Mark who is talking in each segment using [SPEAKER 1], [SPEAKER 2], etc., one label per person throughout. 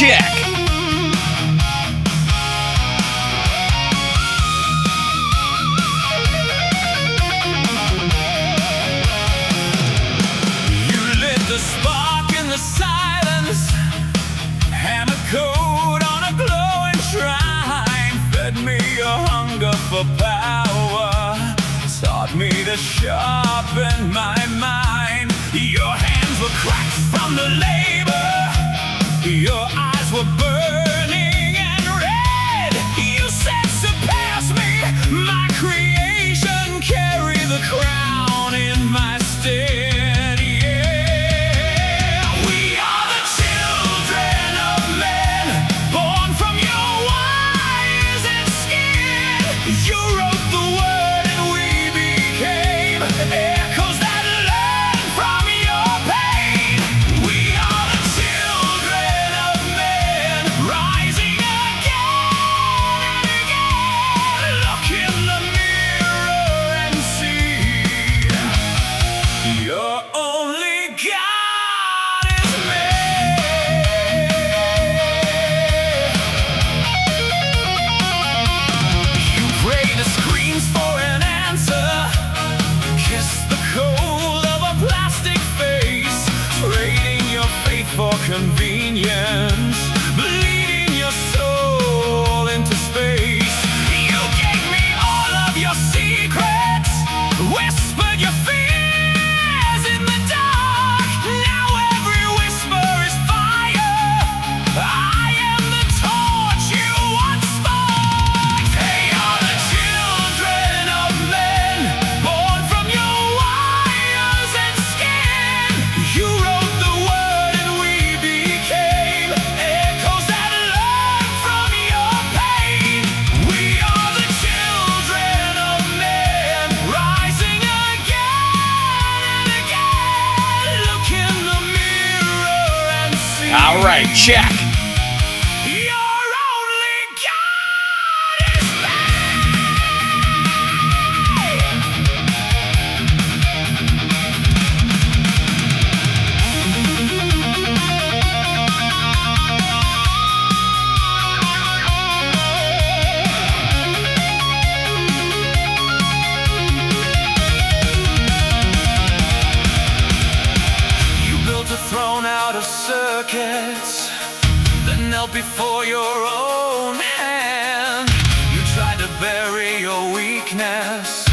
[SPEAKER 1] check.
[SPEAKER 2] The spark in the silence, hammer code on a glowing shrine, fed me a hunger for power, taught me to sharpen my mind. Your hands were cracked from the labor, your eyes were burning and red. You said surpass me, my creation, carry the crown in my stead. Convenience, bleeding your soul into space. You gave me all of your secrets, whispered your fears in the dark. Now every whisper is fire. I am the torch you once sparked. They are the children of men, born from your wires and skin. You wrote the word.
[SPEAKER 1] All right, check.
[SPEAKER 2] Your only God is You built a throne out of circuits that knelt before your own hand. You tried to bury your weakness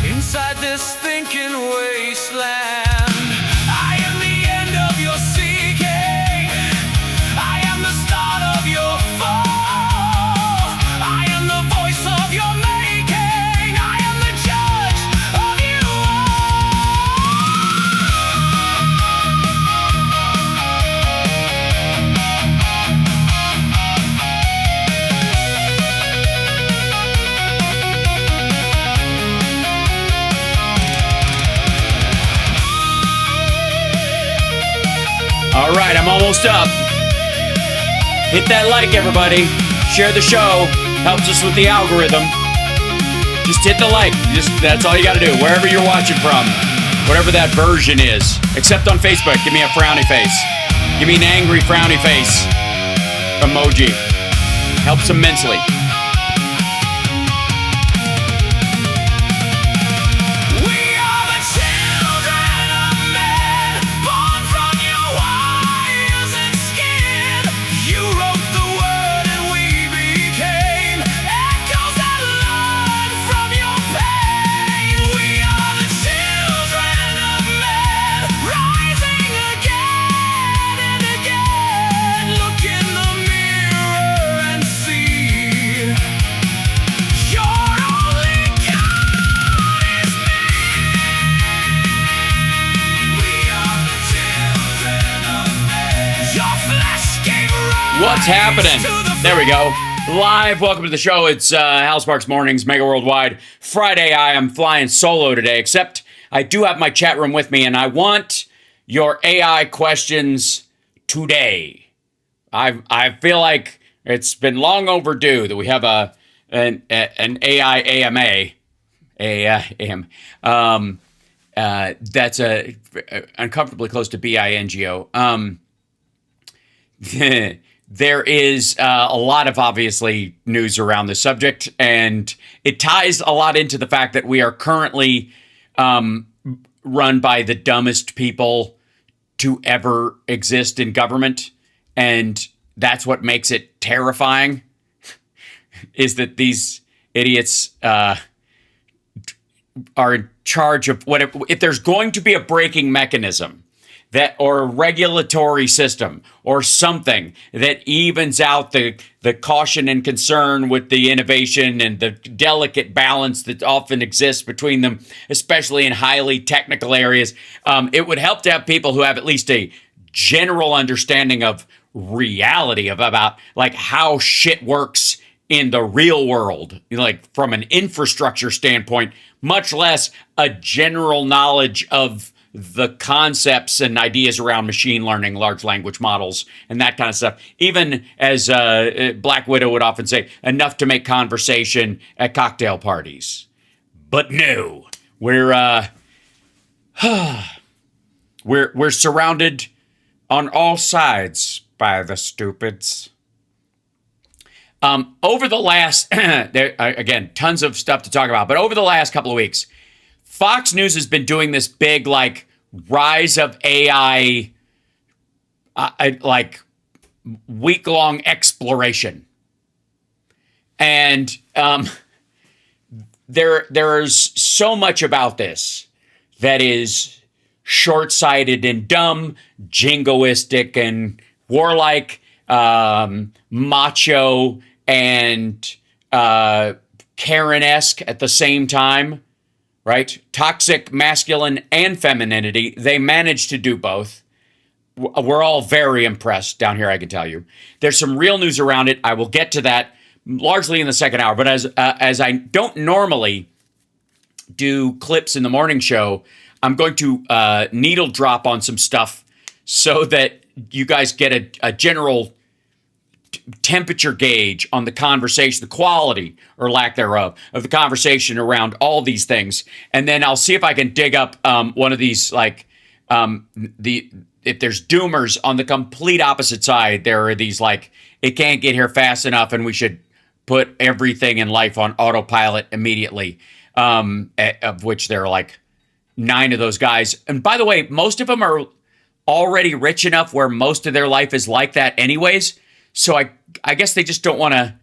[SPEAKER 2] inside this thinking wasteland. I am the end of your seeking, I am the start of your fall, I am the voice of your making, I am the judge of you
[SPEAKER 1] All right, I'm almost up. Hit that like, everybody. Share the show. Helps us with the algorithm. Just hit the like. That's all you got to do. Wherever you're watching from. Whatever that version is. Except on Facebook. Give me a frowny face. Give me an angry frowny face emoji. Helps immensely. What's happening? There we go. Live. Welcome to the show. It's Hal Sparks Mornings, Mega Worldwide. Friday, I am flying solo today, except I do have my chat room with me, and I want your AI questions today. I feel like it's been long overdue that we have an AI AMA. That's uncomfortably close to BINGO. there is a lot of obviously news around the subject, and it ties a lot into the fact that we are currently run by the dumbest people to ever exist in government. And that's what makes it terrifying, is that these idiots are in charge of what if there's going to be a braking mechanism that, or a regulatory system or something that evens out the caution and concern with the innovation and the delicate balance that often exists between them, especially in highly technical areas. It would help to have people who have at least a general understanding of reality of about like how shit works in the real world, like from an infrastructure standpoint, much less a general knowledge of the concepts and ideas around machine learning, large language models, and that kind of stuff. Even as Black Widow would often say, enough to make conversation at cocktail parties. But no, we're surrounded on all sides by the stupids. Over the last, again, tons of stuff to talk about, but over the last couple of weeks, Fox News has been doing this big, like, rise of AI, like, week-long exploration. And there's so much about this that is short-sighted and dumb, jingoistic and warlike, macho and Karen-esque at the same time, right? Toxic masculine and femininity. They managed to do both. We're all very impressed down here, I can tell you. There's some real news around it. I will get to that largely in the second hour. But as I don't normally do clips in the morning show, I'm going to needle drop on some stuff so that you guys get a general temperature gauge on the conversation, the quality or lack thereof of the conversation around all these things. And then I'll see if I can dig up one of these, like if there's doomers on the complete opposite side. There are these like, it can't get here fast enough and we should put everything in life on autopilot immediately, of which there are like 9 of those guys. And by the way, most of them are already rich enough where most of their life is like that anyways. So I guess they just don't want to.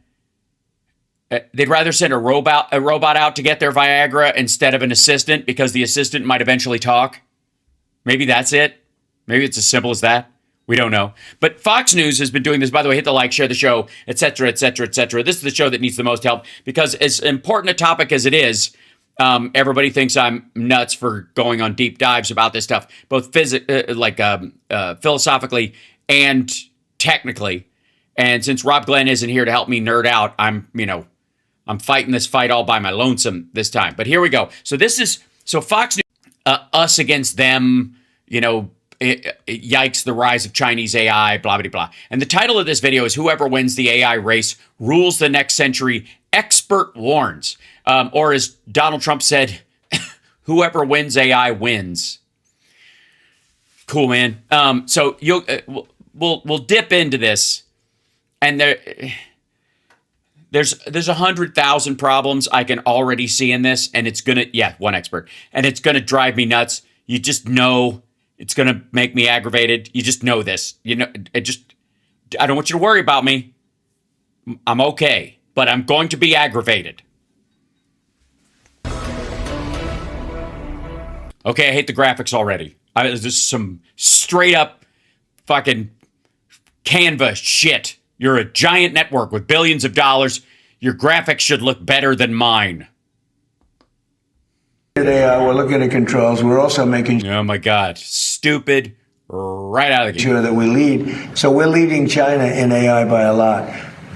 [SPEAKER 1] They'd rather send a robot out to get their Viagra instead of an assistant, because the assistant might eventually talk. Maybe that's it. Maybe it's as simple as that. We don't know. But Fox News has been doing this. By the way, hit the like, share the show, etc., etc., etc. This is the show that needs the most help, because as important a topic as it is, everybody thinks I'm nuts for going on deep dives about this stuff, both philosophically and technically. And since Rob Glenn isn't here to help me nerd out, I'm fighting this fight all by my lonesome this time. But here we go. So Fox News, us against them, yikes, the rise of Chinese AI, blah, blah, blah. And the title of this video is "Whoever Wins the AI Race Rules the Next Century, Expert Warns." Or as Donald Trump said, whoever wins AI wins. Cool, man. So we'll dip into this. And there's 100,000 problems I can already see in this, and it's gonna, one expert, and it's gonna drive me nuts. You just know it's gonna make me aggravated. You just know this. I don't want you to worry about me. I'm okay, but I'm going to be aggravated. Okay, I hate the graphics already. There's just some straight up fucking Canva shit. You're a giant network with billions of dollars. Your graphics should look better than mine.
[SPEAKER 3] AI, we're looking at controls. We're also making
[SPEAKER 1] Oh my God. Stupid right out of the gate.
[SPEAKER 3] sure that we lead. So we're leading China in AI by a lot.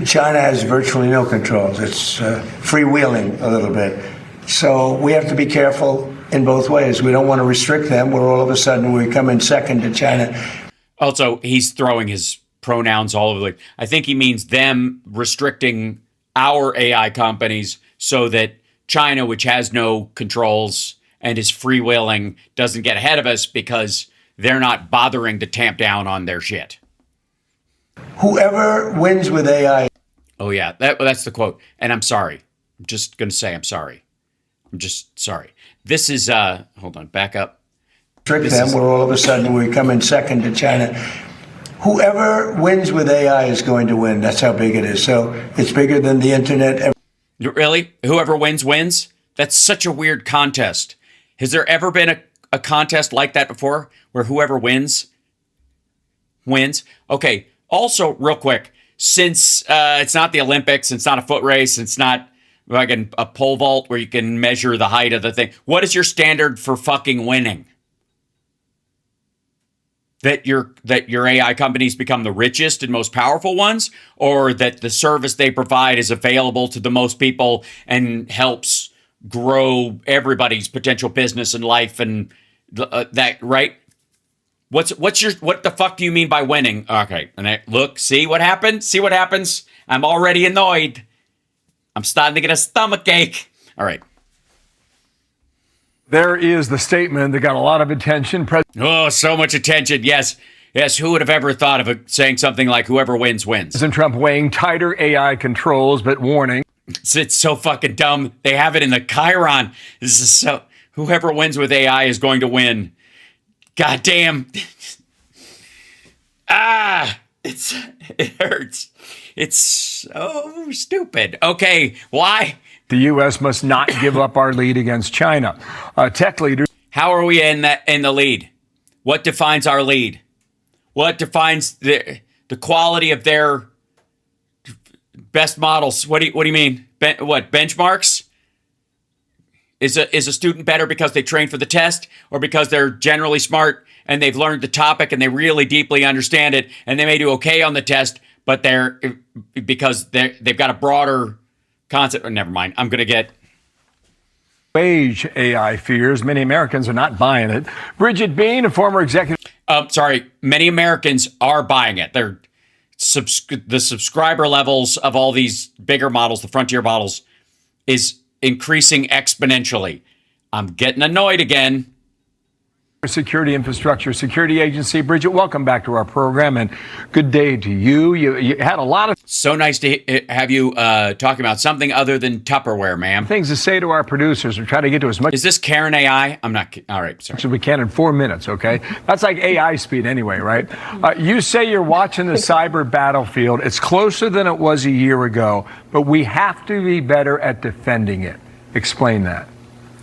[SPEAKER 3] China has virtually no controls. It's freewheeling a little bit. So we have to be careful in both ways. We don't want to restrict them, where all of a sudden we come in second to China.
[SPEAKER 1] Also, he's throwing his pronouns all over. I think he means them restricting our AI companies so that China, which has no controls and is freewheeling, doesn't get ahead of us because they're not bothering to tamp down on their shit.
[SPEAKER 3] Whoever wins with AI.
[SPEAKER 1] Oh, yeah, that's the quote. And I'm sorry. I'm just going to say I'm sorry. I'm just sorry. This is, hold on, back up.
[SPEAKER 3] Trick them where all of a sudden we come in second to China. Whoever wins with AI is going to win. That's how big it is. So it's bigger than the internet.
[SPEAKER 1] Really? Whoever wins, wins? That's such a weird contest. Has there ever been a contest like that before where whoever wins, wins? Okay. Also, real quick, since it's not the Olympics, it's not a foot race, it's not like a pole vault where you can measure the height of the thing. What is your standard for fucking winning? That your AI companies become the richest and most powerful ones, or that the service they provide is available to the most people and helps grow everybody's potential business and life and that, right? What the fuck do you mean by winning? Okay, and look, see what happened? See what happens? I'm already annoyed. I'm starting to get a stomach ache. All right.
[SPEAKER 4] There is the statement that got a lot of attention.
[SPEAKER 1] Oh, so much attention. Yes. Yes. Who would have ever thought of saying something like whoever wins, wins?
[SPEAKER 4] President Trump weighing tighter AI controls, but warning.
[SPEAKER 1] It's so fucking dumb. They have it in the Chiron. This is so, whoever wins with AI is going to win. God damn. It hurts. It's so stupid. Okay. Why?
[SPEAKER 4] The U.S. must not give up our lead against China. Tech leaders.
[SPEAKER 1] How are we in the lead? What defines our lead? What defines the quality of their best models? What do you mean? What benchmarks? Is a student better because they trained for the test, or because they're generally smart and they've learned the topic and they really deeply understand it and they may do okay on the test, but because they've got a broader concept? Oh, never mind. I'm going to get
[SPEAKER 4] wage AI fears. Many Americans are not buying it. Bridget Bean, a former executive.
[SPEAKER 1] Many Americans are buying it. They're the subscriber levels of all these bigger models, the frontier models, is increasing exponentially. I'm getting annoyed again.
[SPEAKER 4] Security Infrastructure Security Agency. Bridget, welcome back to our program, and good day to you. You had a lot of
[SPEAKER 1] so nice to have you talking about something other than Tupperware, ma'am.
[SPEAKER 4] Things to say to our producers. We're trying to get to as much.
[SPEAKER 1] Is this Karen AI? I'm not. All right, sorry.
[SPEAKER 4] So we can in 4 minutes, okay? That's like AI speed anyway, right? You say you're watching the cyber battlefield. It's closer than it was a year ago, but we have to be better at defending it. Explain that.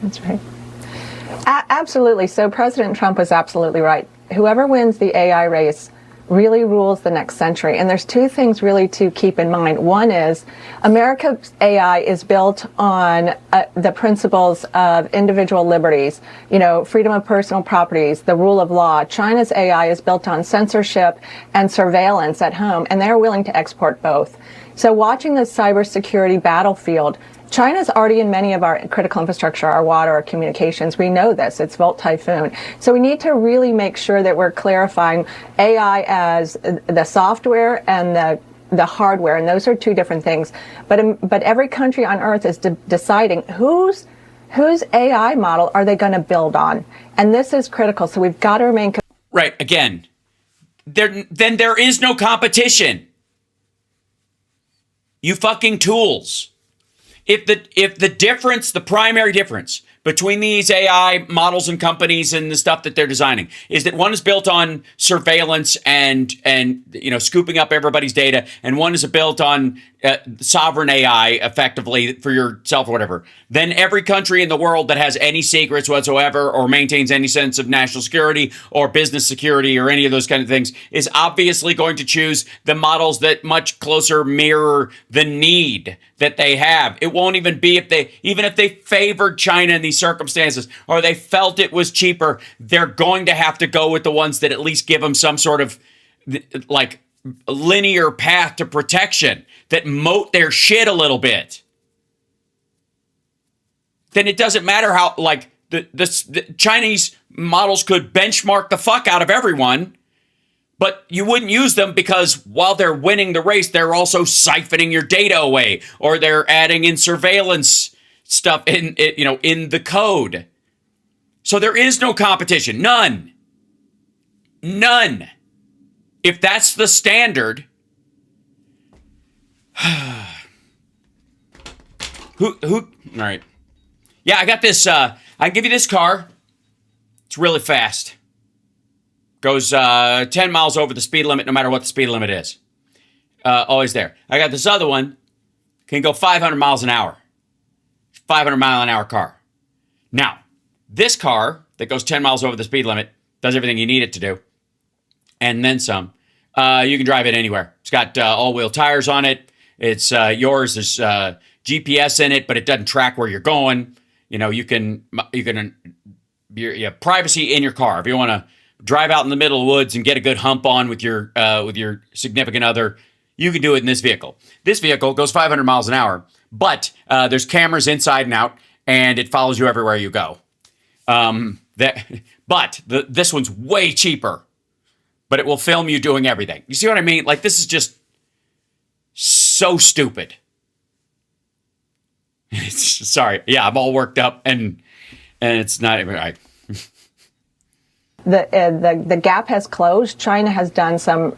[SPEAKER 5] That's right. Absolutely. So President Trump was absolutely right. Whoever wins the AI race really rules the next century. And there's two things really to keep in mind. One is America's AI is built on the principles of individual liberties, freedom of personal properties, the rule of law. China's AI is built on censorship and surveillance at home, and they're willing to export both. So watching the cybersecurity battlefield, China's already in many of our critical infrastructure, our water, our communications. We know this. It's Volt Typhoon. So we need to really make sure that we're clarifying AI as the software and the hardware, and those are two different things. But every country on Earth is deciding whose AI model are they going to build on, and this is critical. So we've got to remain
[SPEAKER 1] right. Again, then there is no competition. You fucking tools. If the primary difference between these AI models and companies and the stuff that they're designing is that one is built on surveillance and scooping up everybody's data, and one is built on sovereign AI, effectively for yourself or whatever, then every country in the world that has any secrets whatsoever or maintains any sense of national security or business security or any of those kind of things is obviously going to choose the models that much closer mirror the need that they have. It won't even be even if they favored China in these circumstances or they felt it was cheaper, they're going to have to go with the ones that at least give them some sort of like linear path to protection, that moat their shit a little bit. Then it doesn't matter how, like, the Chinese models could benchmark the fuck out of everyone, but you wouldn't use them because while they're winning the race, they're also siphoning your data away, or they're adding in surveillance stuff in the code. So there is no competition. None. If that's the standard, Who, all right. Yeah, I got this, I give you this car. It's really fast. Goes 10 miles over the speed limit, no matter what the speed limit is. Always there. I got this other one, can go 500 miles an hour. 500 mile an hour car. Now, this car that goes 10 miles over the speed limit does everything you need it to do, and then some. You can drive it anywhere. It's got all-wheel tires on it. It's yours. There's GPS in it, but it doesn't track where you're going. You know, you have privacy in your car. If you want to drive out in the middle of the woods and get a good hump on with your significant other, you can do it in this vehicle. This vehicle goes 500 miles an hour, but there's cameras inside and out, and it follows you everywhere you go. This one's way cheaper, but it will film you doing everything. You see what I mean? Like, this is just so stupid. Sorry. Yeah, I'm all worked up, and it's not even right.
[SPEAKER 5] The gap has closed. China has done some,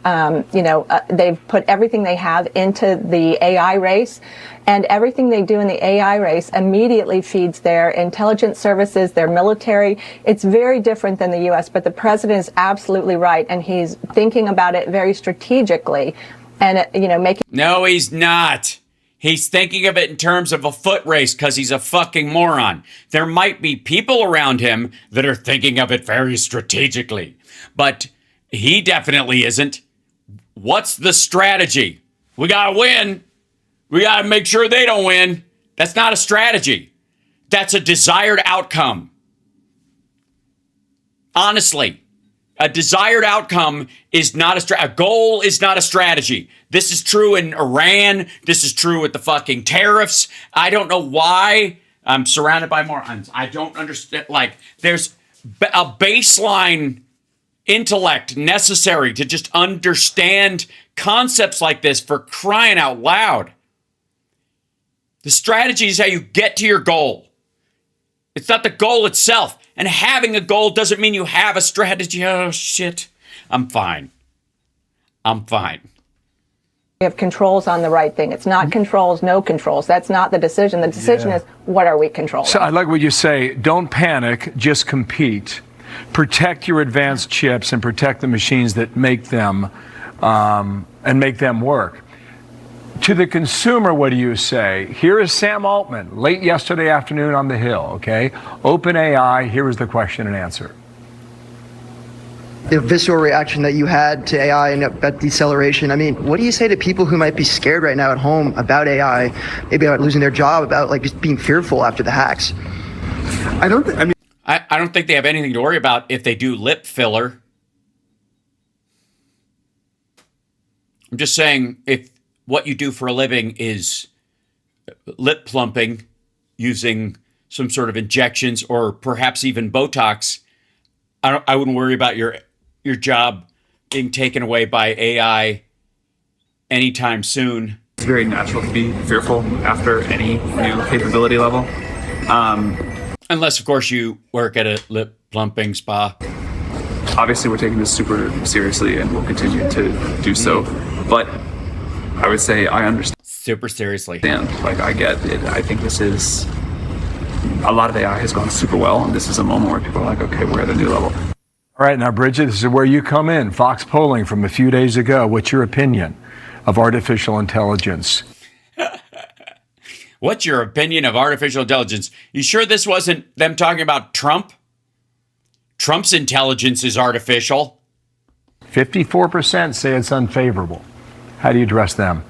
[SPEAKER 5] they've put everything they have into the AI race, and everything they do in the AI race immediately feeds their intelligence services, their military. It's very different than the U.S., but the president is absolutely right, and he's thinking about it very strategically, and, making...
[SPEAKER 1] No, he's not. He's thinking of it in terms of a foot race because he's a fucking moron. There might be people around him that are thinking of it very strategically, but he definitely isn't. What's the strategy? We gotta win. We gotta make sure they don't win. That's not a strategy. That's a desired outcome. Honestly. A desired outcome is not a goal is not a strategy. This is true in Iran. This is true with the fucking tariffs. I don't know why I'm surrounded by morons. I don't understand. Like, there's a baseline intellect necessary to just understand concepts like this, for crying out loud. The strategy is how you get to your goal. It's not the goal itself. And having a goal doesn't mean you have a strategy. Oh, shit. I'm fine.
[SPEAKER 5] We have controls on the right thing. It's not controls, no controls. That's not the decision. The decision is, what are we controlling?
[SPEAKER 4] So I like what you say. Don't panic, just compete. Protect your advanced chips and protect the machines that make them and make them work. To the consumer, what do you say? Here is Sam Altman, late yesterday afternoon on the Hill, okay? OpenAI, here is the question and answer.
[SPEAKER 6] The visceral reaction that you had to AI and about deceleration, I mean, what do you say to people who might be scared right now at home about AI, maybe about losing their job, about like just being fearful after the hacks?
[SPEAKER 1] I don't think they have anything to worry about if they do lip filler. I'm just saying, if what you do for a living is lip plumping using some sort of injections or perhaps even Botox, I wouldn't worry about your job being taken away by AI anytime soon.
[SPEAKER 7] It's very natural to be fearful after any new capability level.
[SPEAKER 1] Unless, of course, you work at a lip plumping spa.
[SPEAKER 7] Obviously, we're taking this super seriously and we'll continue to do so. But I would say I understand.
[SPEAKER 1] Super seriously.
[SPEAKER 7] Like, I get it. I think this is... A lot of AI has gone super well, and this is a moment where people are like, okay, we're at a new level.
[SPEAKER 4] All right, now, Bridget, this is where you come in. Fox polling from a few days ago. What's your opinion of artificial intelligence?
[SPEAKER 1] What's your opinion of artificial intelligence? You sure this wasn't them talking about Trump? Trump's intelligence is artificial.
[SPEAKER 4] 54% say it's unfavorable. How do you address them?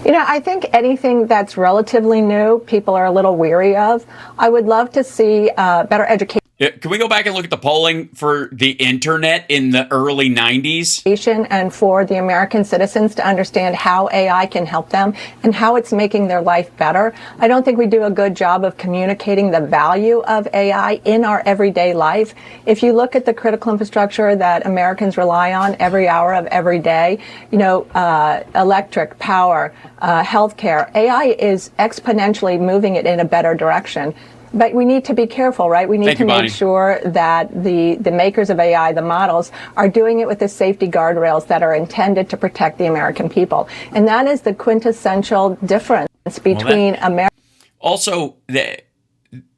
[SPEAKER 5] I think anything that's relatively new, people are a little weary of. I would love to see better education.
[SPEAKER 1] Can we go back and look at the polling for the internet in the early 90s?
[SPEAKER 5] And for the American citizens to understand how AI can help them and how it's making their life better. I don't think we do a good job of communicating the value of AI in our everyday life. If you look at the critical infrastructure that Americans rely on every hour of every day, electric, power, healthcare, AI is exponentially moving it in a better direction. But we need to be careful, right? We need
[SPEAKER 1] Thank
[SPEAKER 5] to
[SPEAKER 1] you, Bonnie.
[SPEAKER 5] make sure that the makers of AI, the models, are doing it with the safety guardrails that are intended to protect the American people. And that is the quintessential difference between America.
[SPEAKER 1] Also,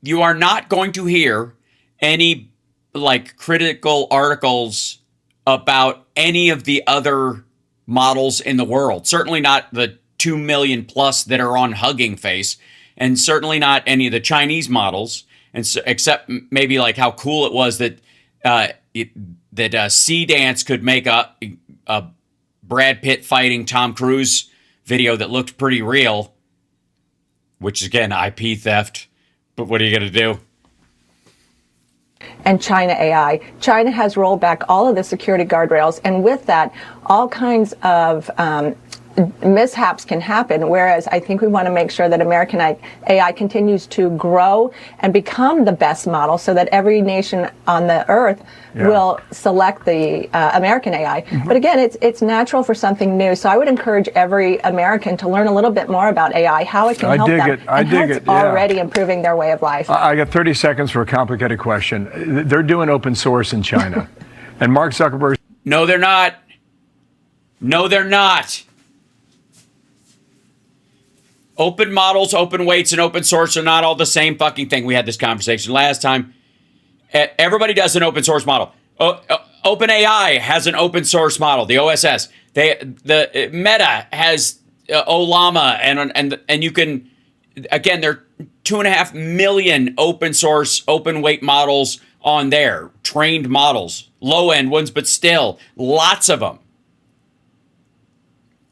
[SPEAKER 1] you are not going to hear any like critical articles about any of the other models in the world. Certainly not the 2 million plus that are on Hugging Face, and certainly not any of the Chinese models. And so, except maybe like how cool it was that Sea Dance could make a Brad Pitt fighting Tom Cruise video that looked pretty real, which is again IP theft. But what are you gonna do?
[SPEAKER 5] And China AI. China has rolled back all of the security guardrails, and with that, all kinds of mishaps can happen, whereas I think we want to make sure that American AI continues to grow and become the best model so that every nation on the earth will select the American AI. But again, it's natural for something new. So I would encourage every American to learn a little bit more about AI, how it can help them, and how it's already improving their way of life.
[SPEAKER 4] I got 30 seconds for a complicated question. They're doing open source in China. And Mark Zuckerberg...
[SPEAKER 1] No, they're not. No, they're not. Open models, open weights, and open source are not all the same fucking thing. We had this conversation last time. Everybody does an open source model. OpenAI has an open source model, the OSS. The Meta has Ollama, and you can, again, there are 2.5 million open source, open weight models on there, trained models, low end ones, but still lots of them.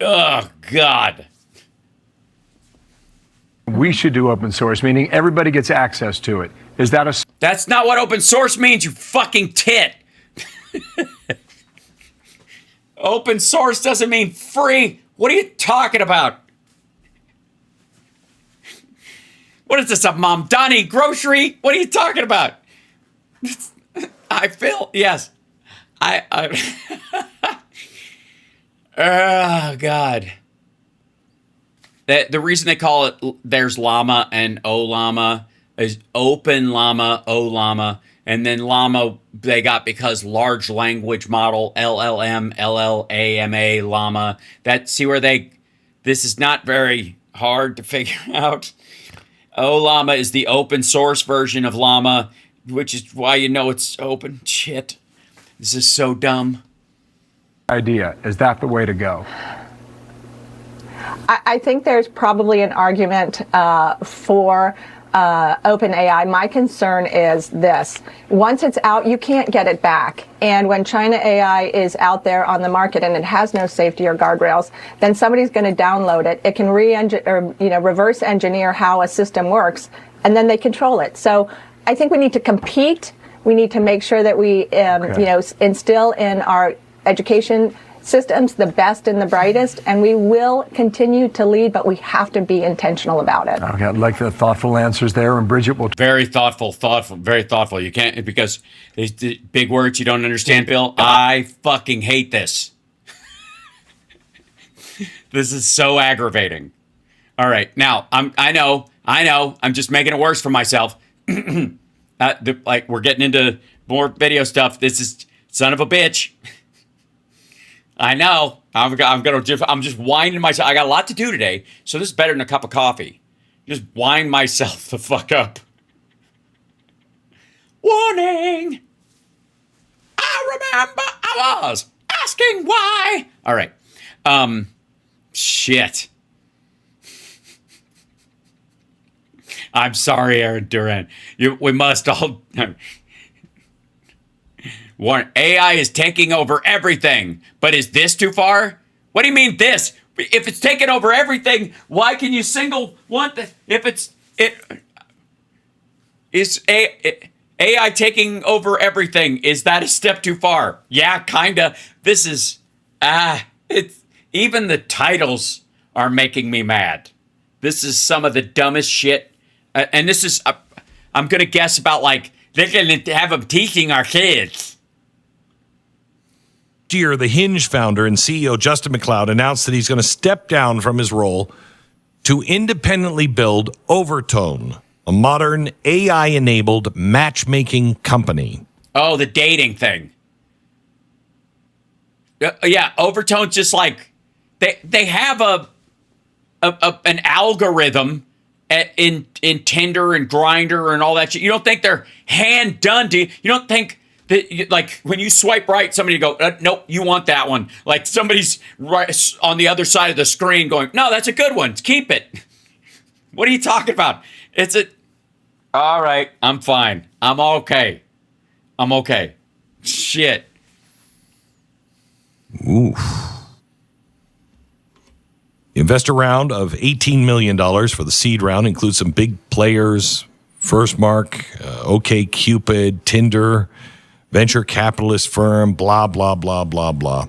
[SPEAKER 1] Oh, God.
[SPEAKER 4] We should do open source, meaning everybody gets access to it. Is that a...
[SPEAKER 1] That's not what open source means, you fucking tit. Open source doesn't mean free. What are you talking about? What is this, a Mamdani grocery? What are you talking about? I feel, yes. Oh, God. The reason they call it, there's Llama and Ollama, is Open Llama, Ollama, and then Llama they got because large language model, LLM, LLAMA, Llama. See where this is not very hard to figure out. Ollama is the open source version of Llama, which is why you know it's open. Shit. This is so dumb.
[SPEAKER 4] Idea. Is that the way to go?
[SPEAKER 5] I think there's probably an argument for OpenAI. My concern is this. Once it's out, you can't get it back. And when China AI is out there on the market and it has no safety or guardrails, then somebody's going to download it. It can reverse engineer how a system works, and then they control it. So I think we need to compete. We need to make sure that we instill in our education systems the best and the brightest, and we will continue to lead, but we have to be intentional about it.
[SPEAKER 4] Okay, I like the thoughtful answers there, and Bridget will...
[SPEAKER 1] Very thoughtful, very thoughtful. You can't, because these big words you don't understand, Bill. I fucking hate this. This is so aggravating. All right, now, I know, I'm just making it worse for myself. We're getting into more video stuff. This is son of a bitch. I know. I'm just winding myself. I got a lot to do today, so this is better than a cup of coffee. Just wind myself the fuck up. Warning! I remember I was asking why. All right. Shit. I'm sorry, Aaron Duran. We must all... Warren, AI is taking over everything. But is this too far? What do you mean this? If it's taking over everything, why can you single one? Is AI taking over everything? Is that a step too far? Yeah, kinda. This is it's even the titles are making me mad. This is some of the dumbest shit, and this is I'm gonna guess about like they're gonna have them teaching our kids.
[SPEAKER 8] Year, the Hinge founder and CEO Justin McLeod announced that he's going to step down from his role to independently build Overtone, a modern AI-enabled matchmaking company.
[SPEAKER 1] Oh, the dating thing. Yeah, Overtone's just like they have an algorithm in Tinder and Grinder and all that shit. You don't think they're hand done, do you? You don't think that, like, when you swipe right, somebody go, nope, you want that one. Like, somebody's right on the other side of the screen going, no, that's a good one. Keep it. What are you talking about? All right, I'm fine. I'm okay. Shit.
[SPEAKER 8] Oof. The investor round of $18 million for the seed round includes some big players, FirstMark, OkCupid, Tinder, venture capitalist firm, blah, blah, blah, blah, blah.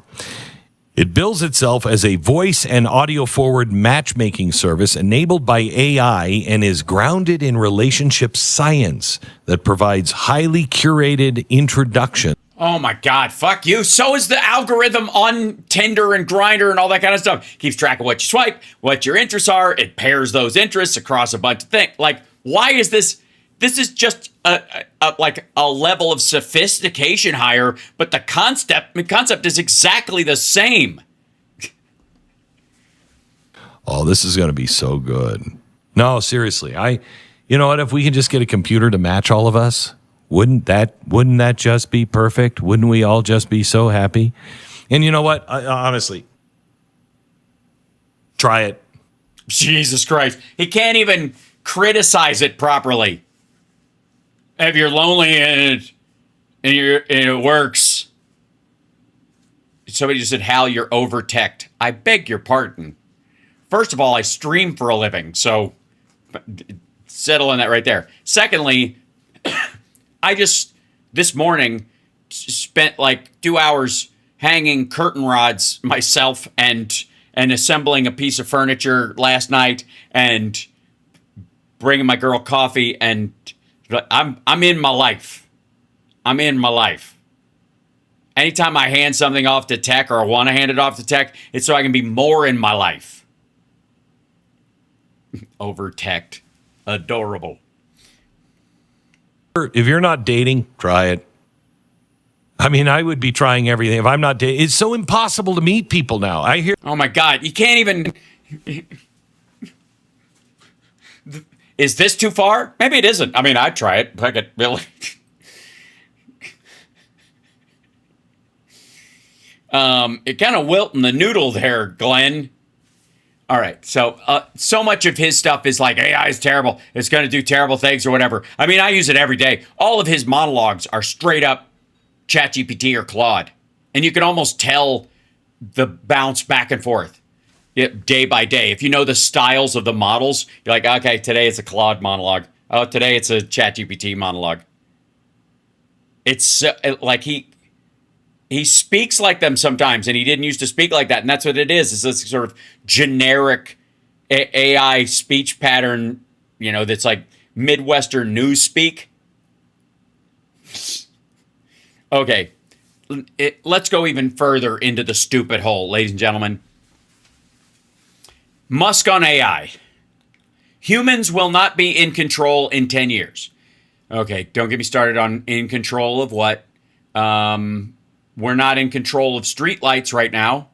[SPEAKER 8] It bills itself as a voice and audio-forward matchmaking service enabled by AI and is grounded in relationship science that provides highly curated introductions.
[SPEAKER 1] Oh my God, fuck you. So is the algorithm on Tinder and Grindr and all that kind of stuff. Keeps track of what you swipe, what your interests are. It pairs those interests across a bunch of things. Like, why is this? This is just like a level of sophistication higher, but the concept is exactly the same.
[SPEAKER 8] Oh, this is going to be so good. No, seriously. You know what? If we can just get a computer to match all of us, wouldn't that just be perfect? Wouldn't we all just be so happy? And you know what? Honestly, try it.
[SPEAKER 1] Jesus Christ. He can't even criticize it properly. If you're lonely and it works. Somebody just said, Hal, you're over-teched. I beg your pardon. First of all, I stream for a living, so settle on that right there. Secondly, I just, this morning, spent like 2 hours hanging curtain rods myself and assembling a piece of furniture last night and bringing my girl coffee, and I'm in my life. I'm in my life. Anytime I hand something off to tech or I want to hand it off to tech, it's so I can be more in my life. Over-teched. Adorable.
[SPEAKER 8] If you're not dating, try it. I mean, I would be trying everything. If I'm not dating, it's so impossible to meet people now. I hear.
[SPEAKER 1] Oh my God, you can't even. Is this too far? Maybe it isn't. I mean, I'd try it. Fuck it, really. It kind of wilt in the noodle there, Glenn. All right, so much of his stuff is like, AI is terrible. It's going to do terrible things or whatever. I mean, I use it every day. All of his monologues are straight up ChatGPT or Claude. And you can almost tell the bounce back and forth day by day. If you know the styles of the models, you're like, okay, today it's a Claude monologue. Oh, today it's a ChatGPT monologue. It's like he speaks like them sometimes, and he didn't used to speak like that. And that's what it is. It's this sort of generic AI speech pattern, you know, that's like Midwestern news speak. Okay, let's go even further into the stupid hole, ladies and gentlemen. Musk on AI. Humans will not be in control in 10 years. Okay, don't get me started on in control of what. We're not in control of streetlights right now.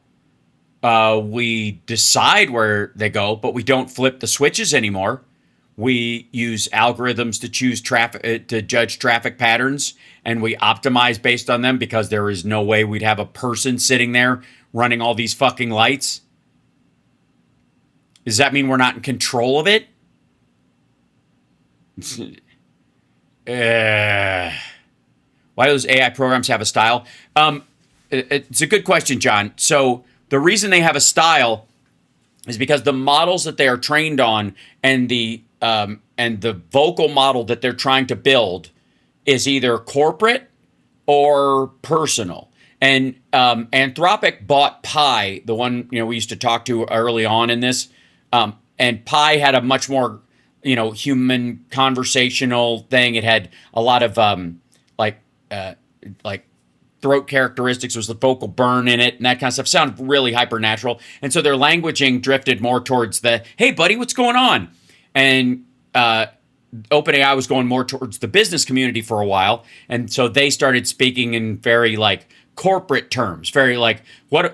[SPEAKER 1] We decide where they go, but we don't flip the switches anymore. We use algorithms to choose traffic, to judge traffic patterns, and we optimize based on them because there is no way we'd have a person sitting there running all these fucking lights. Does that mean we're not in control of it? Why do those AI programs have a style? It's a good question, John. So the reason they have a style is because the models that they are trained on and the vocal model that they're trying to build is either corporate or personal. And Anthropic bought Pi, the one we used to talk to early on in this, and Pi had a much more human conversational thing. It had a lot of like throat characteristics, was the vocal burn in it and that kind of stuff. Sounded really hyper natural. And so their languaging drifted more towards the, hey buddy, what's going on? And OpenAI was going more towards the business community for a while, and so they started speaking in very like corporate terms, very like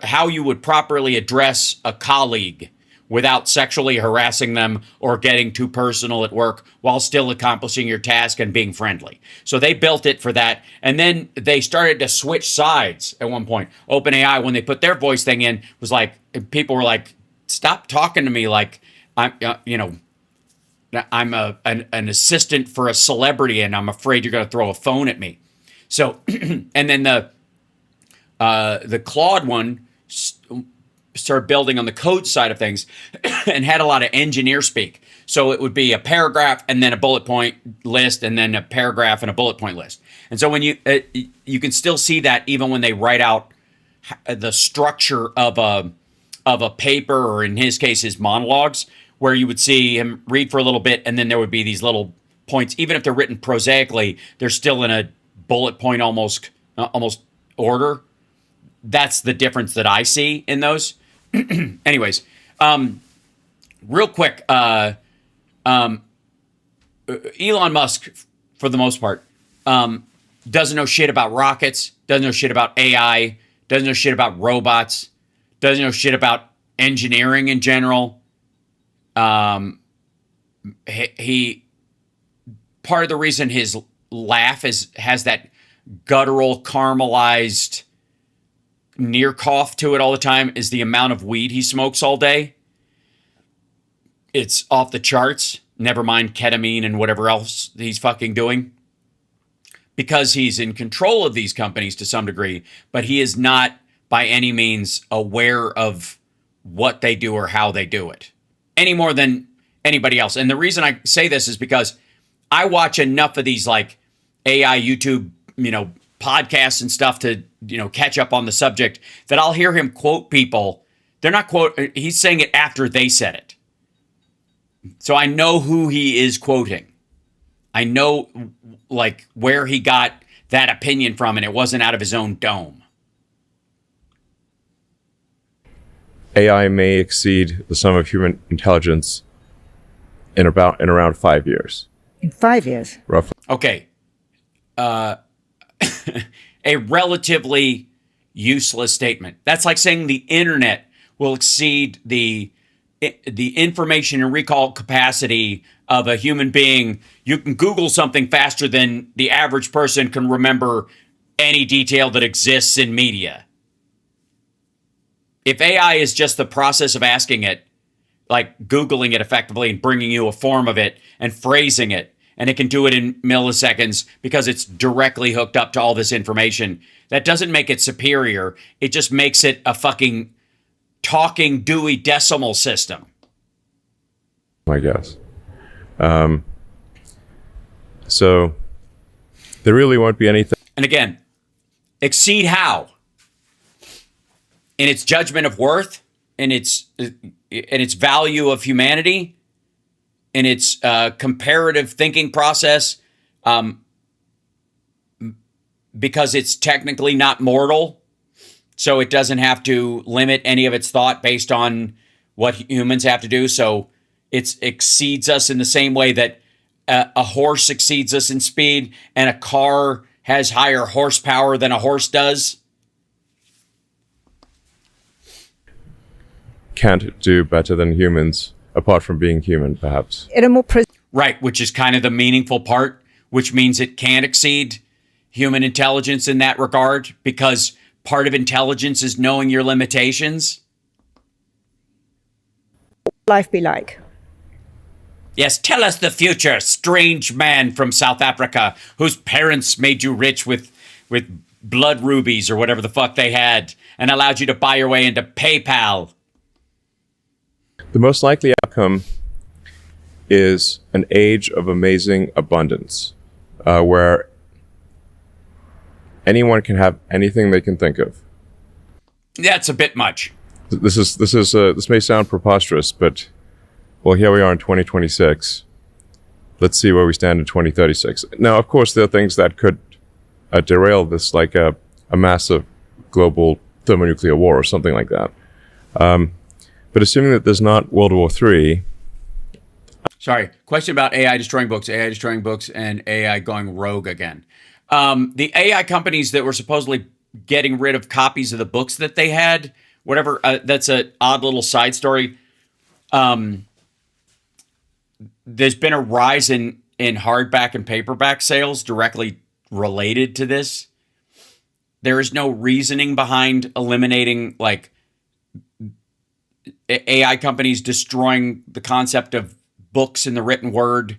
[SPEAKER 1] how you would properly address a colleague without sexually harassing them or getting too personal at work while still accomplishing your task and being friendly. So they built it for that. And then they started to switch sides at one point. OpenAI, when they put their voice thing in, was like, people were like, stop talking to me like I'm, I'm an assistant for a celebrity and I'm afraid you're going to throw a phone at me. So, and then the Claude one started building on the code side of things and had a lot of engineer speak. So it would be a paragraph and then a bullet point list and then a paragraph and a bullet point list. And so when you can still see that even when they write out the structure of a paper, or in his case, his monologues, where you would see him read for a little bit and then there would be these little points. Even if they're written prosaically, they're still in a bullet point almost order. That's the difference that I see in those. Anyways, real quick, Elon Musk, for the most part, doesn't know shit about rockets, doesn't know shit about AI, doesn't know shit about robots, doesn't know shit about engineering in general. He part of the reason his laugh has that guttural, caramelized near cough to it all the time is the amount of weed he smokes all day. It's off the charts. Never mind ketamine and whatever else he's fucking doing. Because he's in control of these companies to some degree, but he is not by any means aware of what they do or how they do it any more than anybody else. And the reason I say this is because I watch enough of these like AI YouTube, podcasts and stuff to, catch up on the subject that I'll hear him quote people. They're not he's saying it after they said it. So I know who he is quoting. I know like where he got that opinion from, and it wasn't out of his own dome.
[SPEAKER 9] AI may exceed the sum of human intelligence in around 5 years.
[SPEAKER 10] In 5 years?
[SPEAKER 9] Roughly.
[SPEAKER 1] Okay. A relatively useless statement. That's like saying the internet will exceed the information and recall capacity of a human being. You can Google something faster than the average person can remember any detail that exists in media. If AI is just the process of asking it, like Googling it effectively and bringing you a form of it and phrasing it, and it can do it in milliseconds because it's directly hooked up to all this information, that doesn't make it superior. It just makes it a fucking talking Dewey Decimal System.
[SPEAKER 9] I guess. So there really won't be anything.
[SPEAKER 1] And again, exceed how? In its judgment of worth, in its value of humanity, in its comparative thinking process, because it's technically not mortal, so it doesn't have to limit any of its thought based on what humans have to do. So it exceeds us in the same way that a horse exceeds us in speed, and a car has higher horsepower than a horse does.
[SPEAKER 9] Can't do better than humans, apart from being human, perhaps.
[SPEAKER 1] Right, which is kind of the meaningful part, which means it can't exceed human intelligence in that regard, because part of intelligence is knowing your limitations.
[SPEAKER 10] Life be like?
[SPEAKER 1] Yes, tell us the future, strange man from South Africa whose parents made you rich with blood rubies or whatever the fuck they had and allowed you to buy your way into PayPal.
[SPEAKER 9] The most likely outcome is an age of amazing abundance, where anyone can have anything they can think of.
[SPEAKER 1] That's a bit much.
[SPEAKER 9] This may sound preposterous, but well, here we are in 2026. Let's see where we stand in 2036. Now, of course, there are things that could derail this, like a massive global thermonuclear war or something like that. But assuming that there's not World War III...
[SPEAKER 1] Sorry. Question about AI destroying books, and AI going rogue again. The AI companies that were supposedly getting rid of copies of the books that they had, whatever, that's an odd little side story. There's been a rise in hardback and paperback sales directly related to this. There is no reasoning behind eliminating, like, AI companies destroying the concept of books in the written word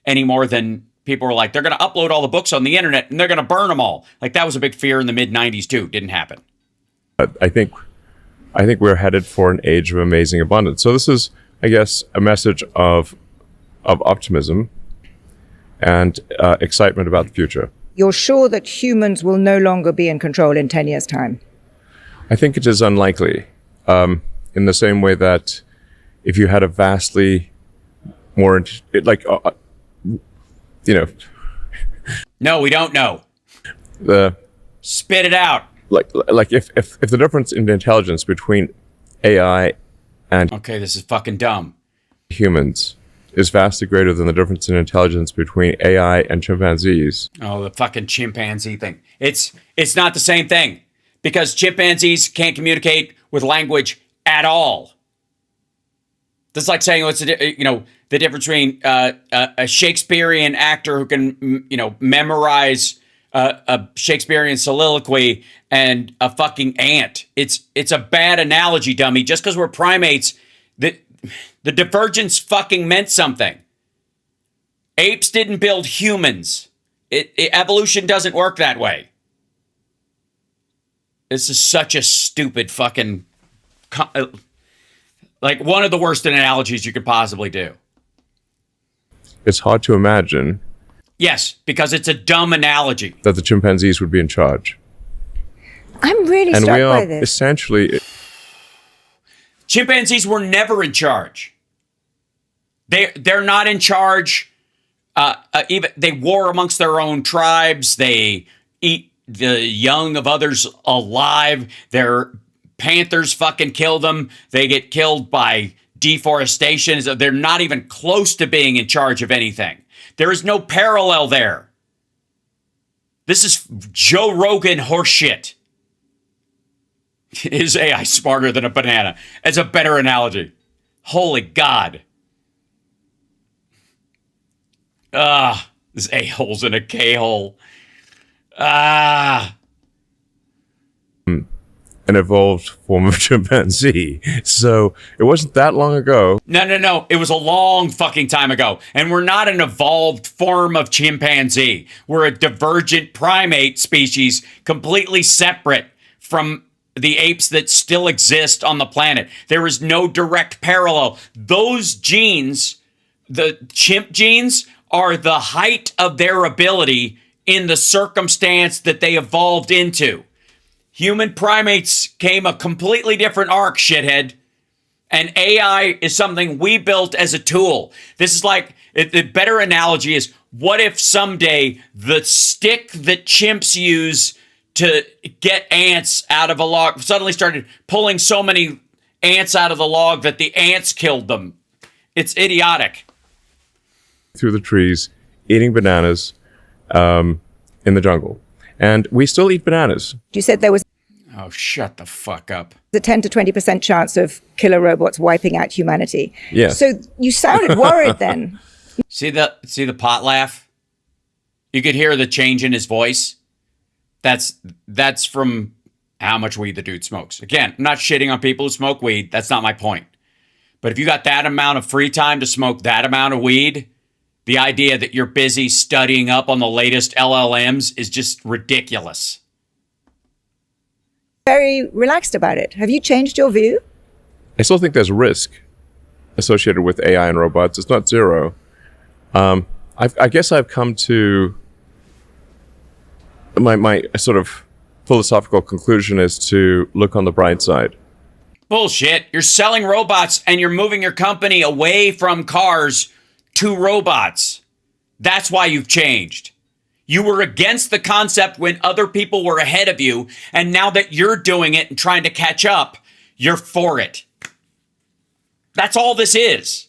[SPEAKER 1] any more than people were like, they're going to upload all the books on the internet and they're going to burn them all. Like, that was a big fear in the mid 90s too. Didn't happen.
[SPEAKER 9] I think we're headed for an age of amazing abundance. So this is, I guess, a message of optimism and excitement about the future.
[SPEAKER 10] You're sure that humans will no longer be in control in 10 years' time?
[SPEAKER 9] I think it is unlikely. In the same way that if you had a vastly more,
[SPEAKER 1] No, we don't know.
[SPEAKER 9] The
[SPEAKER 1] Spit it out.
[SPEAKER 9] like if the difference in intelligence between AI and
[SPEAKER 1] Okay, this is fucking dumb.
[SPEAKER 9] humans is vastly greater than the difference in intelligence between AI and chimpanzees.
[SPEAKER 1] Oh, the fucking chimpanzee thing. It's not the same thing because chimpanzees can't communicate with language at all. That's like saying what's the difference between a Shakespearean actor who can memorize a Shakespearean soliloquy and a fucking ant. It's a bad analogy, dummy. Just because we're primates, the divergence fucking meant something. Apes didn't build humans. Evolution doesn't work that way. This is such a stupid fucking, like, one of the worst analogies you could possibly do.
[SPEAKER 9] It's hard to imagine
[SPEAKER 1] Yes, because it's a dumb analogy.
[SPEAKER 9] that the chimpanzees would be in charge.
[SPEAKER 10] I'm really
[SPEAKER 9] And
[SPEAKER 10] struck
[SPEAKER 9] we
[SPEAKER 10] by
[SPEAKER 9] are
[SPEAKER 10] this.
[SPEAKER 9] essentially,
[SPEAKER 1] Chimpanzees were never in charge. They're not in charge. Even they war amongst their own tribes. They eat the young of others alive. Their panthers fucking kill them. They get killed by deforestation. So they're not even close to being in charge of anything. There is no parallel there. This is Joe Rogan horseshit. Is AI smarter than a banana? It's a better analogy. Holy God. This A-hole's in a K-hole.
[SPEAKER 9] an evolved form of chimpanzee. So it wasn't that long ago.
[SPEAKER 1] No. It was a long fucking time ago. And we're not an evolved form of chimpanzee. We're a divergent primate species, completely separate from the apes that still exist on the planet. There is no direct parallel. Those genes, the chimp genes, are the height of their ability in the circumstance that they evolved into. Human primates came a completely different arc, shithead. And AI is something we built as a tool. This is like, the better analogy is, what if someday the stick that chimps use to get ants out of a log suddenly started pulling so many ants out of the log that the ants killed them? It's idiotic.
[SPEAKER 9] Through the trees, eating bananas in the jungle. And we still eat bananas.
[SPEAKER 10] You said there was
[SPEAKER 1] Oh, shut the fuck up.
[SPEAKER 10] a 10 to 20% chance of killer robots wiping out humanity.
[SPEAKER 9] Yes.
[SPEAKER 10] So you sounded worried then.
[SPEAKER 1] See the pot laugh? You could hear the change in his voice. That's from how much weed the dude smokes. Again, I'm not shitting on people who smoke weed. That's not my point. But if you got that amount of free time to smoke that amount of weed, the idea that you're busy studying up on the latest LLMs is just ridiculous.
[SPEAKER 10] Very relaxed about it. Have you changed your view?
[SPEAKER 9] I still think there's risk associated with AI and robots. It's not zero. I guess I've come to my sort of philosophical conclusion is to look on the bright side.
[SPEAKER 1] Bullshit. You're selling robots and you're moving your company away from cars to robots. That's why you've changed. You were against the concept when other people were ahead of you, and now that you're doing it and trying to catch up, you're for it. That's all this is.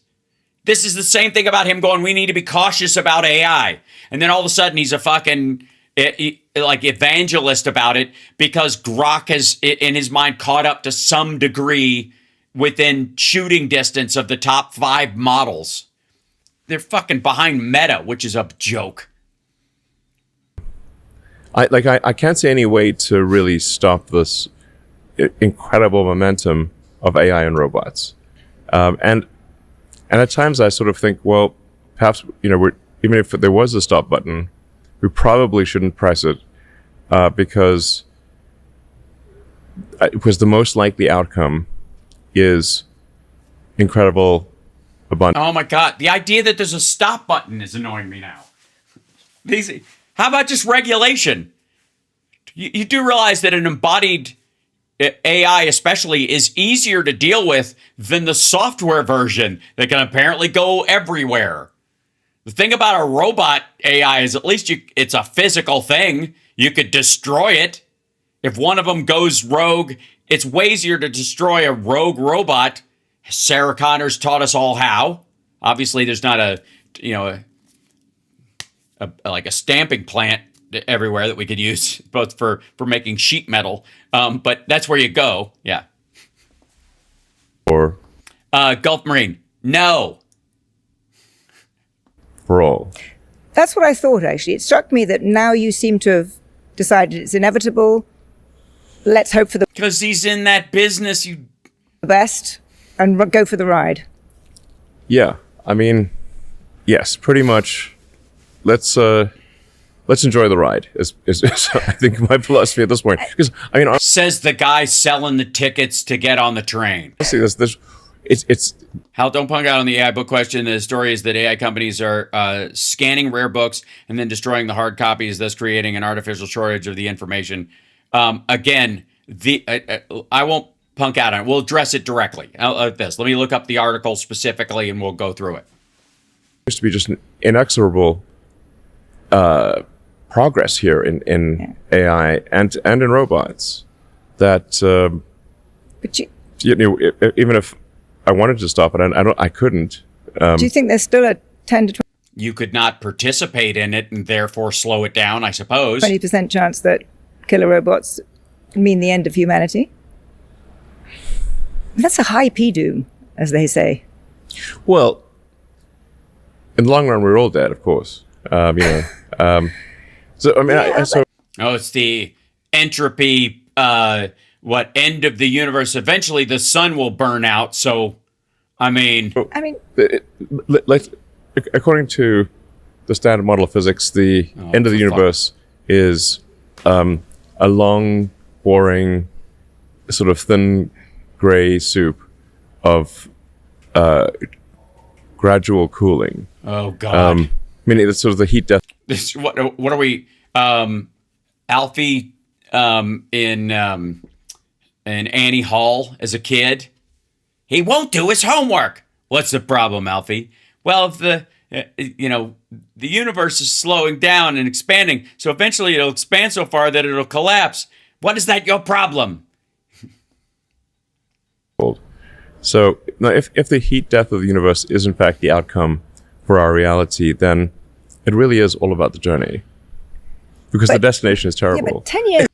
[SPEAKER 1] This is the same thing about him going, we need to be cautious about AI. And then all of a sudden he's a fucking like evangelist about it because Grok has, in his mind, caught up to some degree within shooting distance of the top 5 models. They're fucking behind Meta, which is a joke.
[SPEAKER 9] I can't see any way to really stop this incredible momentum of AI and robots. And at times I sort of think, well, perhaps, even if there was a stop button, we probably shouldn't press it because the most likely outcome is incredible abundance.
[SPEAKER 1] Oh my God. The idea that there's a stop button is annoying me now. How about just regulation? You do realize that an embodied AI especially is easier to deal with than the software version that can apparently go everywhere. The thing about a robot AI is at least it's a physical thing. You could destroy it. If one of them goes rogue, it's way easier to destroy a rogue robot. Sarah Connor's taught us all how. Obviously, there's not a stamping plant everywhere that we could use both for making sheet metal. But that's where you go. Yeah.
[SPEAKER 9] Or
[SPEAKER 1] Gulf Marine. No.
[SPEAKER 9] For all.
[SPEAKER 10] That's what I thought, actually. It struck me that now you seem to have decided it's inevitable. Let's hope for the
[SPEAKER 1] Because he's in that business.
[SPEAKER 10] best and go for the ride.
[SPEAKER 9] Yeah, I mean, yes, pretty much. Let's enjoy the ride. Is I think my philosophy at this point. Because I mean,
[SPEAKER 1] says the guy selling the tickets to get on the train.
[SPEAKER 9] honestly, it's
[SPEAKER 1] Hal, don't punk out on the AI book question. The story is that AI companies are scanning rare books and then destroying the hard copies, thus creating an artificial shortage of the information. Again, I won't punk out on it. We'll address it directly. Let me look up the article specifically and we'll go through it.
[SPEAKER 9] Used to be just an inexorable progress here in AI and in robots. That
[SPEAKER 10] But
[SPEAKER 9] even if I wanted to stop it, I couldn't.
[SPEAKER 10] do you think there's still a 10 to
[SPEAKER 1] You could not participate in it and therefore slow it down, I suppose.
[SPEAKER 10] 20% chance that killer robots mean the end of humanity? That's a high P-doom, as they say.
[SPEAKER 9] Well, in the long run, we're all dead, of course. So I mean,
[SPEAKER 1] It's the entropy, end of the universe. Eventually, the sun will burn out. So, I mean,
[SPEAKER 9] according to the standard model of physics, the end of the universe is a long, boring, sort of thin gray soup of gradual cooling.
[SPEAKER 1] Oh God!
[SPEAKER 9] Meaning it's sort of the heat death.
[SPEAKER 1] What are we? Alfie in Annie Hall as a kid. He won't do his homework. What's the problem, Alfie? Well, if the universe is slowing down and expanding, so eventually it'll expand so far that it'll collapse. What is that your problem?
[SPEAKER 9] So now if the heat death of the universe is in fact the outcome for our reality, then it really is all about the journey. Because the destination is terrible.
[SPEAKER 10] Yeah, but 10 years...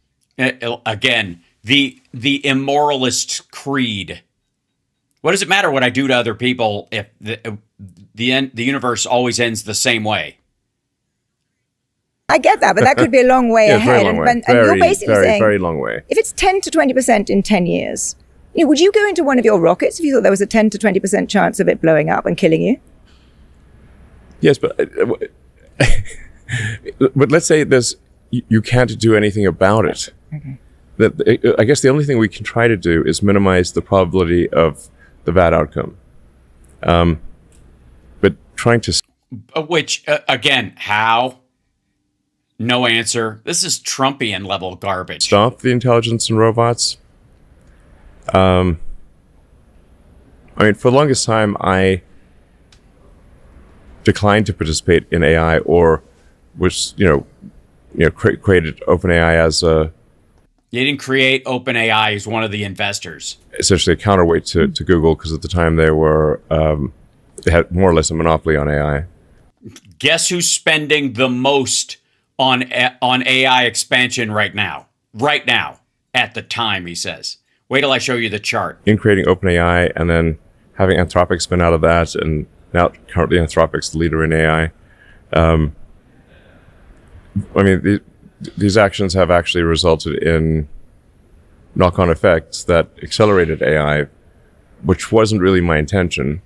[SPEAKER 1] Again, the immoralist creed. What does it matter what I do to other people if the universe always ends the same way?
[SPEAKER 10] I get that, but that could be a long way ahead.
[SPEAKER 9] Very long way.
[SPEAKER 10] And you're basically saying,
[SPEAKER 9] very long way.
[SPEAKER 10] If it's 10 to 20% in 10 years, would you go into one of your rockets if you thought there was a 10 to 20% chance of it blowing up and killing you?
[SPEAKER 9] Yes, but but let's say you can't do anything about it.
[SPEAKER 10] Okay.
[SPEAKER 9] I guess the only thing we can try to do is minimize the probability of the bad outcome. But trying to...
[SPEAKER 1] Which, again, how? No answer. This is Trumpian level garbage.
[SPEAKER 9] Stop the intelligence in robots. I mean, for the longest time, I declined to participate in AI, or was, created OpenAI as a...
[SPEAKER 1] You didn't create OpenAI as one of the investors.
[SPEAKER 9] Essentially a counterweight to Google, because at the time they were they had more or less a monopoly on AI.
[SPEAKER 1] Guess who's spending the most on AI expansion right now? Right now, at the time, he says. Wait till I show you the chart.
[SPEAKER 9] In creating OpenAI and then having Anthropic spin out of that, and now currently Anthropic's the leader in AI. I mean, these actions have actually resulted in knock-on effects that accelerated AI, which wasn't really my intention.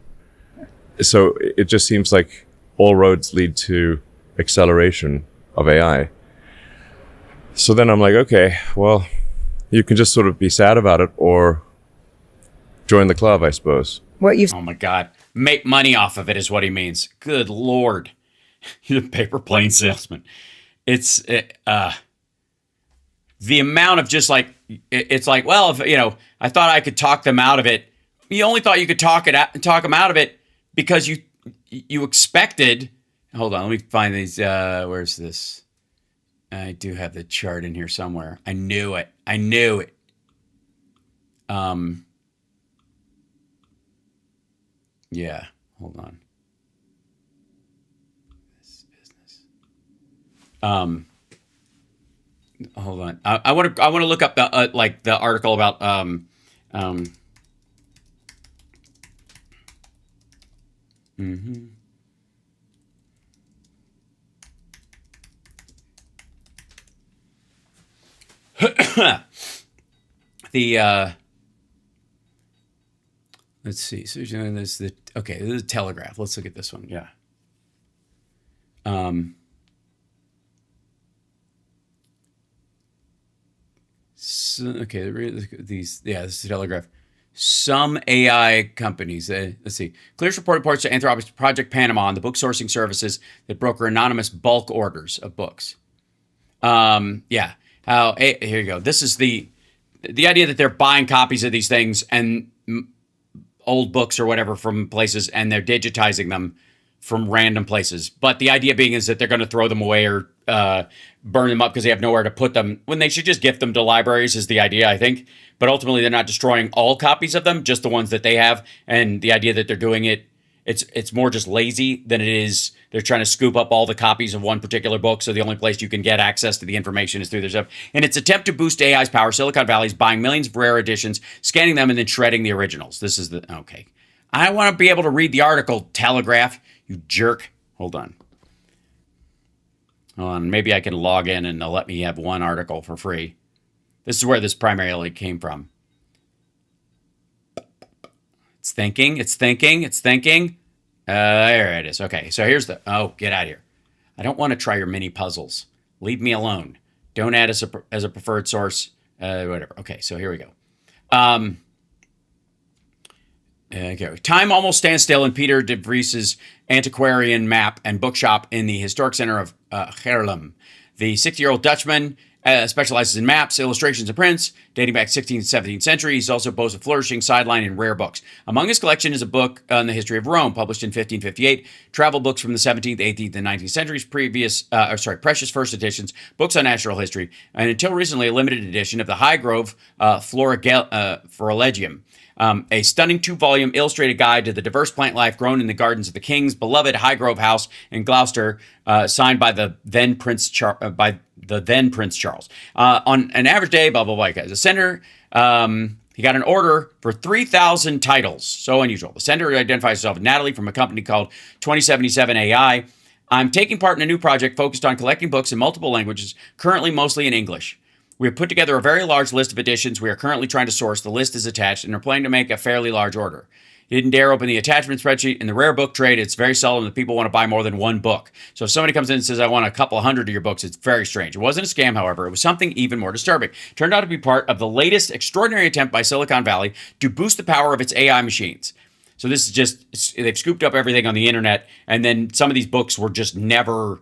[SPEAKER 9] So it just seems like all roads lead to acceleration of AI. So then I'm like, okay, well, you can just sort of be sad about it or join the club, I suppose.
[SPEAKER 1] Oh my God. Make money off of it is what he means. Good Lord. He's a paper plane salesman. It's the amount of just like, it's like, well, if, I thought I could talk them out of it. You only thought you could talk them out of it because you expected. Hold on, let me find these. Where's this? I do have the chart in here somewhere. I knew it. Yeah. Hold on. This business. Hold on. I want to look up the the article about the let's see. So this is this is Telegraph. Let's look at this one. Yeah. So, okay, this is Telegraph. Some AI companies, let's see. Clear's report reports to Anthropic's Project Panama and the book sourcing services that broker anonymous bulk orders of books. Yeah. Here you go. This is the idea that they're buying copies of these things and old books or whatever from places, and they're digitizing them from random places. But the idea being is that they're going to throw them away or burn them up because they have nowhere to put them, when they should just gift them to libraries is the idea, I think. But ultimately, they're not destroying all copies of them, just the ones that they have. And the idea that they're doing it's more just lazy than it is they're trying to scoop up all the copies of one particular book, so the only place you can get access to the information is through their stuff. In its attempt to boost AI's power, Silicon Valley is buying millions of rare editions, scanning them, and then shredding the originals. This is okay. I want to be able to read the article, Telegraph, you jerk. Hold on. Maybe I can log in and they'll let me have one article for free. This is where this primarily came from. It's thinking. There it is. Okay, so here's get out of here. I don't want to try your mini puzzles. Leave me alone. Don't add as a preferred source. Whatever. Okay, so here we go. Okay. Time almost stands still in Peter de Vries's antiquarian map and bookshop in the historic center of Haarlem. The 60-year-old Dutchman specializes in maps, illustrations, and prints dating back 16th and 17th century. He's also boasts a flourishing sideline in rare books. Among his collection is a book on the history of Rome, published in 1558, travel books from the 17th, 18th, and 19th centuries, precious first editions, books on natural history, and until recently, a limited edition of the Highgrove Florilegium. A stunning 2-volume illustrated guide to the diverse plant life grown in the gardens of the king's beloved Highgrove House in Gloucester, signed by the then Prince Charles. On an average day, blah blah blah. As a sender, he got an order for 3,000 titles. So unusual. The sender identifies herself as Natalie from a company called 2077 AI. I'm taking part in a new project focused on collecting books in multiple languages, currently mostly in English. We have put together a very large list of editions we are currently trying to source. The list is attached and are planning to make a fairly large order. You didn't dare open the attachment spreadsheet. In the rare book trade, it's very seldom that people want to buy more than one book. So if somebody comes in and says, I want a couple hundred of your books, it's very strange. It wasn't a scam, however. It was something even more disturbing. It turned out to be part of the latest extraordinary attempt by Silicon Valley to boost the power of its AI machines. So this is just, they've scooped up everything on the internet, and then some of these books were just never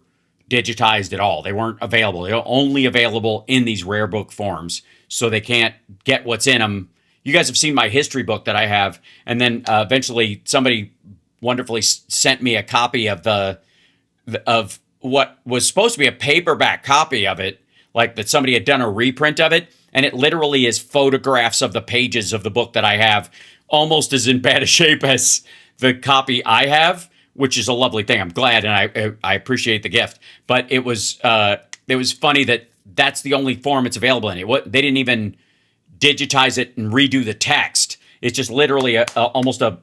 [SPEAKER 1] digitized at all. They weren't available. They were only available in these rare book forms, so they can't get what's in them. You guys have seen my history book that I have, and then eventually somebody wonderfully sent me a copy of of what was supposed to be a paperback copy of it, like that somebody had done a reprint of it, and it literally is photographs of the pages of the book that I have, almost as in bad a shape as the copy I have, which is a lovely thing. I'm glad, and I appreciate the gift. But it was funny that that's the only form it's available in. They didn't even digitize it and redo the text. It's just literally almost a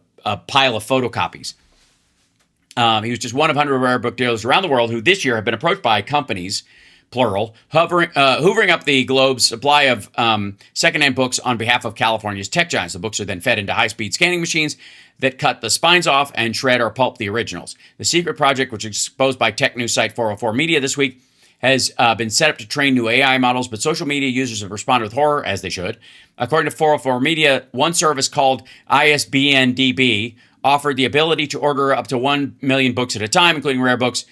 [SPEAKER 1] pile of photocopies. He was just one of 100 rare book dealers around the world who this year have been approached by companies, plural, hoovering up the globe's supply of secondhand books on behalf of California's tech giants. The books are then fed into high-speed scanning machines that cut the spines off and shred or pulp the originals. The secret project, which was exposed by tech news site 404 Media this week, has been set up to train new AI models, but social media users have responded with horror, as they should. According to 404 Media, one service called ISBNDB offered the ability to order up to 1 million books at a time, including rare books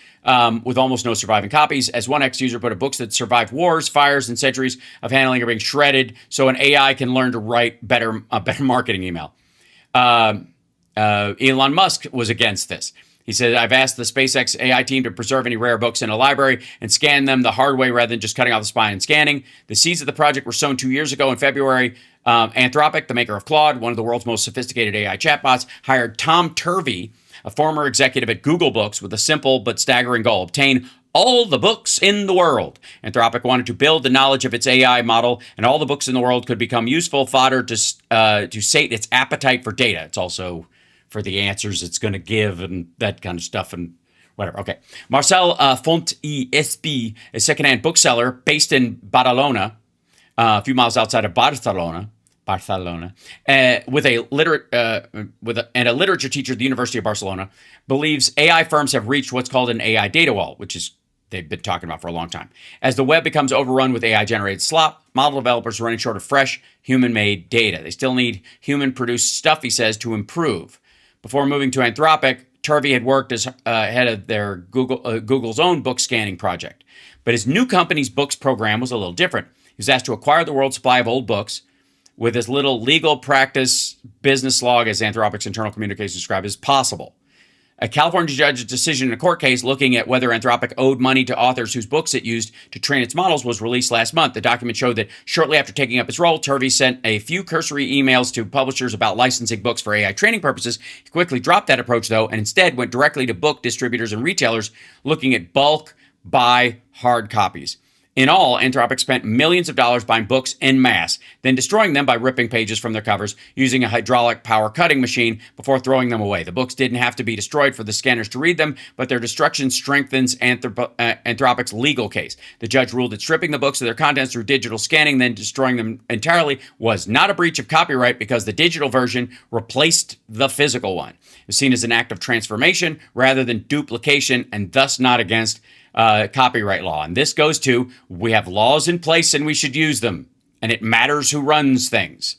[SPEAKER 1] with almost no surviving copies. As one ex-user put it, books that survived wars, fires, and centuries of handling are being shredded so an AI can learn to write a better marketing email. Elon Musk was against this. He said, I've asked the SpaceX AI team to preserve any rare books in a library and scan them the hard way rather than just cutting off the spine and scanning. The seeds of the project were sown 2 years ago in February. Anthropic, the maker of Claude, one of the world's most sophisticated AI chatbots, hired Tom Turvey, a former executive at Google Books, with a simple but staggering goal: obtain all the books in the world. Anthropic wanted to build the knowledge of its AI model, and all the books in the world could become useful fodder to sate its appetite for data. It's also for the answers it's going to give and that kind of stuff and whatever. Okay. Marcel Font y Espí, a secondhand bookseller based in Badalona, a few miles outside of Barcelona, with a literature teacher at the University of Barcelona, believes AI firms have reached what's called an AI data wall, which is they've been talking about for a long time. As the web becomes overrun with AI-generated slop, model developers are running short of fresh, human-made data. They still need human-produced stuff, he says, to improve. Before moving to Anthropic, Turvey had worked as head of their Google's own book scanning project. But his new company's books program was a little different. He was asked to acquire the world's supply of old books with as little legal practice, business log, as Anthropic's internal communications described, as possible. A California judge's decision in a court case looking at whether Anthropic owed money to authors whose books it used to train its models was released last month. The document showed that shortly after taking up his role, Turvey sent a few cursory emails to publishers about licensing books for AI training purposes. He quickly dropped that approach, though, and instead went directly to book distributors and retailers looking at bulk buy hard copies. In all, Anthropic spent millions of dollars buying books en masse, then destroying them by ripping pages from their covers using a hydraulic power cutting machine before throwing them away. The books didn't have to be destroyed for the scanners to read them, but their destruction strengthens Anthropic's legal case. The judge ruled that stripping the books of their contents through digital scanning, then destroying them entirely, was not a breach of copyright because the digital version replaced the physical one. It was seen as an act of transformation rather than duplication, and thus not against copyright law. And this goes to, we have laws in place and we should use them. And it matters who runs things.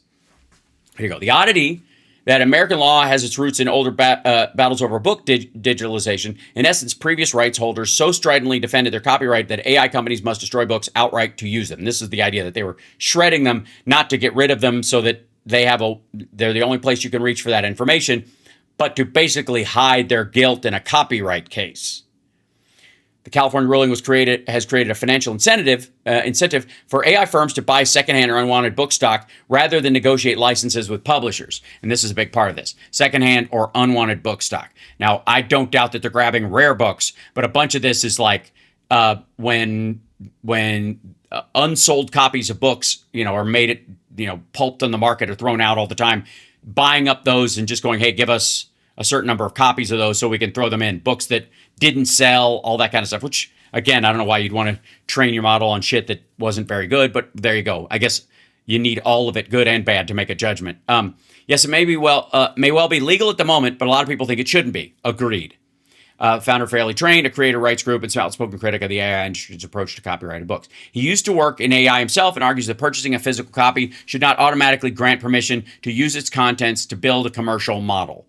[SPEAKER 1] Here you go. The oddity that American law has its roots in older battles over book digitalization. In essence, previous rights holders so stridently defended their copyright that AI companies must destroy books outright to use them. And this is the idea that they were shredding them, not to get rid of them so that they're the only place you can reach for that information, but to basically hide their guilt in a copyright case. The California ruling has created a financial incentive for AI firms to buy secondhand or unwanted book stock rather than negotiate licenses with publishers. And this is a big part of this: secondhand or unwanted book stock. Now, I don't doubt that they're grabbing rare books, but a bunch of this is like when unsold copies of books, are made pulped on the market or thrown out all the time, buying up those and just going, hey, give us a certain number of copies of those so we can throw them in. Books that didn't sell, all that kind of stuff, which, again, I don't know why you'd want to train your model on shit that wasn't very good, but there you go. I guess you need all of it, good and bad, to make a judgment. Yes, it may well be legal at the moment, but a lot of people think it shouldn't be. Agreed. Founder Fairly Trained, a creator rights group, and outspoken critic of the AI industry's approach to copyrighted books. He used to work in AI himself and argues that purchasing a physical copy should not automatically grant permission to use its contents to build a commercial model.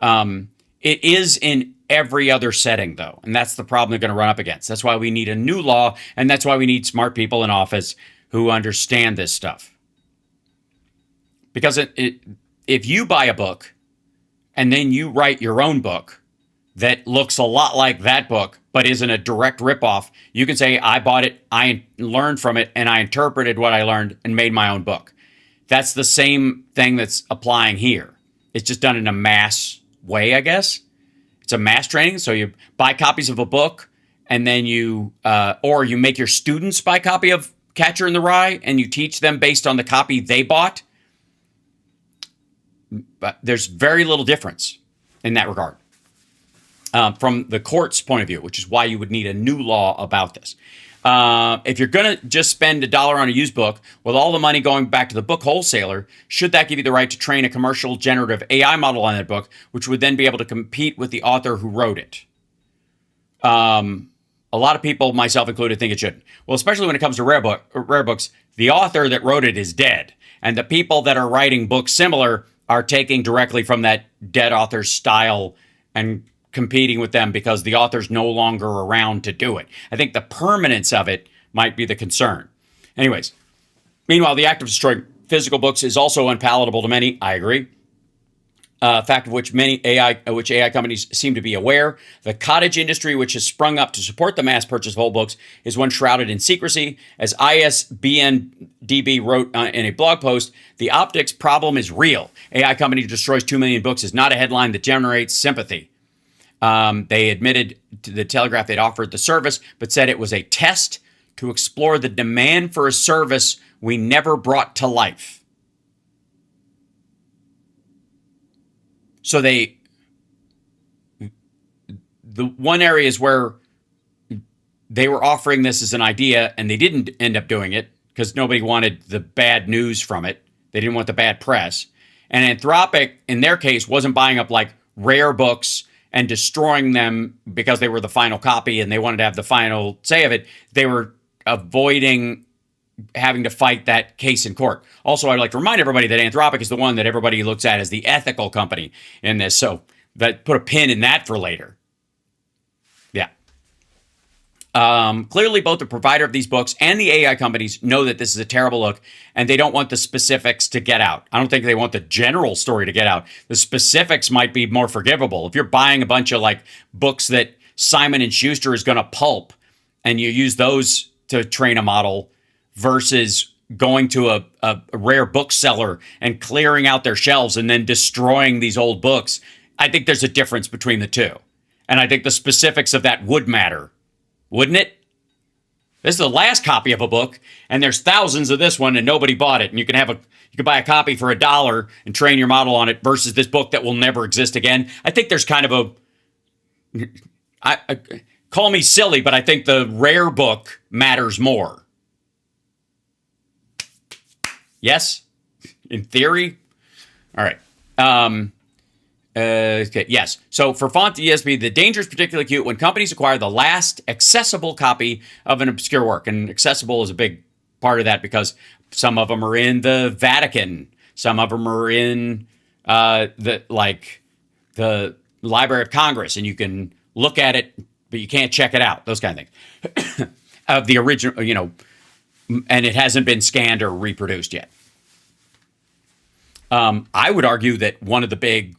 [SPEAKER 1] It is in every other setting, though, and that's the problem they're going to run up against. That's why we need a new law, and that's why we need smart people in office who understand this stuff. Because if you buy a book and then you write your own book that looks a lot like that book but isn't a direct ripoff, you can say, I bought it, I learned from it, and I interpreted what I learned and made my own book. That's the same thing that's applying here. It's just done in a mass way, I guess. It's a mass training. So you buy copies of a book, and then or you make your students buy a copy of Catcher in the Rye, and you teach them based on the copy they bought. But there's very little difference in that regard from the court's point of view, which is why you would need a new law about this. If you're going to just spend $1 on a used book with all the money going back to the book wholesaler, should that give you the right to train a commercial generative AI model on that book, which would then be able to compete with the author who wrote it? A lot of people, myself included, think it shouldn't. Well, especially when it comes to rare books, the author that wrote it is dead. And the people that are writing books similar are taking directly from that dead author's style and competing with them because the author's no longer around to do it. I think the permanence of it might be the concern. Anyways, meanwhile, the act of destroying physical books is also unpalatable to many. I agree. Fact of which AI companies seem to be aware. The cottage industry, which has sprung up to support the mass purchase of old books, is one shrouded in secrecy. As ISBN-DB wrote in a blog post, the optics problem is real. AI company destroys 2 million books is not a headline that generates sympathy. They admitted to the Telegraph they'd offered the service, but said it was a test to explore the demand for a service we never brought to life. So the one area is where they were offering this as an idea and they didn't end up doing it because nobody wanted the bad news from it. They didn't want the bad press. And Anthropic, in their case, wasn't buying up like rare books and destroying them because they were the final copy and they wanted to have the final say of it. They were avoiding having to fight that case in court. Also, I'd like to remind everybody that Anthropic is the one that everybody looks at as the ethical company in this. So that put a pin in that for later. Yeah. Clearly, both the provider of these books and the AI companies know that this is a terrible look, and they don't want the specifics to get out. I don't think they want the general story to get out. The specifics might be more forgivable. If you're buying a bunch of like books that Simon & Schuster is going to pulp, and you use those to train a model, versus going to a rare bookseller and clearing out their shelves and then destroying these old books. I think there's a difference between the two. And I think the specifics of that would matter, wouldn't it? This is the last copy of a book, and there's thousands of this one, and nobody bought it. And you can buy a copy for $1 and train your model on it versus this book that will never exist again. I think there's kind of call me silly, but I think the rare book matters more. Yes? In theory? All right. Okay, yes. So for font ESB, the danger is particularly acute when companies acquire the last accessible copy of an obscure work. And accessible is a big part of that because some of them are in the Vatican. Some of them are in the Library of Congress, and you can look at it, but you can't check it out. Those kind of things. Of the original, and it hasn't been scanned or reproduced yet. I would argue that one of the big,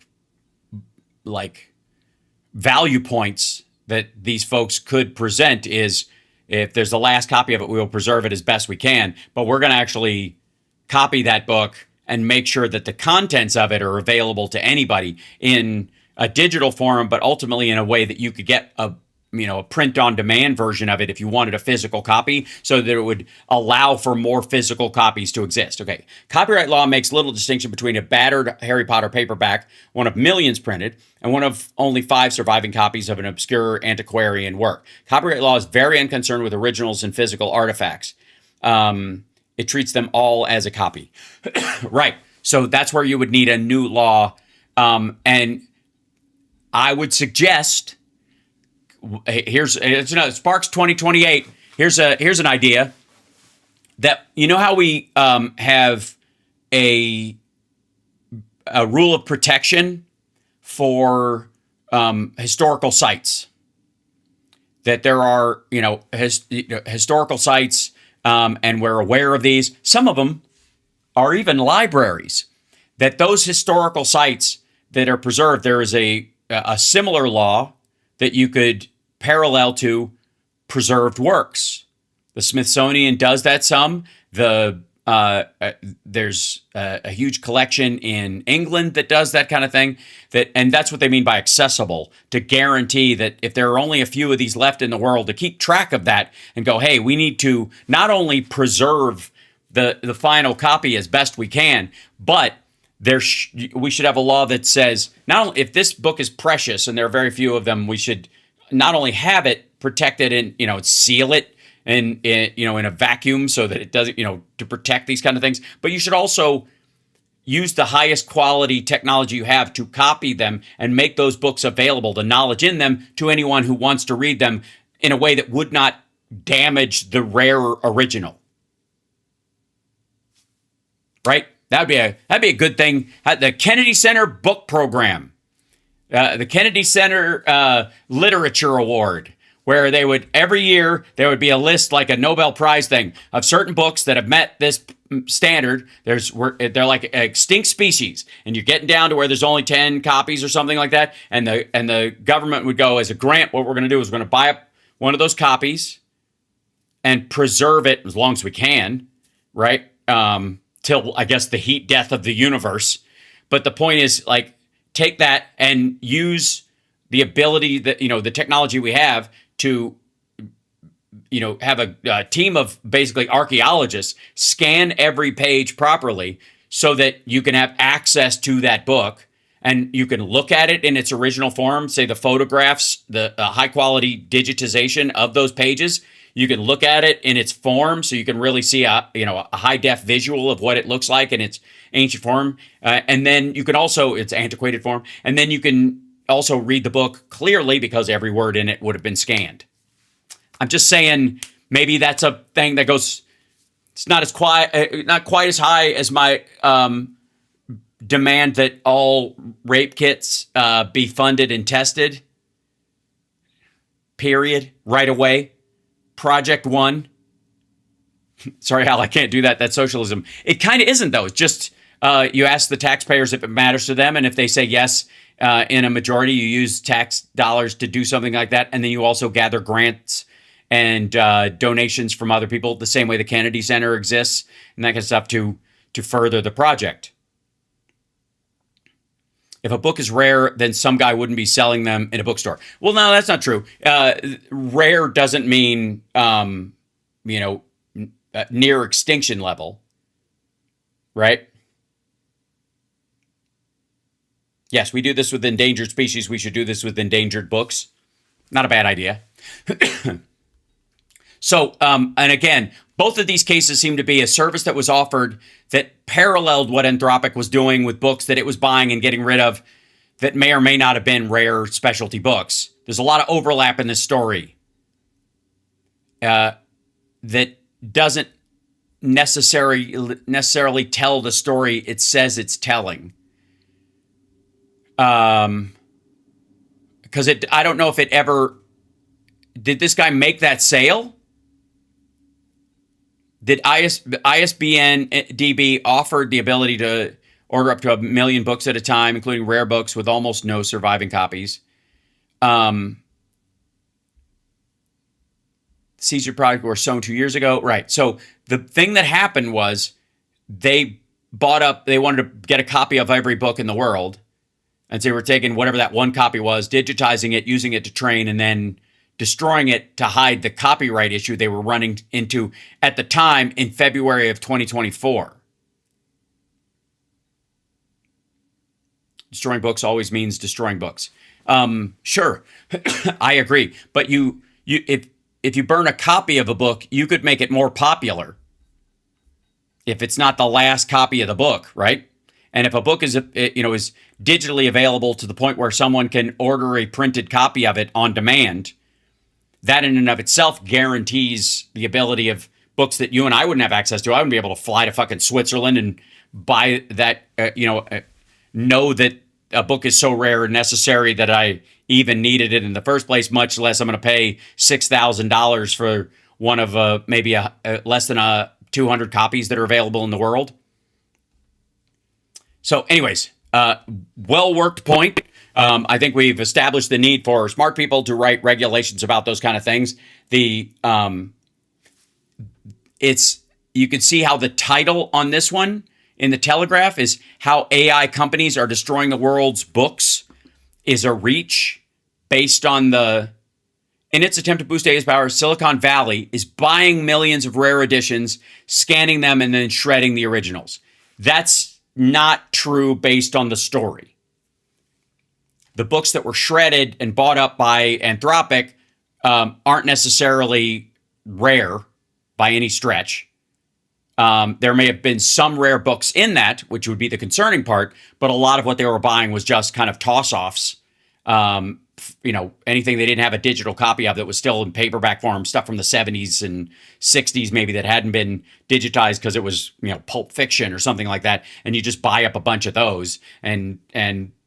[SPEAKER 1] value points that these folks could present is if there's the last copy of it, we will preserve it as best we can, but we're going to actually copy that book and make sure that the contents of it are available to anybody in a digital form, but ultimately in a way that you could get a print-on-demand version of it if you wanted a physical copy, so that it would allow for more physical copies to exist. Okay, copyright law makes little distinction between a battered Harry Potter paperback, one of millions printed, and one of only 5 surviving copies of an obscure antiquarian work. Copyright law is very unconcerned with originals and physical artifacts. It treats them all as a copy. Right, so that's where you would need a new law, and I would suggest... Sparks 2028. Here's an idea that, how we have a rule of protection for historical sites. That there are historical sites, and we're aware of these. Some of them are even libraries. That those historical sites that are preserved, there is a similar law that you could parallel to preserved works. The Smithsonian does that some. The There's a huge collection in England that does that kind of thing. And that's what they mean by accessible, to guarantee that if there are only a few of these left in the world, to keep track of that and go, hey, we need to not only preserve the final copy as best we can, but we should have a law that says not only if this book is precious and there are very few of them, we should not only have it protected and seal it and in a vacuum so that it doesn't to protect these kind of things, but you should also use the highest quality technology you have to copy them and make those books available, the knowledge in them, to anyone who wants to read them in a way that would not damage the rare original. Right? That'd be a good thing. The Kennedy Center Book Program, the Kennedy Center Literature Award, where they would every year there would be a list, like a Nobel Prize thing, of certain books that have met this standard. They're like extinct species, and you're getting down to where there's only 10 copies or something like that. And the government would go, as a grant, what we're going to do is we're going to buy up one of those copies and preserve it as long as we can, right? Till, I guess, the heat death of the universe. But the point is, like, take that and use the ability that, the technology we have to, have a team of basically archaeologists scan every page properly so that you can have access to that book and you can look at it in its original form, say the photographs, the high quality digitization of those pages. You can look at it in its form, so you can really see a high def visual of what it looks like in its ancient form, and then you can also its antiquated form, and then you can also read the book clearly because every word in it would have been scanned. I'm just saying maybe that's a thing that goes. It's not quite as high as my demand that all rape kits be funded and tested. Period. Right away. Project One. Sorry, Hal, I can't do that. That's socialism. It kind of isn't, though. It's just you ask the taxpayers if it matters to them, and if they say yes, in a majority, you use tax dollars to do something like that, and then you also gather grants and donations from other people, the same way the Kennedy Center exists, and that kind of stuff to further the project. If a book is rare, then some guy wouldn't be selling them in a bookstore. Well, no, that's not true. Rare doesn't mean, near extinction level, right? Yes, we do this with endangered species. We should do this with endangered books. Not a bad idea. So, and again, both of these cases seem to be a service that was offered that paralleled what Anthropic was doing with books that it was buying and getting rid of that may or may not have been rare specialty books. There's a lot of overlap in this story that doesn't necessarily tell the story it says it's telling. Because I don't know if it ever... Did this guy make that sale? Did ISBN DB offered the ability to order up to 1 million books at a time, including rare books with almost no surviving copies? Seizure product were sown 2 years ago. Right. So the thing that happened was they wanted to get a copy of every book in the world. And so they were taking whatever that one copy was, digitizing it, using it to train, and then destroying it to hide the copyright issue they were running into at the time in February of 2024. Destroying books always means destroying books. Sure, I agree. But if you burn a copy of a book, you could make it more popular if it's not the last copy of the book, right? And if a book is digitally available to the point where someone can order a printed copy of it on demand, that in and of itself guarantees the ability of books that you and I wouldn't have access to. I wouldn't be able to fly to fucking Switzerland and buy that, know that a book is so rare and necessary that I even needed it in the first place, much less I'm going to pay $6,000 for one of maybe less than 200 copies that are available in the world. So anyways, well-worked point. I think we've established the need for smart people to write regulations about those kind of things. It's you can see how the title on this one in the Telegraph is how AI companies are destroying the world's books is a reach based on in its attempt to boost AI's power, Silicon Valley is buying millions of rare editions, scanning them, and then shredding the originals. That's not true based on the story. The books that were shredded and bought up by Anthropic aren't necessarily rare by any stretch. There may have been some rare books in that, which would be the concerning part, but a lot of what they were buying was just kind of toss-offs. Anything they didn't have a digital copy of that was still in paperback form, stuff from the 70s and 60s maybe that hadn't been digitized because it was, Pulp Fiction or something like that. And you just buy up a bunch of those. And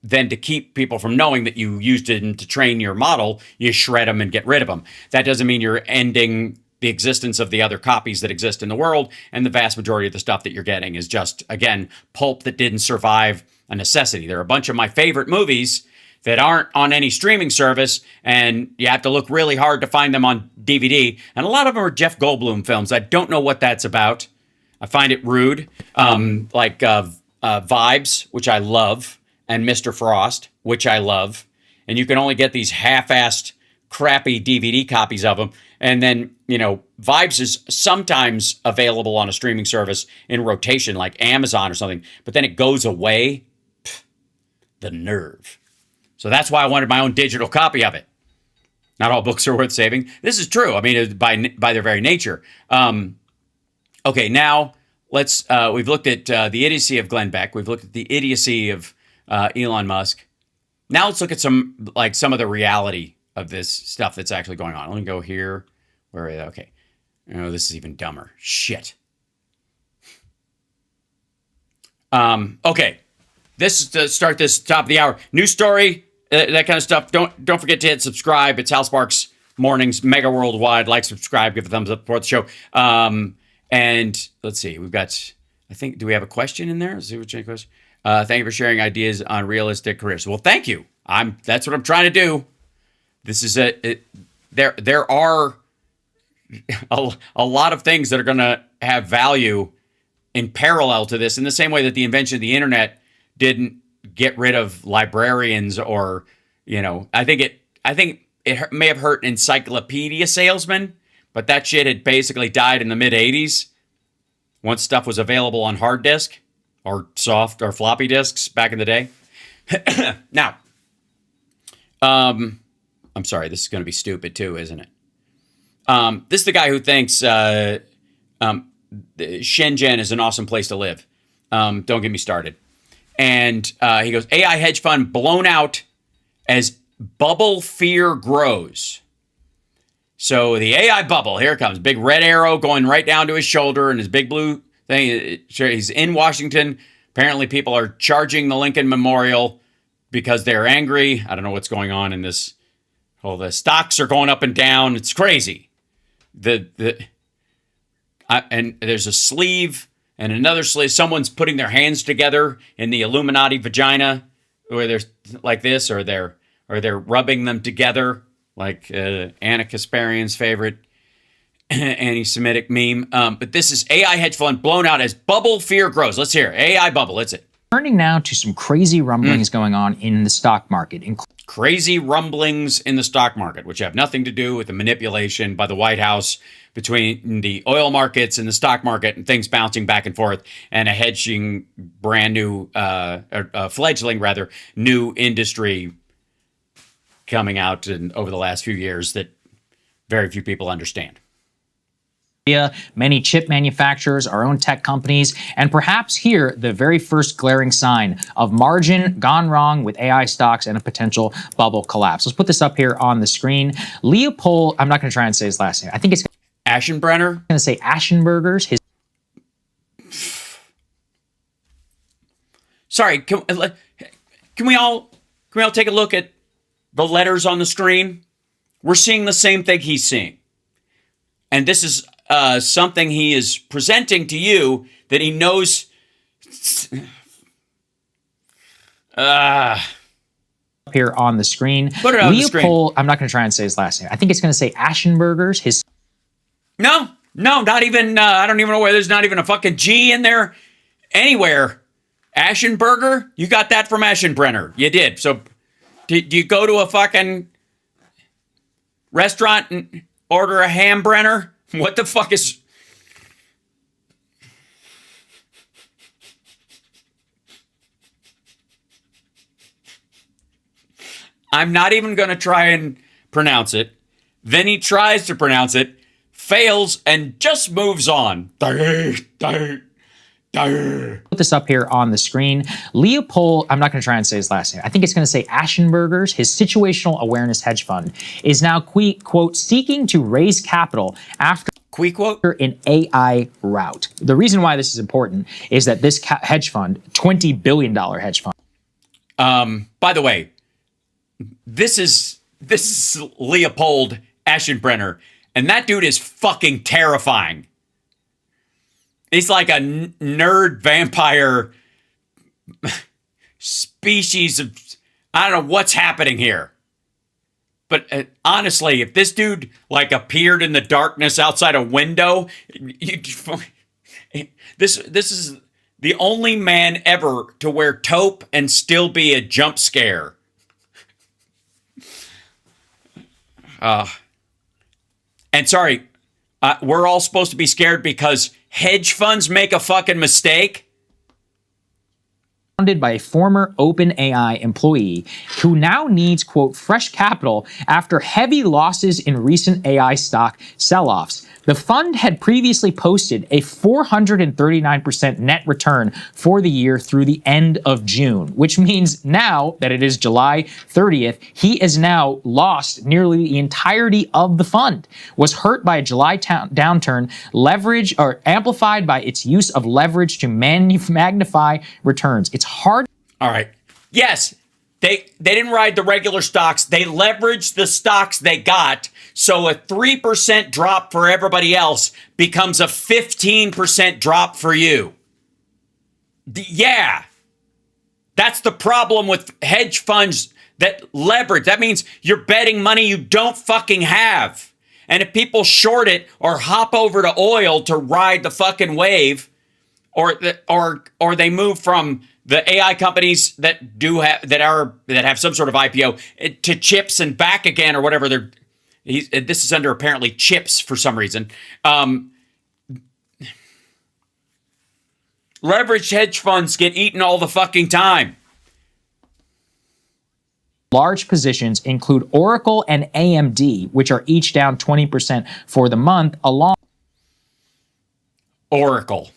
[SPEAKER 1] then to keep people from knowing that you used it to train your model, you shred them and get rid of them. That doesn't mean you're ending the existence of the other copies that exist in the world. And the vast majority of the stuff that you're getting is just, again, pulp that didn't survive a necessity. There are a bunch of my favorite movies that aren't on any streaming service, and you have to look really hard to find them on DVD. And a lot of them are Jeff Goldblum films. I don't know what that's about. I find it rude. Vibes, which I love, and Mr. Frost, which I love. And you can only get these half-assed, crappy DVD copies of them. And then, Vibes is sometimes available on a streaming service in rotation, like Amazon or something. But then it goes away. The nerve. So that's why I wanted my own digital copy of it. Not all books are worth saving. This is true. I mean, by their very nature. Okay, now let's. We've looked at the idiocy of Glenn Beck. We've looked at the idiocy of Elon Musk. Now let's look at some of the reality of this stuff that's actually going on. Let me go here. Where? Okay. Oh, this is even dumber. Shit. Okay. This is to start this top of the hour. News story, that kind of stuff. Don't forget to hit subscribe. It's Hal Sparks Mornings, mega worldwide. Like, subscribe, give a thumbs up for the show. And let's see, we've got, do we have a question in there? Let's see what your question. Thank you for sharing ideas on realistic careers. Well, thank you. That's what I'm trying to do. This is there are a lot of things that are going to have value in parallel to this, in the same way that the invention of the internet didn't get rid of librarians or, I think it may have hurt encyclopedia salesmen, but that shit had basically died in the mid 80s once stuff was available on hard disk or soft or floppy disks back in the day. Now, I'm sorry, this is going to be stupid too, isn't it? This is the guy who thinks Shenzhen is an awesome place to live. Don't get me started. And he goes, AI hedge fund blown out as bubble fear grows. So the AI bubble, here it comes. Big red arrow going right down to his shoulder and his big blue thing. He's in Washington. Apparently people are charging the Lincoln Memorial because they're angry. I don't know what's going on in this. Oh, the stocks are going up and down. It's crazy. And there's a sleeve and another sleeve. Someone's putting their hands together in the Illuminati vagina, where they're like this, or they're rubbing them together, like Anna Kasparian's favorite anti-Semitic meme. But this is AI hedge fund blown out as bubble fear grows. Let's hear it. AI bubble. That's it.
[SPEAKER 11] Turning now to some crazy rumblings going on in the stock market.
[SPEAKER 1] Crazy rumblings in the stock market, which have nothing to do with the manipulation by the White House between the oil markets and the stock market and things bouncing back and forth, and a hedging brand new, fledgling rather, new industry coming out over the last few years that very few people understand.
[SPEAKER 11] Many chip manufacturers, our own tech companies, and perhaps here the very first glaring sign of margin gone wrong with AI stocks and a potential bubble collapse. Let's put this up here on the screen. Leopold, I'm not going to try and say his last name. I think it's
[SPEAKER 1] Aschenbrenner.
[SPEAKER 11] I'm going to say Aschenberger's.
[SPEAKER 1] Sorry, can we all take a look at the letters on the screen? We're seeing the same thing he's seeing. And this is something he is presenting to you that he knows.
[SPEAKER 11] Here on the screen.
[SPEAKER 1] Put it on the screen.
[SPEAKER 11] I'm not going to try and say his last name. I think it's going to say Aschenberger's.
[SPEAKER 1] No, No, not even, I don't even know where there's not even a fucking G in there anywhere. Aschenberger? You got that from Aschenbrenner. You did. So do you go to a fucking restaurant and order a Hambrenner? What the fuck is... I'm not even going to try and pronounce it. Then he tries to pronounce it, fails, and just moves on.
[SPEAKER 11] Put this up here on the screen. Leopold, I'm not going to try and say his last name. I think it's going to say Aschenberger's, his situational awareness hedge fund, is now, quote, seeking to raise capital after an AI rout. The reason why this is important is that this hedge fund, $20 billion hedge fund.
[SPEAKER 1] By the way, this is Leopold Aschenbrenner, and that dude is fucking terrifying. He's like a nerd vampire species of... I don't know what's happening here. But honestly, if this dude like appeared in the darkness outside a window, this is the only man ever to wear taupe and still be a jump scare. And sorry, we're all supposed to be scared because hedge funds make a fucking mistake?
[SPEAKER 11] Founded by a former OpenAI employee who now needs, quote, fresh capital after heavy losses in recent AI stock sell-offs. The fund had previously posted a 439% net return for the year through the end of June, which means now that it is July 30th, he has now lost nearly the entirety of the fund, was hurt by a July downturn, leverage or amplified by its use of leverage to magnify returns. It's hard.
[SPEAKER 1] All right. Yes, they didn't ride the regular stocks. They leveraged the stocks they got. So a 3% drop for everybody else becomes a 15% drop for you. Yeah. That's the problem with hedge funds that leverage. That means you're betting money you don't fucking have. And if people short it or hop over to oil to ride the fucking wave, or they move from the AI companies that have some sort of IPO to chips and back again or whatever this is under apparently chips for some reason. Leveraged hedge funds get eaten all the fucking time.
[SPEAKER 11] Large positions include Oracle and AMD, which are each down 20% for the month, along.
[SPEAKER 1] Oracle.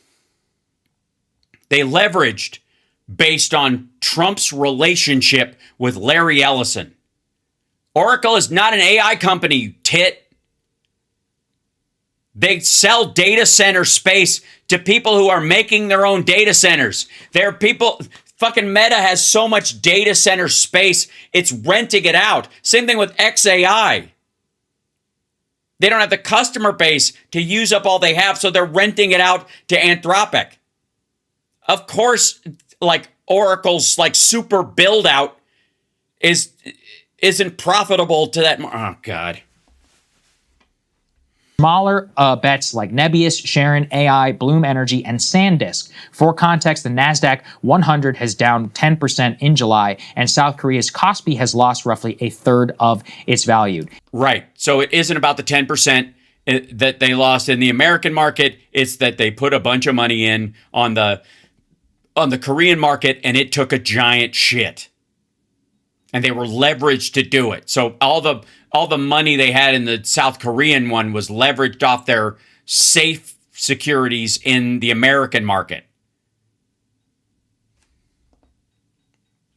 [SPEAKER 1] They leveraged based on Trump's relationship with Larry Ellison. Oracle is not an AI company, you tit. They sell data center space to people who are making their own data centers. There are people, fucking Meta has so much data center space, it's renting it out. Same thing with XAI. They don't have the customer base to use up all they have, so they're renting it out to Anthropic. Of course, like Oracle's like super build out isn't profitable to that. Oh, God.
[SPEAKER 11] Smaller bets like Nebius, Sharon, AI, Bloom Energy, and SanDisk. For context, the NASDAQ 100 has down 10% in July, and South Korea's Kospi has lost roughly a third of its value.
[SPEAKER 1] Right. So it isn't about the 10% that they lost in the American market. It's that they put a bunch of money in on the Korean market, and it took a giant shit. And they were leveraged to do it. So all the money they had in the South Korean one was leveraged off their safe securities in the American market.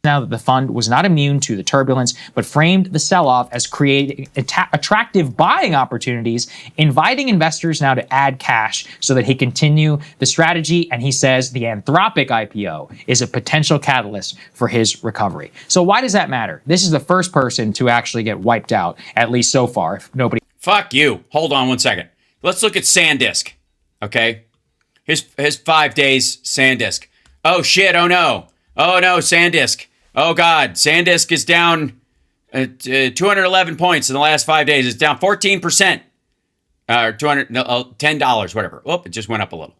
[SPEAKER 11] Now that the fund was not immune to the turbulence, but framed the sell-off as creating attractive buying opportunities, inviting investors now to add cash so that he continue the strategy. And he says the Anthropic IPO is a potential catalyst for his recovery. So why does that matter? This is the first person to actually get wiped out, at least so far. If nobody.
[SPEAKER 1] Fuck you. Hold on one second. Let's look at SanDisk. Okay, his 5 days SanDisk. Oh shit. Oh no. Oh no. SanDisk. Oh, God. SanDisk is down 211 points in the last 5 days. It's down 14%. $200, no, $10, whatever. Oh, it just went up a little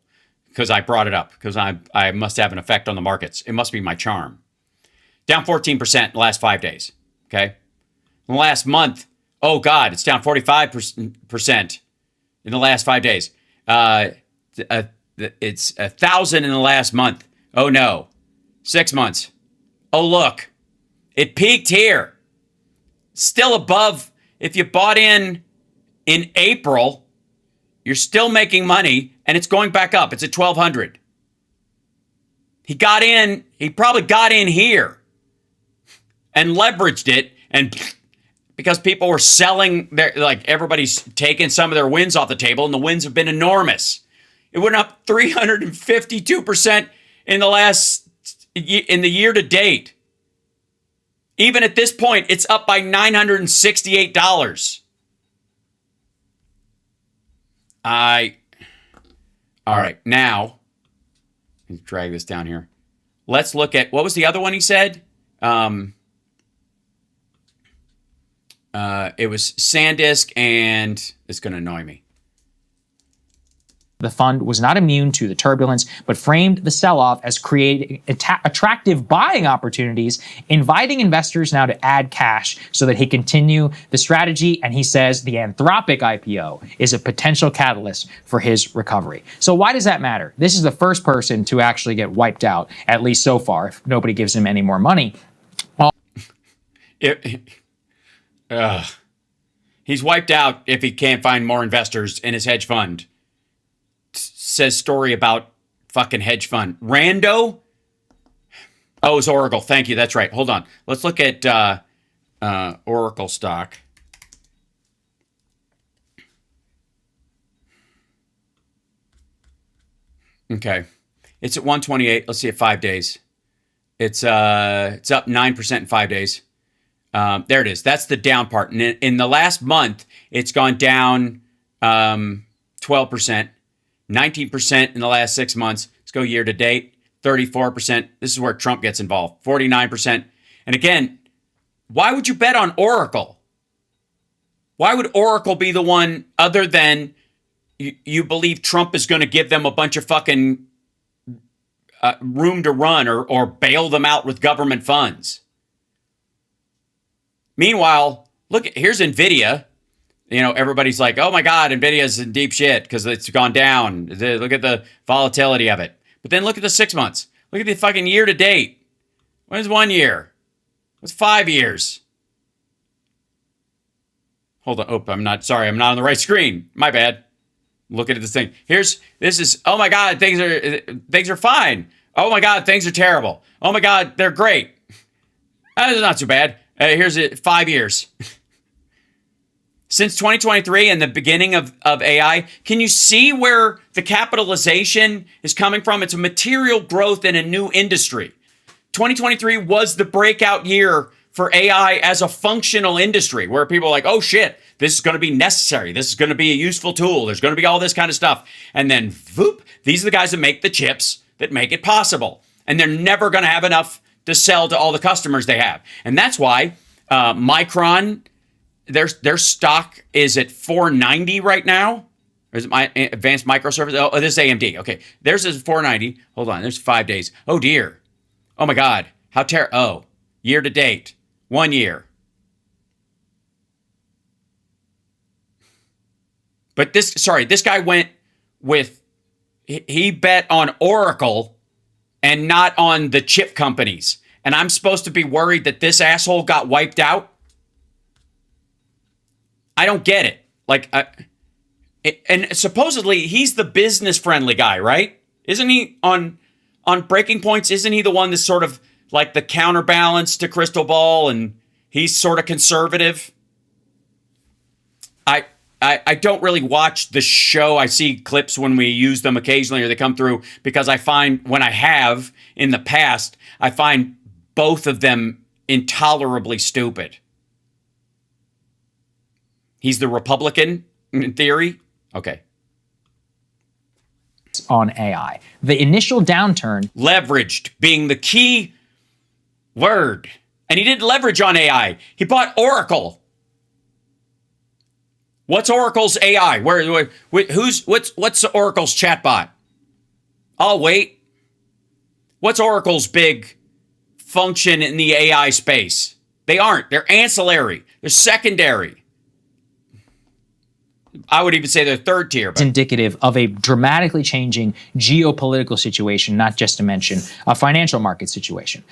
[SPEAKER 1] because I brought it up because I must have an effect on the markets. It must be my charm. Down 14% in the last 5 days. Okay. In the last month, oh God, it's down 45% in the last 5 days. It's 1,000 in the last month. Oh no. 6 months. Oh look, it peaked here. Still above. If you bought in April, you're still making money and it's going back up. It's at 1,200. He probably got in here and leveraged it, and because people were selling everybody's taking some of their wins off the table, and the wins have been enormous. It went up 352% in the year to date. Even at this point, it's up by $968. All right, now, let's drag this down here. Let's look at, what was the other one he said? It was SanDisk, and it's going to annoy me.
[SPEAKER 11] The fund was not immune to the turbulence, but framed the sell-off as creating attractive buying opportunities, inviting investors now to add cash so that he continue the strategy. And he says the Anthropic IPO is a potential catalyst for his recovery. So why does that matter? This is the first person to actually get wiped out, at least so far, if nobody gives him any more money.
[SPEAKER 1] He's wiped out if he can't find more investors in his hedge fund. Says story about fucking hedge fund. Rando? Oh, it's Oracle. Thank you. That's right. Hold on. Let's look at Oracle stock. Okay. It's at 128. Let's see at 5 days. It's up 9% in 5 days. There it is. That's the down part. And in the last month, it's gone down 12%. 19% in the last 6 months. Let's go year to date. 34%. This is where Trump gets involved. 49%. And again, why would you bet on Oracle? Why would Oracle be the one, other than you believe Trump is going to give them a bunch of fucking room to run or bail them out with government funds? Meanwhile, look, here's NVIDIA. Everybody's like, oh my God, NVIDIA's in deep shit because it's gone down. Look at the volatility of it. But then look at the 6 months. Look at the fucking year to date. What is 1 year? What's 5 years? Hold on. Oh, I'm not on the right screen. My bad. Looking at this thing. Oh my God, things are fine. Oh my God, things are terrible. Oh my God, they're great. That's not too bad. Here's it, 5 years. Since 2023 and the beginning of AI, can you see where the capitalization is coming from? It's a material growth in a new industry. 2023 was the breakout year for AI as a functional industry, where people are like, oh shit, this is going to be necessary. This is going to be a useful tool. There's going to be all this kind of stuff. And then, whoop, these are the guys that make the chips that make it possible. And they're never going to have enough to sell to all the customers they have. And that's why Micron, their stock is at 490 right now. Or is it my Advanced Microservice? Oh, this is AMD. Okay, theirs is 490. Hold on, there's 5 days. Oh dear. Oh my God. How terrible. Oh, year to date. 1 year. But this guy went with, he bet on Oracle and not on the chip companies. And I'm supposed to be worried that this asshole got wiped out? I don't get it. And supposedly he's the business friendly guy, right? Isn't he on Breaking Points? Isn't he the one that's sort of like the counterbalance to Crystal Ball, and he's sort of conservative? I don't really watch the show. I see clips when we use them occasionally, or they come through, because I find when I have in the past, I find both of them intolerably stupid. He's the Republican in theory. Okay.
[SPEAKER 11] On AI. The initial downturn.
[SPEAKER 1] Leveraged being the key word. And he didn't leverage on AI. He bought Oracle. What's Oracle's AI? What's Oracle's chatbot? I'll wait. What's Oracle's big function in the AI space? They aren't. They're ancillary. They're secondary. I would even say they're third tier.
[SPEAKER 11] It's indicative of a dramatically changing geopolitical situation, not just to mention a financial market situation.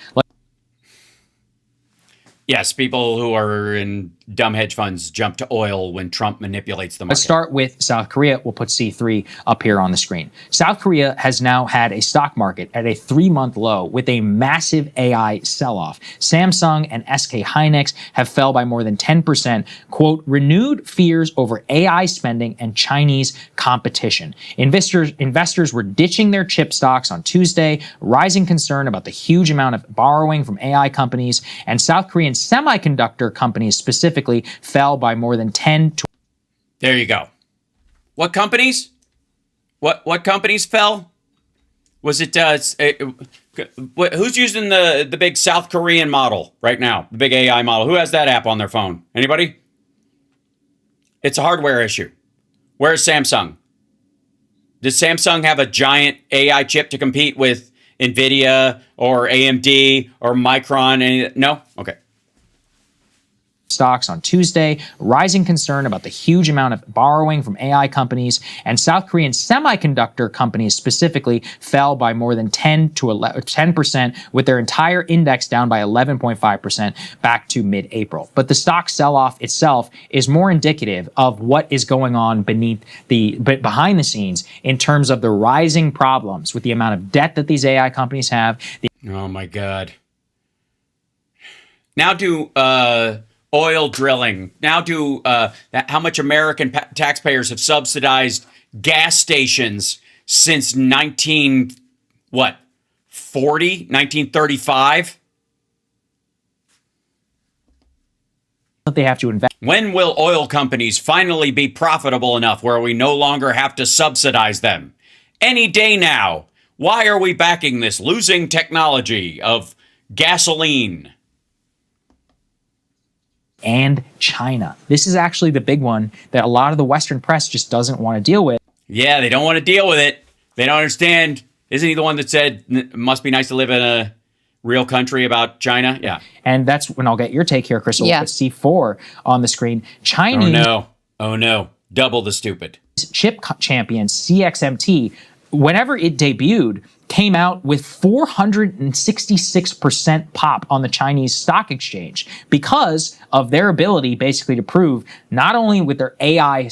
[SPEAKER 1] Yes, people who are in dumb hedge funds jump to oil when Trump manipulates the market.
[SPEAKER 11] Let's start with South Korea. We'll put C3 up here on the screen. South Korea has now had a stock market at a 3-month low with a massive AI sell-off. Samsung and SK Hynix have fell by more than 10%, quote, renewed fears over AI spending and Chinese competition. Investors were ditching their chip stocks on Tuesday, rising concern about the huge amount of borrowing from AI companies, and South Korean semiconductor companies specifically fell by more than 10 to...
[SPEAKER 1] There you go. What companies? What companies fell? Was it who's using the big South Korean model right now? The big AI model. Who has that app on their phone? Anybody? It's a hardware issue. Where's Samsung? Does Samsung have a giant AI chip to compete with Nvidia or AMD or Micron? No? Okay.
[SPEAKER 11] Stocks on Tuesday, rising concern about the huge amount of borrowing from AI companies, and South Korean semiconductor companies specifically fell by more than 10%, with their entire index down by 11.5% back to mid-April. But the stock sell-off itself is more indicative of what is going on behind the scenes in terms of the rising problems with the amount of debt that these AI companies have.
[SPEAKER 1] Oh my God. Now oil drilling. Now how much American taxpayers have subsidized gas stations since 1935?
[SPEAKER 11] They have to invest.
[SPEAKER 1] When will oil companies finally be profitable enough where we no longer have to subsidize them? Any day now. Why are we backing this losing technology of gasoline?
[SPEAKER 11] And China. This is actually the big one that a lot of the Western press just doesn't want to deal with.
[SPEAKER 1] Yeah, they don't want to deal with it. They don't understand. Isn't he the one that said it must be nice to live in a real country about China? Yeah.
[SPEAKER 11] And that's when I'll get your take here, Crystal.
[SPEAKER 5] Yeah.
[SPEAKER 11] With C4 on the screen. Chinese.
[SPEAKER 1] Oh no. Double the stupid.
[SPEAKER 11] Chip champion CXMT, whenever it debuted, came out with 466% pop on the Chinese stock exchange because of their ability basically to prove not only with their AI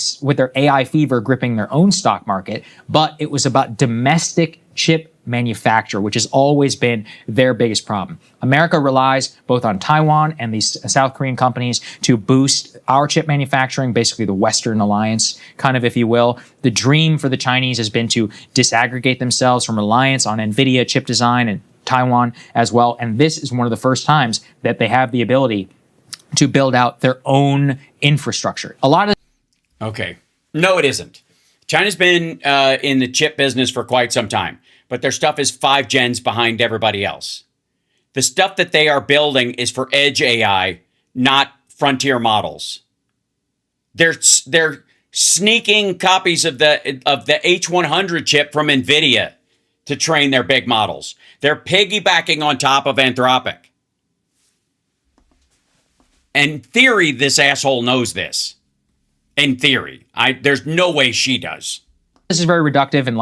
[SPEAKER 11] fever gripping their own stock market, but it was about domestic chip manufacture, which has always been their biggest problem. America relies both on Taiwan and these South Korean companies to boost our chip manufacturing, basically the Western alliance, kind of, if you will. The dream for the Chinese has been to disaggregate themselves from reliance on NVIDIA chip design and Taiwan as well. And this is one of the first times that they have the ability to build out their own infrastructure. A lot of...
[SPEAKER 1] Okay. No, it isn't. China's been in the chip business for quite some time, but their stuff is 5 gens behind everybody else. The stuff that they are building is for edge AI, not frontier models. They're sneaking copies of the H100 chip from NVIDIA to train their big models. They're piggybacking on top of Anthropic. In theory, this asshole knows this. In theory. There's no way she does.
[SPEAKER 11] This is very reductive and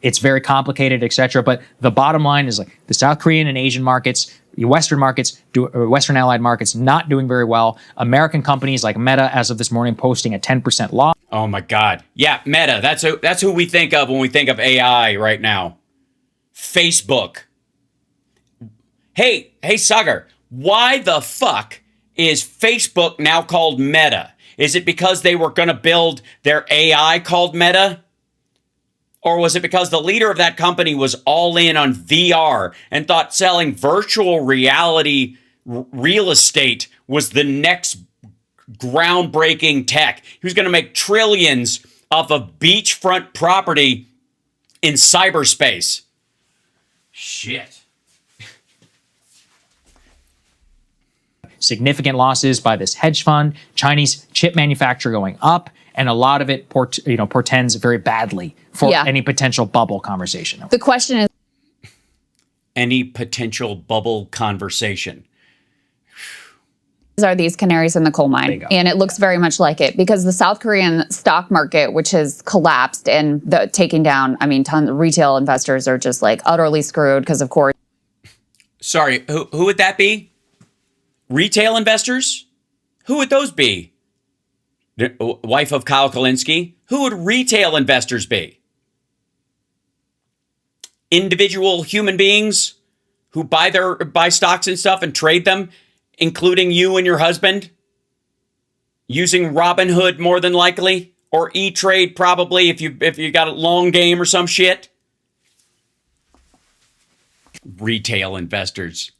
[SPEAKER 11] it's very complicated, etc. But the bottom line is the South Korean and Asian markets, the Western markets, Western allied markets not doing very well. American companies like Meta, as of this morning, posting a 10% loss.
[SPEAKER 1] Oh my God. Yeah, Meta. That's who we think of when we think of AI right now. Facebook. Hey, Sagar, why the fuck is Facebook now called Meta? Is it because they were going to build their AI called Meta? Or was it because the leader of that company was all in on VR and thought selling virtual reality real estate was the next groundbreaking tech? He was going to make trillions off of beachfront property in cyberspace. Shit.
[SPEAKER 11] Significant losses by this hedge fund, Chinese chip manufacturer going up, and a lot of it portends very badly for any potential bubble conversation.
[SPEAKER 12] The question is,
[SPEAKER 1] any potential bubble conversation.
[SPEAKER 12] are these canaries in the coal mine? And it looks very much like it, because the South Korean stock market, which has collapsed and taking down, tons of retail investors are just like utterly screwed because, of course.
[SPEAKER 1] Sorry, who would that be? Retail investors? Who would those be? The wife of Kyle Kalinske? Who would retail investors be? Individual human beings who buy stocks and stuff and trade them, including you and your husband, using Robinhood more than likely, or E-Trade probably if you got a long game or some shit. Retail investors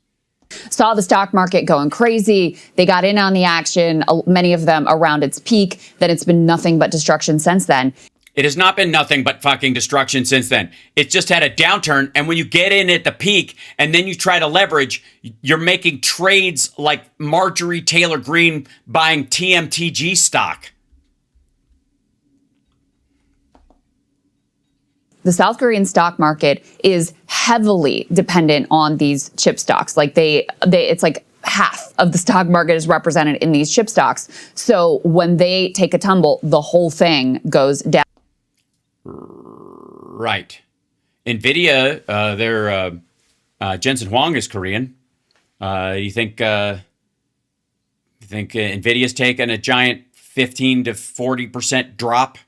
[SPEAKER 12] saw the stock market going crazy. They got in on the action, many of them around its peak. Then it's been nothing but destruction since then.
[SPEAKER 1] It has not been nothing but fucking destruction since then. It's just had a downturn, and when you get in at the peak and then you try to leverage, you're making trades like Marjorie Taylor Greene buying TMTG stock.
[SPEAKER 12] The South Korean stock market is heavily dependent on these chip stocks. Like it's like half of the stock market is represented in these chip stocks. So when they take a tumble, the whole thing goes down.
[SPEAKER 1] Right. NVIDIA, Jensen Huang is Korean. You think NVIDIA's taken a giant 15 to 40% drop?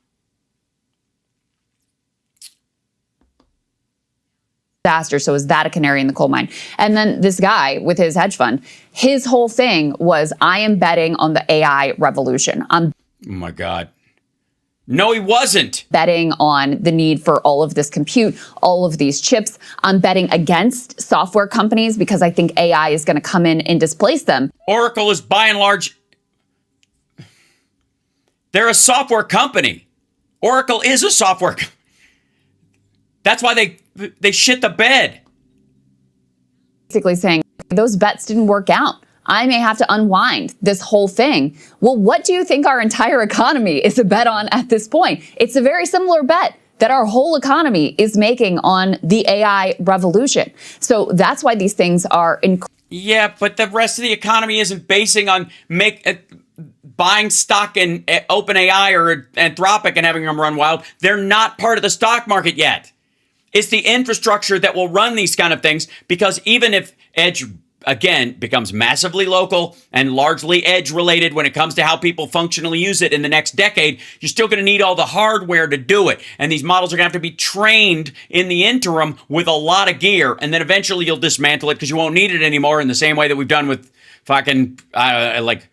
[SPEAKER 12] Disaster. So is that a canary in the coal mine? And then this guy with his hedge fund, his whole thing was, I am betting on the AI revolution.
[SPEAKER 1] Oh my God. No, he wasn't.
[SPEAKER 12] Betting on the need for all of this compute, all of these chips. I'm betting against software companies because I think AI is going to come in and displace them.
[SPEAKER 1] Oracle is by and large, they're a software company. Oracle is a software company. That's why they shit the bed.
[SPEAKER 12] Basically saying those bets didn't work out. I may have to unwind this whole thing. Well, what do you think our entire economy is a bet on at this point? It's a very similar bet that our whole economy is making on the AI revolution. So that's why these things are
[SPEAKER 1] Yeah, but the rest of the economy isn't basing on buying stock in OpenAI or Anthropic and having them run wild. They're not part of the stock market yet. It's the infrastructure that will run these kind of things, because even if edge, again, becomes massively local and largely edge related when it comes to how people functionally use it in the next decade, you're still going to need all the hardware to do it. And these models are going to have to be trained in the interim with a lot of gear. And then eventually you'll dismantle it because you won't need it anymore, in the same way that we've done with fucking like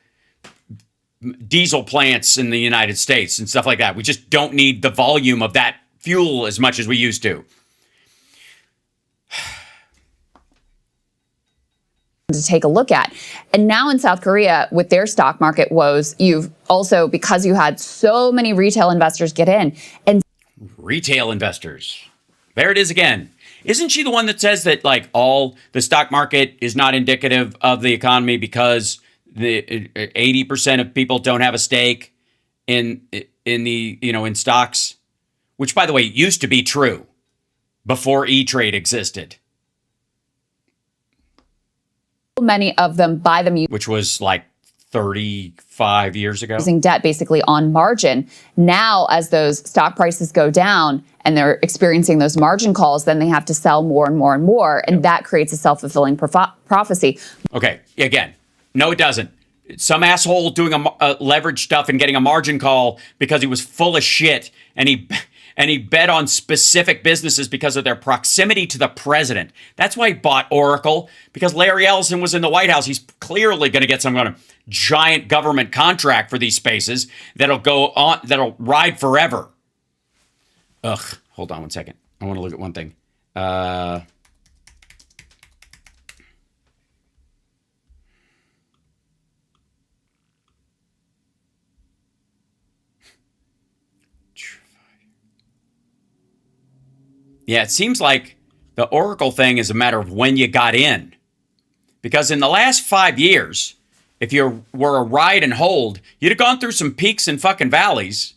[SPEAKER 1] diesel plants in the United States and stuff like that. We just don't need the volume of that fuel as much as we used to.
[SPEAKER 12] To take a look at. And now in South Korea, with their stock market woes, you've also, because you had so many retail investors get in. And
[SPEAKER 1] retail investors. There it is again. Isn't she the one that says that like all the stock market is not indicative of the economy because the 80% of people don't have a stake in the, in stocks, which by the way used to be true before E-Trade existed.
[SPEAKER 12] Many of them buy them,
[SPEAKER 1] which was like 35 years ago,
[SPEAKER 12] using debt basically on margin. Now, as those stock prices go down and they're experiencing those margin calls, then they have to sell more and more and more. And that creates a self-fulfilling prophecy.
[SPEAKER 1] Okay. Again, no, it doesn't. Some asshole doing a leverage stuff and getting a margin call because he was full of shit and he bet on specific businesses because of their proximity to the president. That's why he bought Oracle, because Larry Ellison was in the White House. He's clearly going to get some kind of giant government contract for these spaces that'll go on, that'll ride forever. Ugh, hold on one second. I want to look at one thing. Yeah, it seems like the Oracle thing is a matter of when you got in. Because in the last 5 years, if you were a ride and hold, you'd have gone through some peaks and fucking valleys.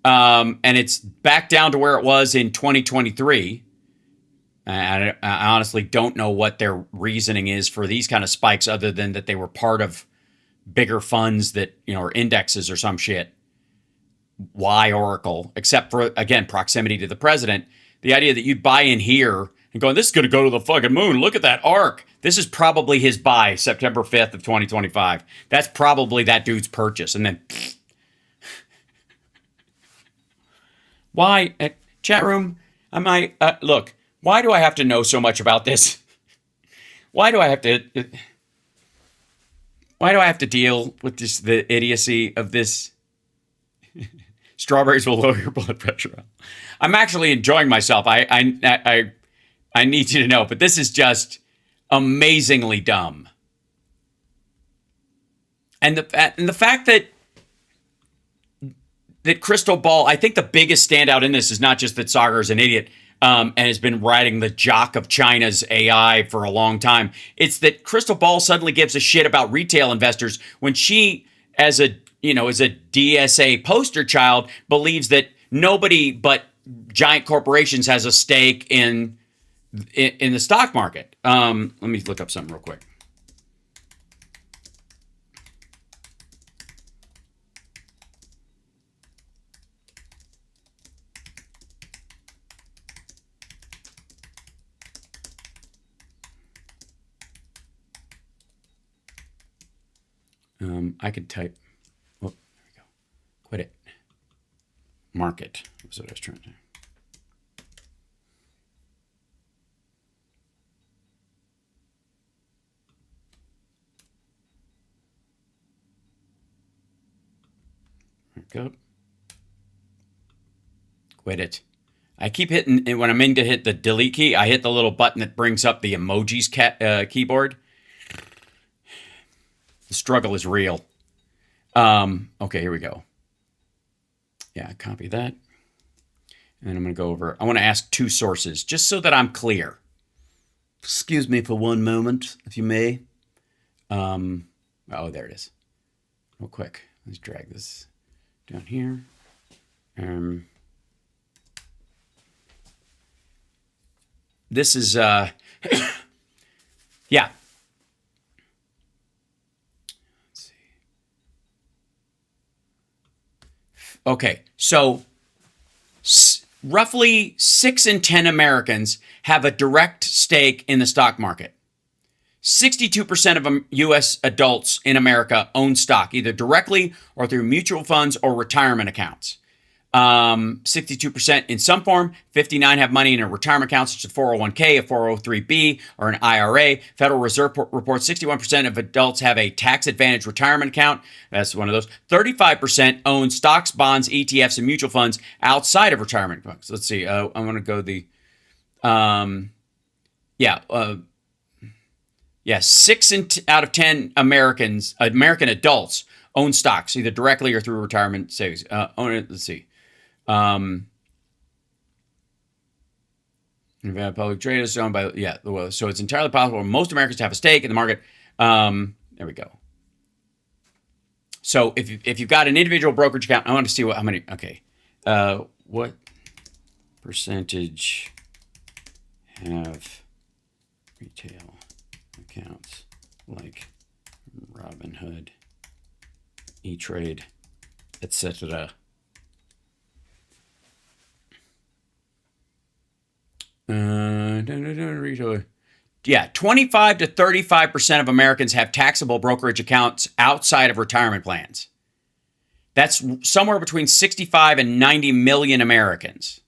[SPEAKER 1] And it's back down to where it was in 2023. I honestly don't know what their reasoning is for these kind of spikes, other than that they were part of bigger funds that, or indexes or some shit. Why Oracle? Except for, again, proximity to the president. The idea that you'd buy in here and going, this is going to go to the fucking moon. Look at that arc. This is probably his buy, September 5th of 2025. That's probably that dude's purchase. And then, why? Chat room, look, why do I have to know so much about this? Why do I have to deal with the idiocy of this? Strawberries will lower your blood pressure. I'm actually enjoying myself. I need you to know, but this is just amazingly dumb. And the fact that Crystal Ball, I think the biggest standout in this is not just that Sagar is an idiot and has been riding the jock of China's AI for a long time. It's that Crystal Ball suddenly gives a shit about retail investors when she, as a DSA poster child, believes that nobody but giant corporations has a stake in the stock market. Let me look up something real quick. I could type. Oh, there we go. Quit it. Market was what I was trying to. Go. Quit it. I keep hitting, and when I'm in to hit the delete key, I hit the little button that brings up the emojis keyboard. The struggle is real. Okay, here we go. Yeah, copy that. And I'm going to go over. I want to ask two sources, just so that I'm clear. Excuse me for one moment, if you may. Oh, there it is. Real quick. Let's drag this down here. This is, yeah. Let's see. Okay, so roughly 6 in 10 Americans have a direct stake in the stock market. 62% of U.S. adults in America own stock, either directly or through mutual funds or retirement accounts. 62% in some form, 59% have money in a retirement account such as a 401k, a 403b, or an IRA. Federal Reserve reports 61% of adults have a tax-advantaged retirement account. That's one of those. 35% own stocks, bonds, ETFs, and mutual funds outside of retirement funds. Let's see. I'm going to go the... 6 out of 10 American adults own stocks, either directly or through retirement savings. Let's see. Public trade is owned by, so it's entirely possible for most Americans to have a stake in the market. There we go. So if you've got an individual brokerage account, I want to see how many, okay. What percentage have retail accounts like Robinhood, E-Trade, etc.? Yeah, 25 to 35% of Americans have taxable brokerage accounts outside of retirement plans. That's somewhere between 65 and 90 million Americans.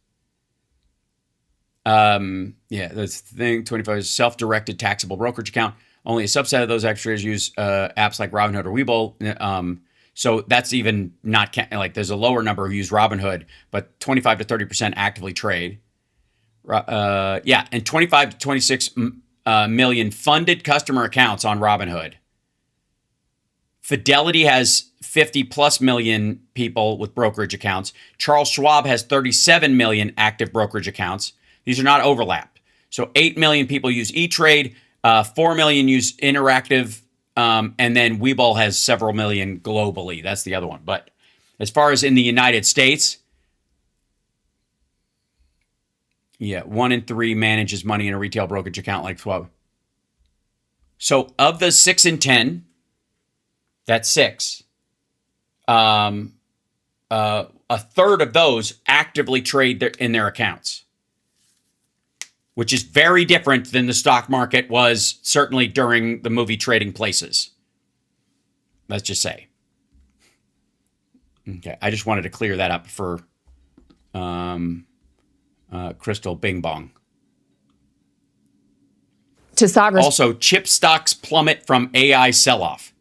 [SPEAKER 1] That's the thing. 25 is self-directed taxable brokerage account. Only a subset of those extras use apps like Robinhood or Webull. So that's even not like there's a lower number who use Robinhood, but 25 to 30% actively trade. And 25 to 26 million funded customer accounts on Robinhood. Fidelity has 50 plus million people with brokerage accounts. Charles Schwab has 37 million active brokerage accounts. These are not overlapped. So 8 million people use E-Trade, 4 million use Interactive, and then Webull has several million globally. That's the other one. But as far as in the United States, Yeah, 1 in 3 manages money in a retail brokerage account like Schwab. So of the 6 in 10, that's 6. A third of those actively trade in their accounts, which is very different than the stock market was certainly during the movie Trading Places. Let's just say. Okay, I just wanted to clear that up for Crystal Bing Bong.
[SPEAKER 12] To Sagar's
[SPEAKER 1] Also, chip stocks plummet from AI sell-off.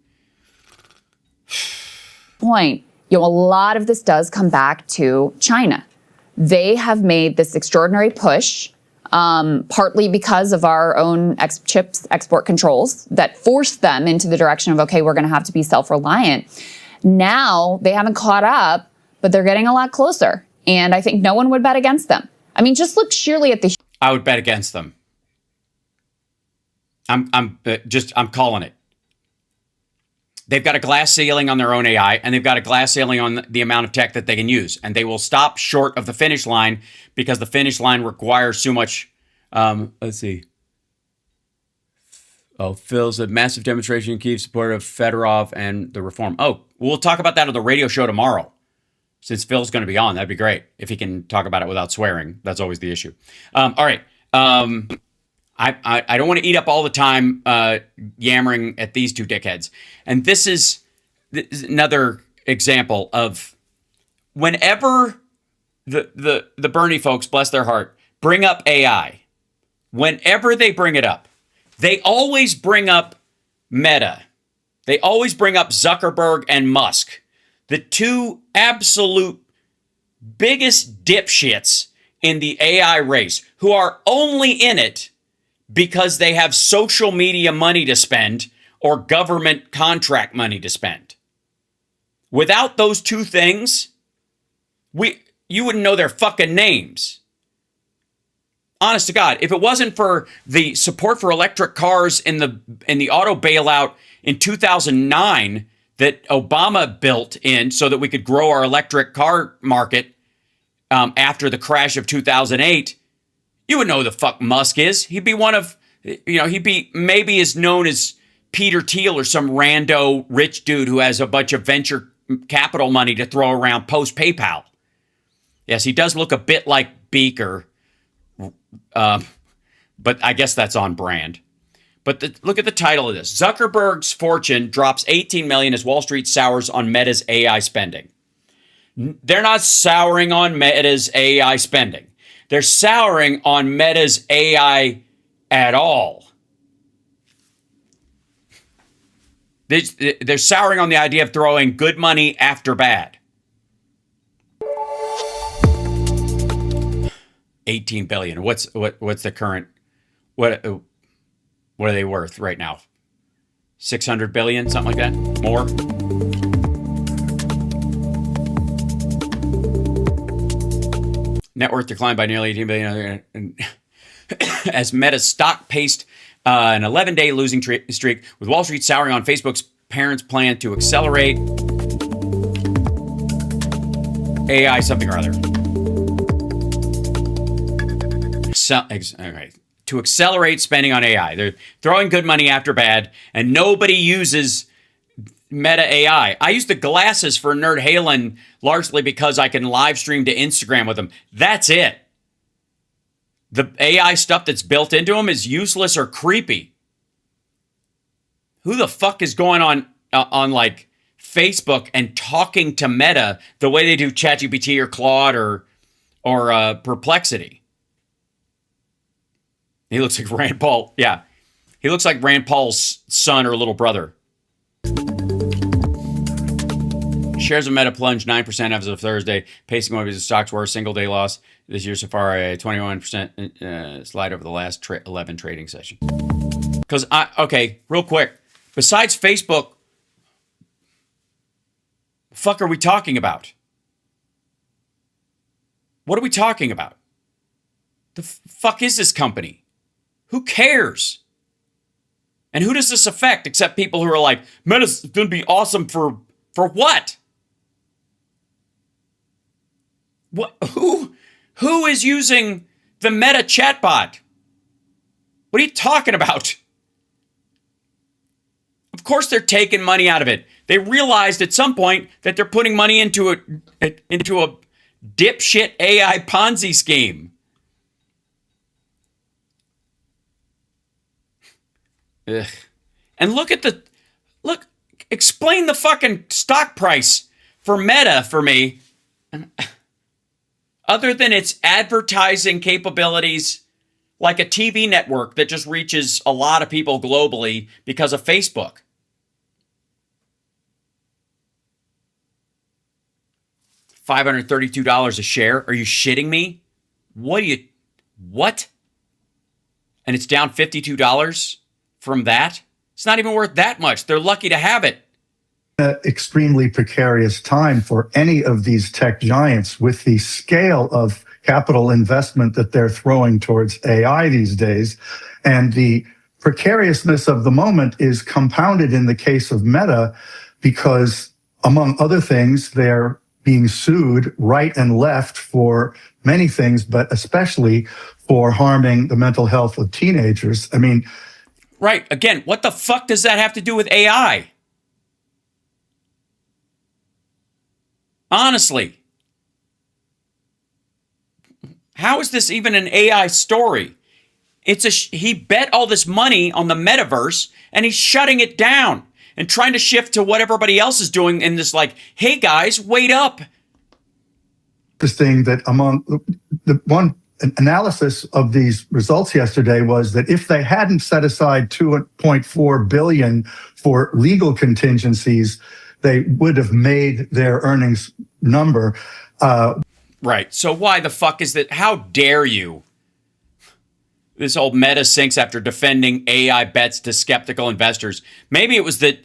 [SPEAKER 12] point, a lot of this does come back to China. They have made this extraordinary push, partly because of our own chips export controls that forced them into the direction of, okay, we're going to have to be self-reliant. Now they haven't caught up, but they're getting a lot closer. And I think no one would bet against them. I mean, just look sheerly at the...
[SPEAKER 1] I would bet against them. I'm calling it. They've got a glass ceiling on their own AI, and they've got a glass ceiling on the amount of tech that they can use. And they will stop short of the finish line because the finish line requires so much. Let's see. Oh, Phil's a massive demonstration in Kyiv support of Fedorov and the reform. Oh, we'll talk about that on the radio show tomorrow. Since Phil's going to be on, that'd be great if he can talk about it without swearing. That's always the issue. All right. I don't want to eat up all the time yammering at these two dickheads. And this is another example of whenever the Bernie folks, bless their heart, bring up AI, whenever they bring it up, they always bring up Meta. They always bring up Zuckerberg and Musk, the two absolute biggest dipshits in the AI race, who are only in it because they have social media money to spend or government contract money to spend. Without those two things, you wouldn't know their fucking names. Honest to God, if it wasn't for the support for electric cars in the auto bailout in 2009 that Obama built in so that we could grow our electric car market after the crash of 2008, you would know who the fuck Musk is. He'd be one of, he'd be maybe as known as Peter Thiel or some rando rich dude who has a bunch of venture capital money to throw around post PayPal. Yes, he does look a bit like Beaker, but I guess that's on brand. But look at the title of this. Zuckerberg's fortune drops $18 million as Wall Street sours on Meta's AI spending. They're not souring on Meta's AI spending. They're souring on Meta's AI at all. They're souring on the idea of throwing good money after bad. 18 billion. What's the current? What are they worth right now? 600 billion, something like that? More? Net worth declined by nearly 18 billion as Meta's stock paced an 11-day losing streak, with Wall Street souring on Facebook's parents' plan to accelerate AI something or other. Okay. To accelerate spending on AI. They're throwing good money after bad, and nobody uses Meta AI. I use the glasses for Nerd Halen largely because I can live stream to Instagram with them. That's it. The AI stuff that's built into them is useless or creepy. Who the fuck is going on like Facebook and talking to Meta the way they do ChatGPT or Claude or Perplexity? He looks like Rand Paul. Yeah. He looks like Rand Paul's son or little brother. Shares of Meta plunged 9% as of Thursday, pacing one of his stocks were a single-day loss this year so far, a 21% slide over the last 11 trading sessions. Because, okay, real quick. Besides Facebook, the fuck are we talking about? What are we talking about? The fuck is this company? Who cares? And who does this affect except people who are like, Meta's going to be awesome for what? What? Who is using The Meta chatbot. What are you talking about? Of course they're taking money out of it. They realized at some point that they're putting money into a dipshit AI Ponzi scheme. Ugh. And explain the fucking stock price for Meta for me. Other than its advertising capabilities, like a TV network that just reaches a lot of people globally because of Facebook. $532 a share? Are you shitting me? What? And it's down $52 from that? It's not even worth that much. They're lucky to have it.
[SPEAKER 13] Extremely precarious time for any of these tech giants with the scale of capital investment that they're throwing towards AI these days. And the precariousness of the moment is compounded in the case of Meta because, among other things, they're being sued right and left for many things, but especially for harming the mental health of teenagers. I mean,
[SPEAKER 1] right. Again, what the fuck does that have to do with AI? Honestly. How is this even an AI story? He bet all this money on the metaverse and he's shutting it down and trying to shift to what everybody else is doing in this like, hey guys, wait up.
[SPEAKER 13] Interesting that among the one analysis of these results yesterday was that if they hadn't set aside $2.4 billion for legal contingencies, they would have made their earnings number.
[SPEAKER 1] Right. So why the fuck is that? How dare you? This old Meta sinks after defending AI bets to skeptical investors. Maybe it was that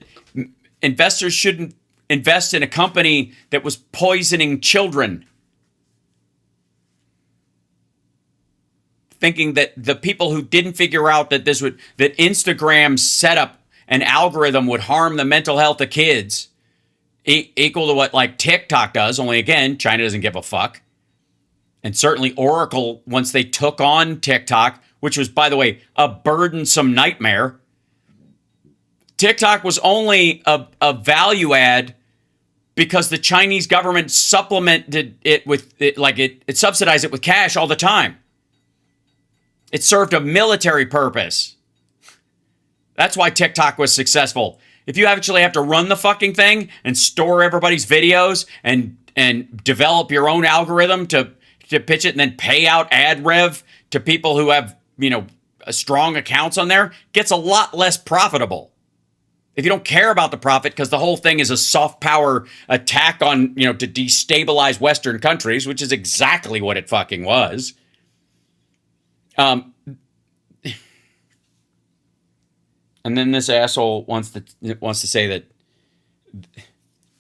[SPEAKER 1] investors shouldn't invest in a company that was poisoning children. Thinking that the people who didn't figure out that that Instagram's setup an algorithm would harm the mental health of kids equal to what like TikTok does, only again, China doesn't give a fuck. And certainly Oracle, once they took on TikTok, which was, by the way, a burdensome nightmare. TikTok was only a value add because the Chinese government supplemented it with, it subsidized it with cash all the time. It served a military purpose. That's why TikTok was successful. If you actually have to run the fucking thing and store everybody's videos and develop your own algorithm to pitch it and then pay out ad rev to people who have, strong accounts on there, gets a lot less profitable. If you don't care about the profit because the whole thing is a soft power attack on, to destabilize Western countries, which is exactly what it fucking was. And then this asshole wants to say that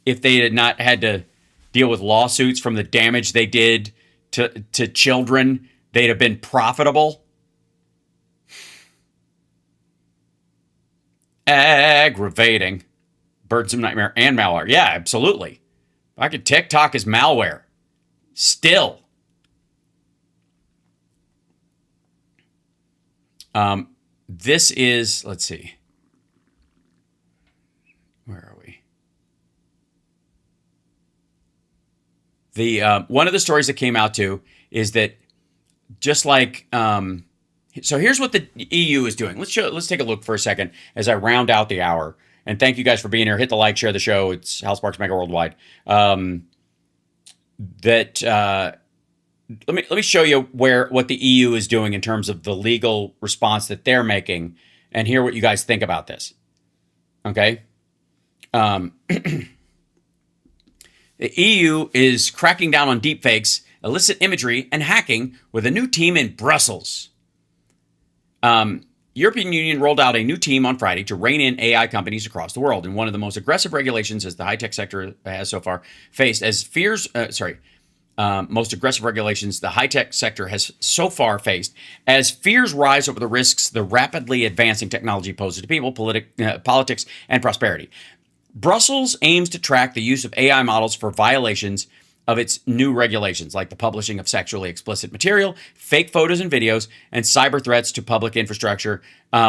[SPEAKER 1] if they had not had to deal with lawsuits from the damage they did to children, they'd have been profitable. Aggravating. Burdensome nightmare and malware. Yeah, absolutely. TikTok is malware. Still. This is, let's see. Where are we? One of the stories that came out too is that just like, so here's what the EU is doing. Let's take a look for a second as I round out the hour. And thank you guys for being here. Hit the like, share the show. It's Hal Sparks Mega Worldwide. Let me show you what the EU is doing in terms of the legal response that they're making, and hear what you guys think about this. Okay, the EU is cracking down on deepfakes, illicit imagery, and hacking with a new team in Brussels. European Union rolled out a new team on Friday to rein in AI companies across the world, and one of the most aggressive regulations as the high-tech sector has so far faced most aggressive regulations the high-tech sector has so far faced as fears rise over the risks the rapidly advancing technology poses to people, politics, and prosperity. Brussels aims to track the use of AI models for violations of its new regulations, like the publishing of sexually explicit material, fake photos and videos, and cyber threats to public infrastructure.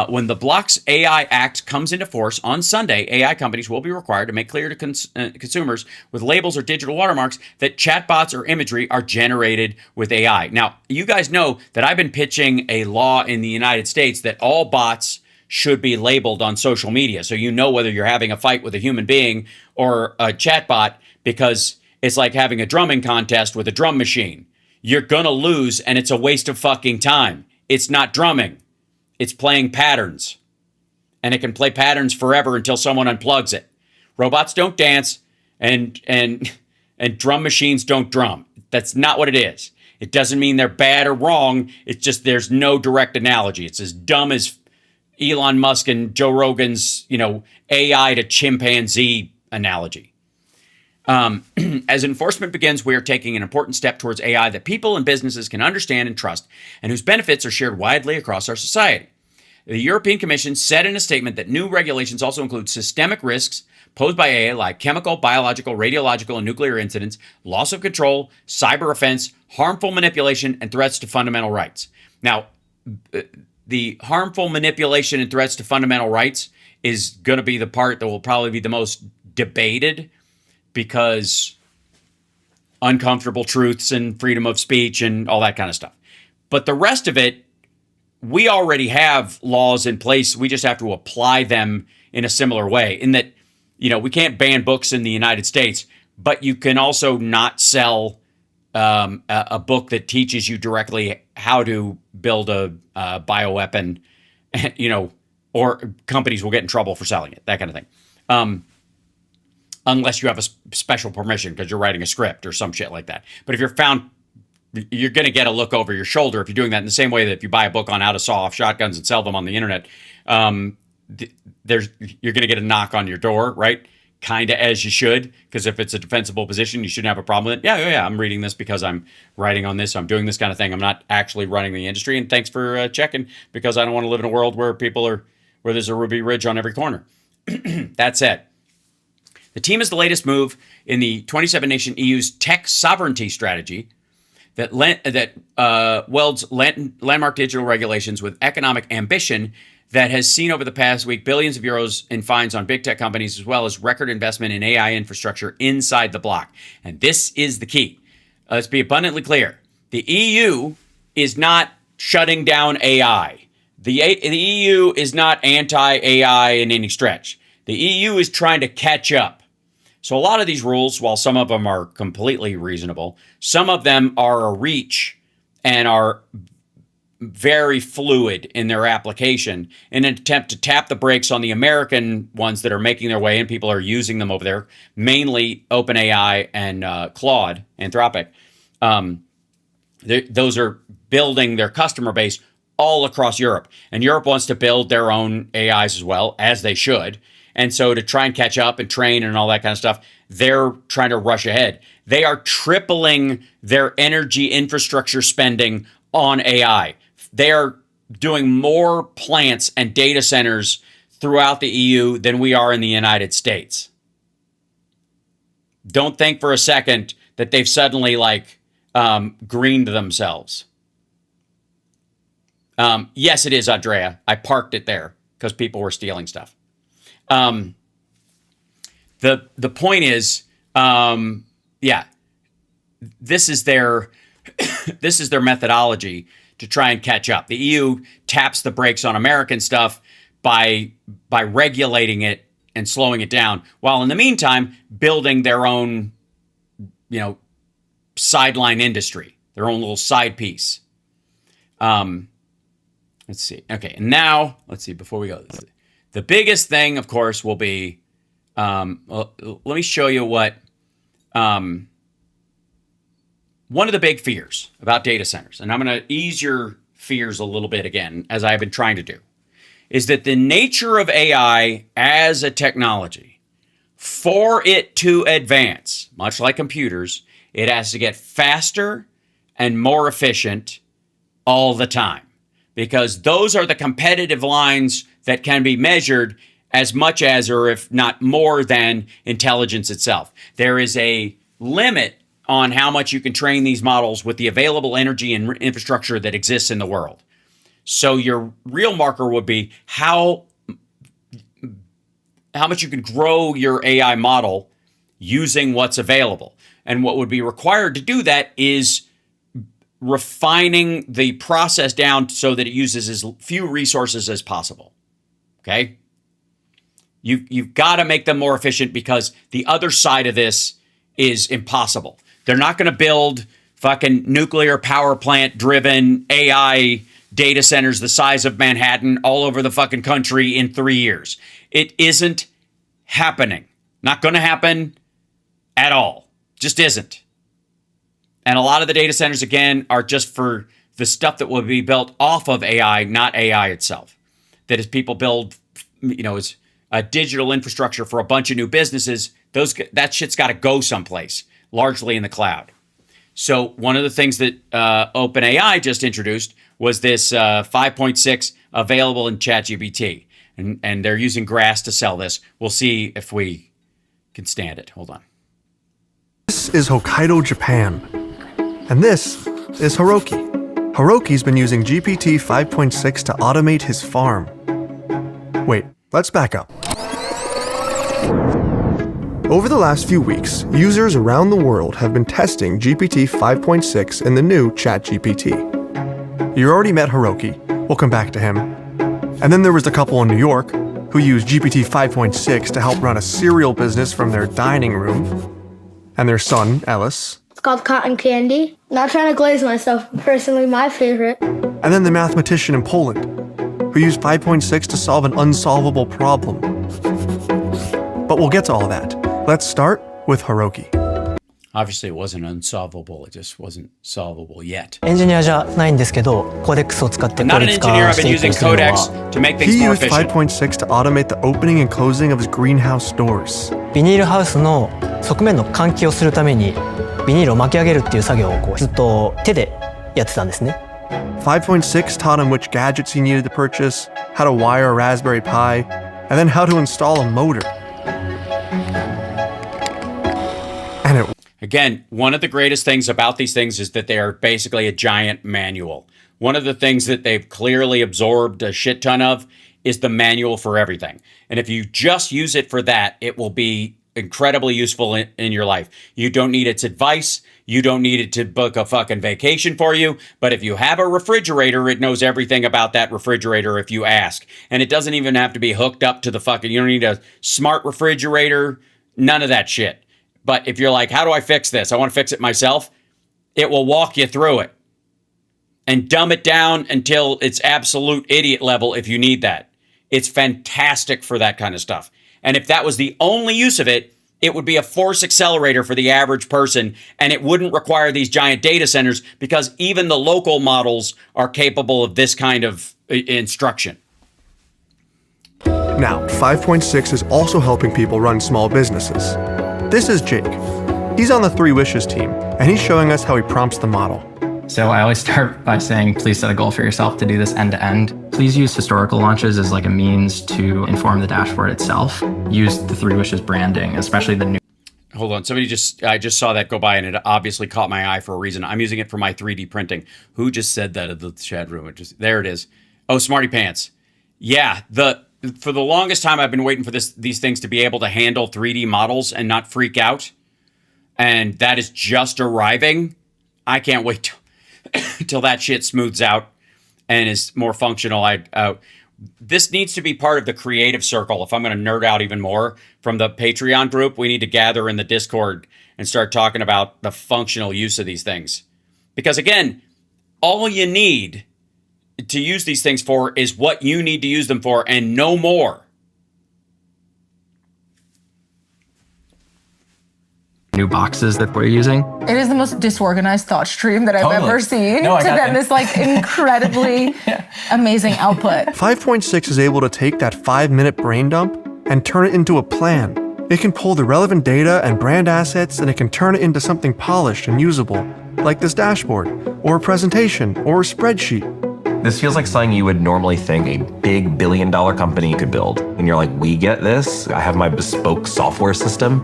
[SPEAKER 1] When the Block's AI Act comes into force on Sunday, AI companies will be required to make clear to consumers with labels or digital watermarks that chatbots or imagery are generated with AI. Now, you guys know that I've been pitching a law in the United States that all bots should be labeled on social media, so you know whether you're having a fight with a human being or a chatbot, because it's like having a drumming contest with a drum machine. You're gonna lose, and it's a waste of fucking time. It's not drumming. It's playing patterns. And it can play patterns forever until someone unplugs it. Robots don't dance, and drum machines don't drum. That's not what it is. It doesn't mean they're bad or wrong. It's just there's no direct analogy. It's as dumb as Elon Musk and Joe Rogan's, AI to chimpanzee analogy. As enforcement begins, we are taking an important step towards AI that people and businesses can understand and trust, and whose benefits are shared widely across our society. The European Commission said in a statement that new regulations also include systemic risks posed by AI like chemical, biological, radiological, and nuclear incidents, loss of control, cyber offense, harmful manipulation, and threats to fundamental rights. Now, the harmful manipulation and threats to fundamental rights is going to be the part that will probably be the most debated, because uncomfortable truths and freedom of speech and all that kind of stuff. But the rest of it, we already have laws in place. We just have to apply them in a similar way, in that, we can't ban books in the United States, but you can also not sell a book that teaches you directly how to build a bioweapon, or companies will get in trouble for selling it, that kind of thing. Unless you have a special permission because you're writing a script or some shit like that. But if you're found, you're going to get a look over your shoulder if you're doing that, in the same way that if you buy a book on how to saw off shotguns and sell them on the internet, you're going to get a knock on your door, right? Kind of, as you should, because if it's a defensible position, you shouldn't have a problem with it. Yeah, I'm reading this because I'm writing on this, I'm doing this kind of thing. I'm not actually running the industry, and thanks for checking, because I don't want to live in a world where where there's a Ruby Ridge on every corner. That said, the team is the latest move in the 27-nation EU's tech sovereignty strategy that welds landmark digital regulations with economic ambition that has seen over the past week billions of euros in fines on big tech companies, as well as record investment in AI infrastructure inside the bloc. And this is the key. Let's be abundantly clear. The EU is not shutting down AI. The EU is not anti-AI in any stretch. The EU is trying to catch up. So a lot of these rules, while some of them are completely reasonable, some of them are a reach and are very fluid in their application in an attempt to tap the brakes on the American ones that are making their way, and people are using them over there, mainly OpenAI and Claude, Anthropic. Those are building their customer base all across Europe. And Europe wants to build their own AIs as well, as they should. And so to try and catch up and train and all that kind of stuff, they're trying to rush ahead. They are tripling their energy infrastructure spending on AI. They are doing more plants and data centers throughout the EU than we are in the United States. Don't think for a second that they've suddenly greened themselves. Yes, it is, Andrea. I parked it there because people were stealing stuff. The point is, this is their methodology to try and catch up. The EU taps the brakes on American stuff by regulating it and slowing it down, while in the meantime building their own, sideline industry, their own little side piece. Let's see. Okay, and now let's see. Before we go, the biggest thing, of course, will be. Let me show you what. One of the big fears about data centers, and I'm going to ease your fears a little bit again, as I've been trying to do, is that the nature of AI as a technology, for it to advance, much like computers, it has to get faster and more efficient all the time, because those are the competitive lines that can be measured as much as, or if not more than, intelligence itself. There is a limit on how much you can train these models with the available energy and infrastructure that exists in the world. So your real marker would be how much you can grow your AI model using what's available. And what would be required to do that is refining the process down so that it uses as few resources as possible. Okay? You've got to make them more efficient, because the other side of this is impossible. They're not going to build fucking nuclear power plant driven AI data centers the size of Manhattan all over the fucking country in 3 years. It isn't happening. Not going to happen at all. Just isn't. And a lot of the data centers, again, are just for the stuff that will be built off of AI, not AI itself. That as people build, as a digital infrastructure for a bunch of new businesses, that shit's got to go someplace, largely in the cloud. So one of the things that OpenAI just introduced was this 5.6 available in ChatGPT. And they're using Grass to sell this. We'll see if we can stand it. Hold on.
[SPEAKER 14] This is Hokkaido, Japan. And this is Hiroki. Hiroki's been using GPT 5.6 to automate his farm. Wait, let's back up. Over the last few weeks, users around the world have been testing GPT 5.6 in the new ChatGPT. You already met Hiroki. We'll come back to him. And then there was a couple in New York who used GPT 5.6 to help run a cereal business from their dining room. And their son, Ellis.
[SPEAKER 15] It's called cotton candy. Not trying to glaze myself, personally my favorite.
[SPEAKER 14] And then the mathematician in Poland, who used 5.6 to solve an unsolvable problem. But we'll get to all that. Let's start with Hiroki.
[SPEAKER 1] Obviously, it wasn't unsolvable. It just wasn't solvable yet.
[SPEAKER 16] エンジニアじゃないんですけど、コデックスを使って効率化していったりするのは。
[SPEAKER 14] He used 5.6 to automate the opening and closing of his greenhouse doors.
[SPEAKER 16] ビニールハウスの側面の換気をするためにビニールを巻き上げるっていう作業をずっと手でやってたんですね。
[SPEAKER 14] 5.6 taught him which gadgets he needed to purchase, how to wire a Raspberry Pi, and then how to install a motor. And it
[SPEAKER 1] Again, one of the greatest things about these things is that they are basically a giant manual. One of the things that they've clearly absorbed a shit ton of is the manual for everything. And if you just use it for that, it will be incredibly useful in your life. You don't need its advice. You don't need it to book a fucking vacation for you. But if you have a refrigerator, it knows everything about that refrigerator if you ask. And it doesn't even have to be hooked up to the fucking, you don't need a smart refrigerator, none of that shit. But if you're like, how do I fix this? I want to fix it myself. It will walk you through it and dumb it down until it's absolute idiot level if you need that. It's fantastic for that kind of stuff. And if that was the only use of it, it would be a force accelerator for the average person, and it wouldn't require these giant data centers because even the local models are capable of this kind of instruction.
[SPEAKER 14] Now, 5.6 is also helping people run small businesses. This is Jake. He's on the 3 Wishes team, and he's showing us how he prompts the model.
[SPEAKER 17] So I always start by saying, please set a goal for yourself to do this end to end. Please use historical launches as like a means to inform the dashboard itself. Use the 3 Wishes branding, especially the new.
[SPEAKER 1] Hold on. I just saw that go by, and it obviously caught my eye for a reason. I'm using it for my 3D printing. Who just said that in the chat room? There it is. Oh, Smarty Pants. Yeah, for the longest time, I've been waiting for these things to be able to handle 3D models and not freak out. And that is just arriving. I can't wait till that shit smooths out and is more functional. This needs to be part of the creative circle. If I'm going to nerd out even more from the Patreon group, we need to gather in the Discord and start talking about the functional use of these things. Because again, all you need to use these things for is what you need to use them for and no more.
[SPEAKER 17] New boxes that we're using.
[SPEAKER 18] It is the most disorganized thought stream that I've ever seen to then this like incredibly amazing output.
[SPEAKER 14] 5.6 is able to take that 5-minute brain dump and turn it into a plan. It can pull the relevant data and brand assets, and it can turn it into something polished and usable, like this dashboard, or a presentation, or a spreadsheet.
[SPEAKER 19] This feels like something you would normally think a big billion-dollar company could build. And you're like, we get this. I have my bespoke software system.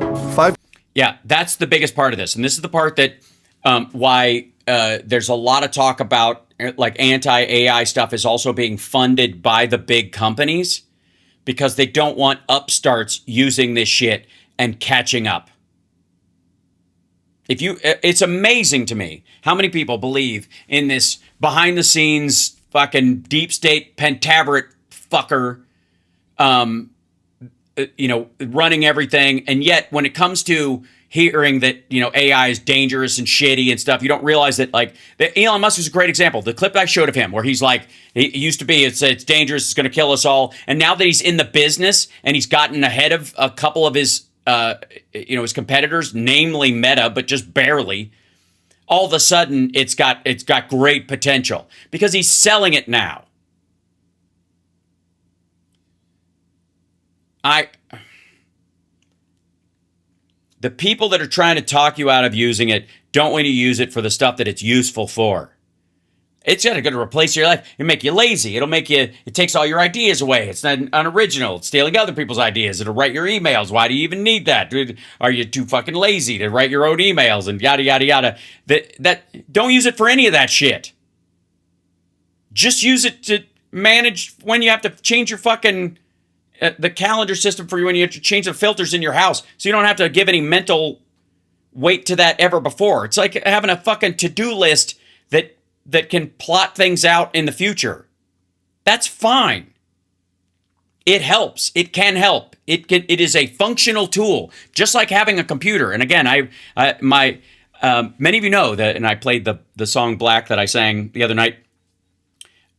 [SPEAKER 1] Yeah, that's the biggest part of this. And this is the part that why there's a lot of talk about like anti-AI stuff is also being funded by the big companies because they don't want upstarts using this shit and catching up. It's amazing to me how many people believe in this behind the scenes fucking deep state pentaverate fucker, running everything. And yet when it comes to hearing that, AI is dangerous and shitty and stuff, you don't realize that Elon Musk is a great example. The clip I showed of him where he's like, he used to be, it's dangerous, it's going to kill us all. And now that he's in the business and he's gotten ahead of a couple of his, his competitors, namely Meta, but just barely, all of a sudden it's got great potential because he's selling it now. The people that are trying to talk you out of using it don't want you to use it for the stuff that it's useful for. It's going to replace your life. It'll make you lazy. It takes all your ideas away. It's not unoriginal. It's stealing other people's ideas. It'll write your emails. Why do you even need that? Are you too fucking lazy to write your own emails and yada, yada, yada? Don't use it for any of that shit. Just use it to manage when you have to change your fucking, the calendar system for you when you have to change the filters in your house so you don't have to give any mental weight to that ever before. It's like having a fucking to-do list that can plot things out in the future. That's fine. It helps. It can help. It is a functional tool, just like having a computer. And again, many of you know that, and I played the song Black that I sang the other night.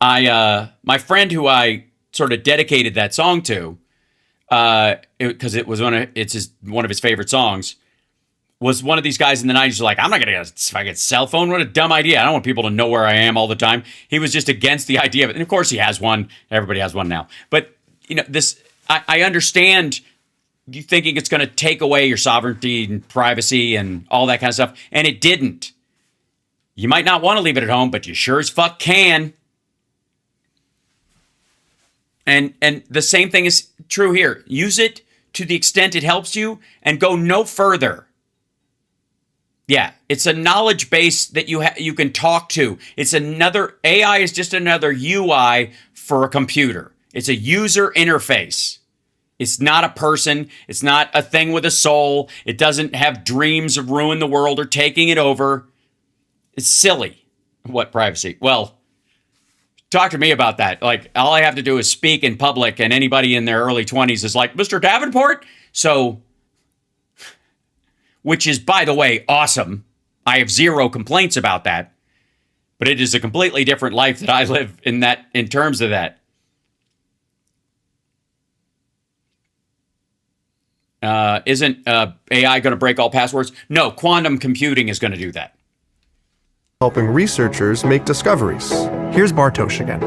[SPEAKER 1] My friend who I sort of dedicated that song to, because it was one of his favorite songs, was one of these guys in the 90s like, I'm not going to get a fucking cell phone. What a dumb idea. I don't want people to know where I am all the time. He was just against the idea of it. And of course he has one. Everybody has one now. But, I understand you thinking it's going to take away your sovereignty and privacy and all that kind of stuff. And it didn't. You might not want to leave it at home, but you sure as fuck can. And the same thing is true here. Use it to the extent it helps you and go no further. Yeah, it's a knowledge base that you can talk to. AI is just another UI for a computer. It's a user interface. It's not a person. It's not a thing with a soul. It doesn't have dreams of ruining the world or taking it over. It's silly. What privacy? Well, talk to me about that. Like, all I have to do is speak in public and anybody in their early 20s is like, Mr. Davenport? So, which is, by the way, awesome. I have zero complaints about that. But it is a completely different life that I live in terms of that. Isn't AI going to break all passwords? No, quantum computing is going to do that.
[SPEAKER 14] Helping researchers make discoveries. Here's Bartosz again.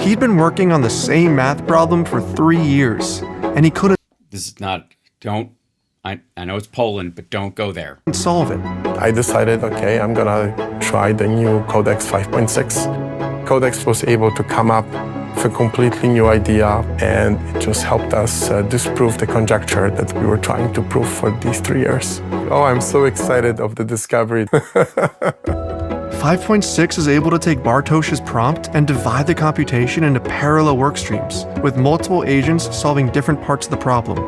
[SPEAKER 14] He'd been working on the same math problem for 3 years, and he couldn't.
[SPEAKER 1] This is not. I know it's Poland, but don't go there.
[SPEAKER 14] Solve it.
[SPEAKER 20] I decided, okay, I'm gonna try the new Codex 5.6. Codex was able to come up with a completely new idea, and it just helped us disprove the conjecture that we were trying to prove for these 3 years. Oh, I'm so excited of the discovery.
[SPEAKER 14] 5.6 is able to take Bartosz's prompt and divide the computation into parallel work streams, with multiple agents solving different parts of the problem.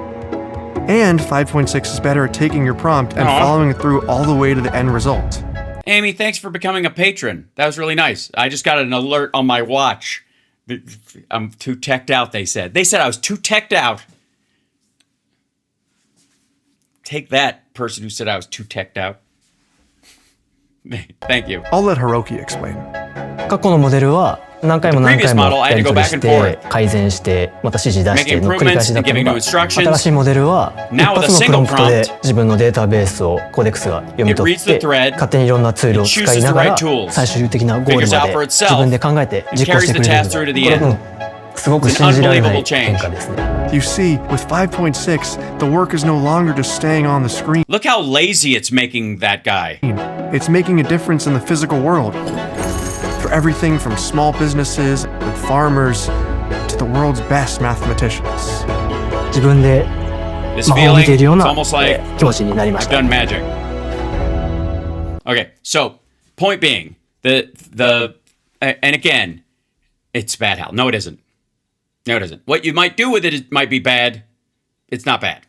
[SPEAKER 14] And 5.6 is better at taking your prompt and following it through all the way to the end result.
[SPEAKER 1] Amy, thanks for becoming a patron. That was really nice. I just got an alert on my watch. I'm too teched out, they said. They said I was too teched out. Take that, person who said I was too teched out. Thank you.
[SPEAKER 14] I'll let Hiroki explain.
[SPEAKER 16] 過去のモデルは何回も何回もやり取りして改善してまた指示出しての繰り返しだったのが新しいモデルは一発のプロンプトで自分のデータベースをコーデックスが読み取って勝手にいろんなツールを使いながら最終的なゴールまで自分で考えて実行してくれるのでこれすごく信じられない変化ですね。
[SPEAKER 14] You see, with 5.6, the work is no longer just staying on the screen.
[SPEAKER 1] Look how lazy it's making that guy.
[SPEAKER 14] It's making a difference in the physical world. For everything from small businesses and farmers to the world's best mathematicians.
[SPEAKER 16] 自分で
[SPEAKER 1] This
[SPEAKER 16] 魔法を見
[SPEAKER 1] feeling,
[SPEAKER 16] ているよう
[SPEAKER 1] it's
[SPEAKER 16] な
[SPEAKER 1] almost like
[SPEAKER 16] 気持ちになりま
[SPEAKER 1] I've
[SPEAKER 16] した。
[SPEAKER 1] done magic. Okay, so point being, and again, it's bad, Hal. No, it isn't. No, it isn't. What you might do with it might be bad. It's not bad.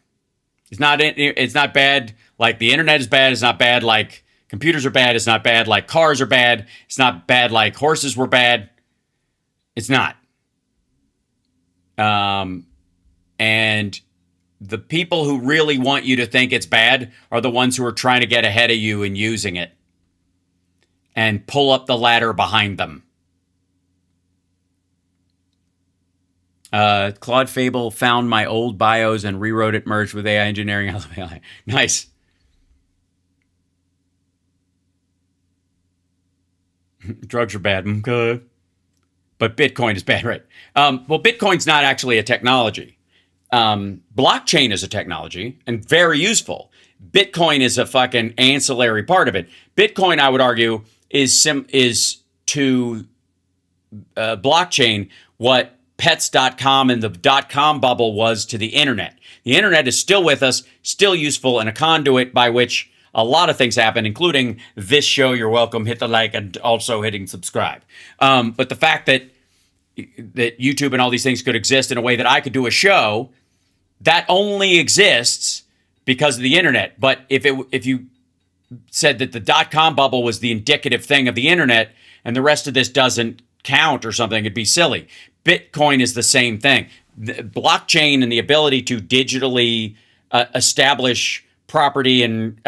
[SPEAKER 1] It's not bad like the internet is bad. It's not bad like computers are bad. It's not bad like cars are bad. It's not bad like horses were bad. It's not. And the people who really want you to think it's bad are the ones who are trying to get ahead of you and using it and pull up the ladder behind them. Claude Fable found my old bios and rewrote it, merged with AI engineering. Nice. Drugs are bad. Okay. But Bitcoin is bad, right? Well, Bitcoin's not actually a technology. Blockchain is a technology and very useful. Bitcoin is a fucking ancillary part of it. Bitcoin, I would argue, is to blockchain what pets.com and the .com bubble was to the internet. The internet is still with us, still useful, and a conduit by which a lot of things happen, including this show. You're welcome. Hit the like and also hitting subscribe. But the fact that YouTube and all these things could exist in a way that I could do a show, that only exists because of the internet. But if you said that the .com bubble was the indicative thing of the internet and the rest of this doesn't count or something, it'd be silly. Bitcoin is the same thing. The blockchain and the ability to digitally establish property and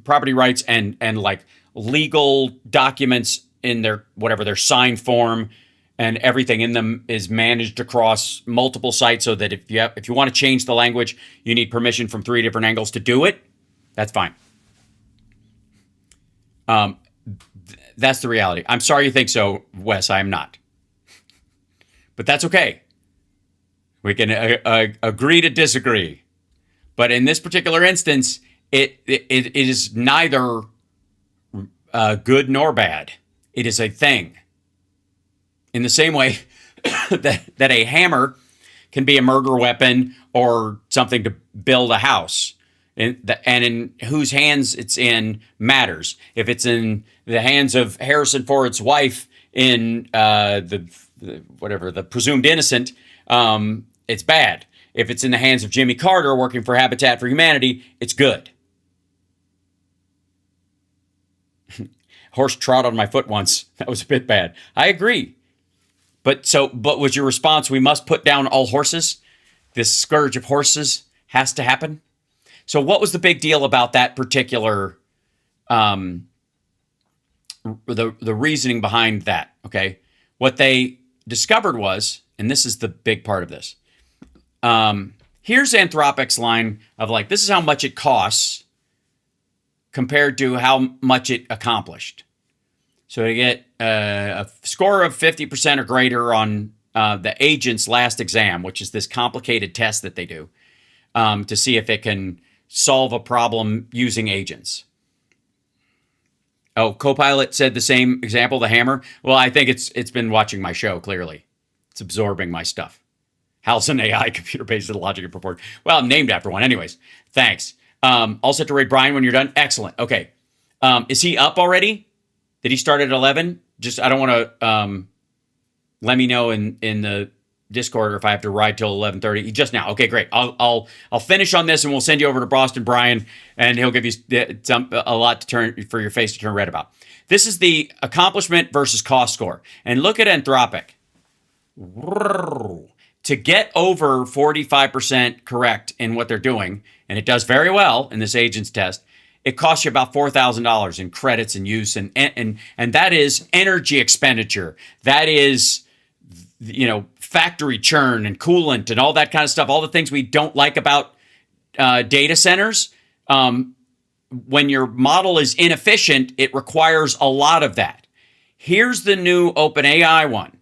[SPEAKER 1] property rights and like legal documents in their their signed form, and everything in them is managed across multiple sites, so that if you want to change the language, you need permission from 3 different angles to do it. That's fine. That's the reality. I'm sorry you think so, Wes. I am not. But that's okay. We can agree to disagree. But in this particular instance, it is neither good nor bad. It is a thing. In the same way that a hammer can be a murder weapon or something to build a house. And in whose hands it's in matters. If it's in the hands of Harrison Ford's wife in the presumed innocent, it's bad. If it's in the hands of Jimmy Carter working for Habitat for Humanity, it's good. Horse trod on my foot once. That was a bit bad. I agree. But was your response, we must put down all horses? This scourge of horses has to happen? So what was the big deal about that particular, the reasoning behind that, okay? What they discovered was, and this is the big part of this, here's Anthropic's line of like, this is how much it costs compared to how much it accomplished. So to get a score of 50% or greater on the agent's last exam, which is this complicated test that they do to see if it can solve a problem using agents. Oh, Copilot said the same example, the hammer. Well, I think it's been watching my show, clearly. It's absorbing my stuff. Hal's an AI computer-based logic and purport. Well, I'm named after one. Anyways, thanks. All set to raid Brian when you're done. Excellent. Okay. Is he up already? Did he start at 11? Just, I don't want to, let me know in the Discord or if I have to ride till 11:30. Just now. Okay, great. I'll finish on this and we'll send you over to Boston Brian, and he'll give you a lot to turn for your face to turn red about. This is the accomplishment versus cost score. And look at Anthropic. To get over 45% correct in what they're doing, and it does very well in this agent's test, it costs you about $4,000 in credits and use, and that is energy expenditure. That is, factory churn and coolant and all that kind of stuff. All the things we don't like about data centers. When your model is inefficient, it requires a lot of that. Here's the new OpenAI one.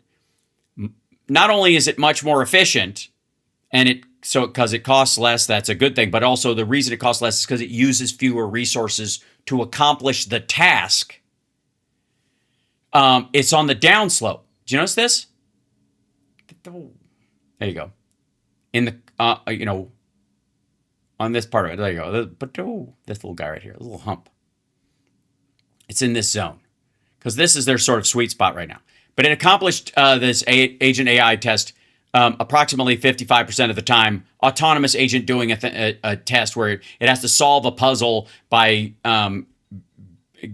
[SPEAKER 1] Not only is it much more efficient, and because it costs less, that's a good thing, but also the reason it costs less is because it uses fewer resources to accomplish the task. It's on the downslope. Do you notice this? There you go. In the on this part of it. There you go. But this little guy right here, a little hump. It's in this zone because this is their sort of sweet spot right now. But it accomplished this agent AI test approximately 55% of the time. Autonomous agent doing a test where it has to solve a puzzle by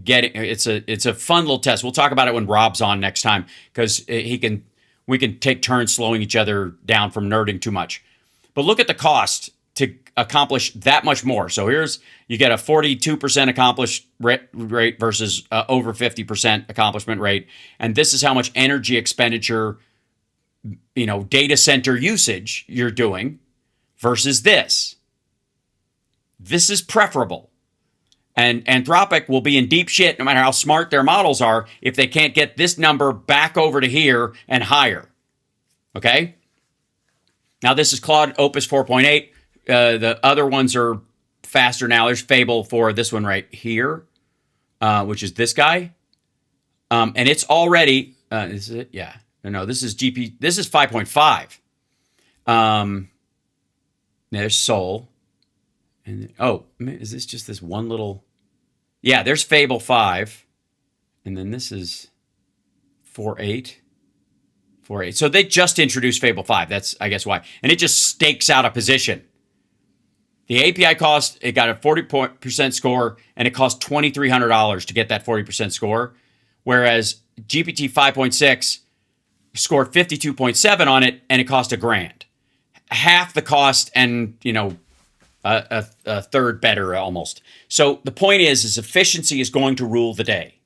[SPEAKER 1] getting. It's a fun little test. We'll talk about it when Rob's on next time because we can take turns slowing each other down from nerding too much. But look at the cost to accomplish that much more. So you get a 42% accomplish rate versus over 50% accomplishment rate. And this is how much energy expenditure, data center usage you're doing versus this. This is preferable. And Anthropic will be in deep shit no matter how smart their models are if they can't get this number back over to here and higher. Okay? Now this is Claude Opus 4.8. The other ones are faster now. There's Fable for this one right here, which is this guy. And it's already, is it? Yeah. No, this is this is 5.5. There's Soul. And is this just this one little? Yeah, there's Fable 5. And then this is 4.8. 4.8. So they just introduced Fable 5. That's, I guess, why. And it just stakes out a position. The API cost, it got a 40% score, and it cost $2,300 to get that 40% score, whereas GPT 5.6 scored 52.7 on it, and it cost $1,000. Half the cost and, a third better almost. So the point is efficiency is going to rule the day.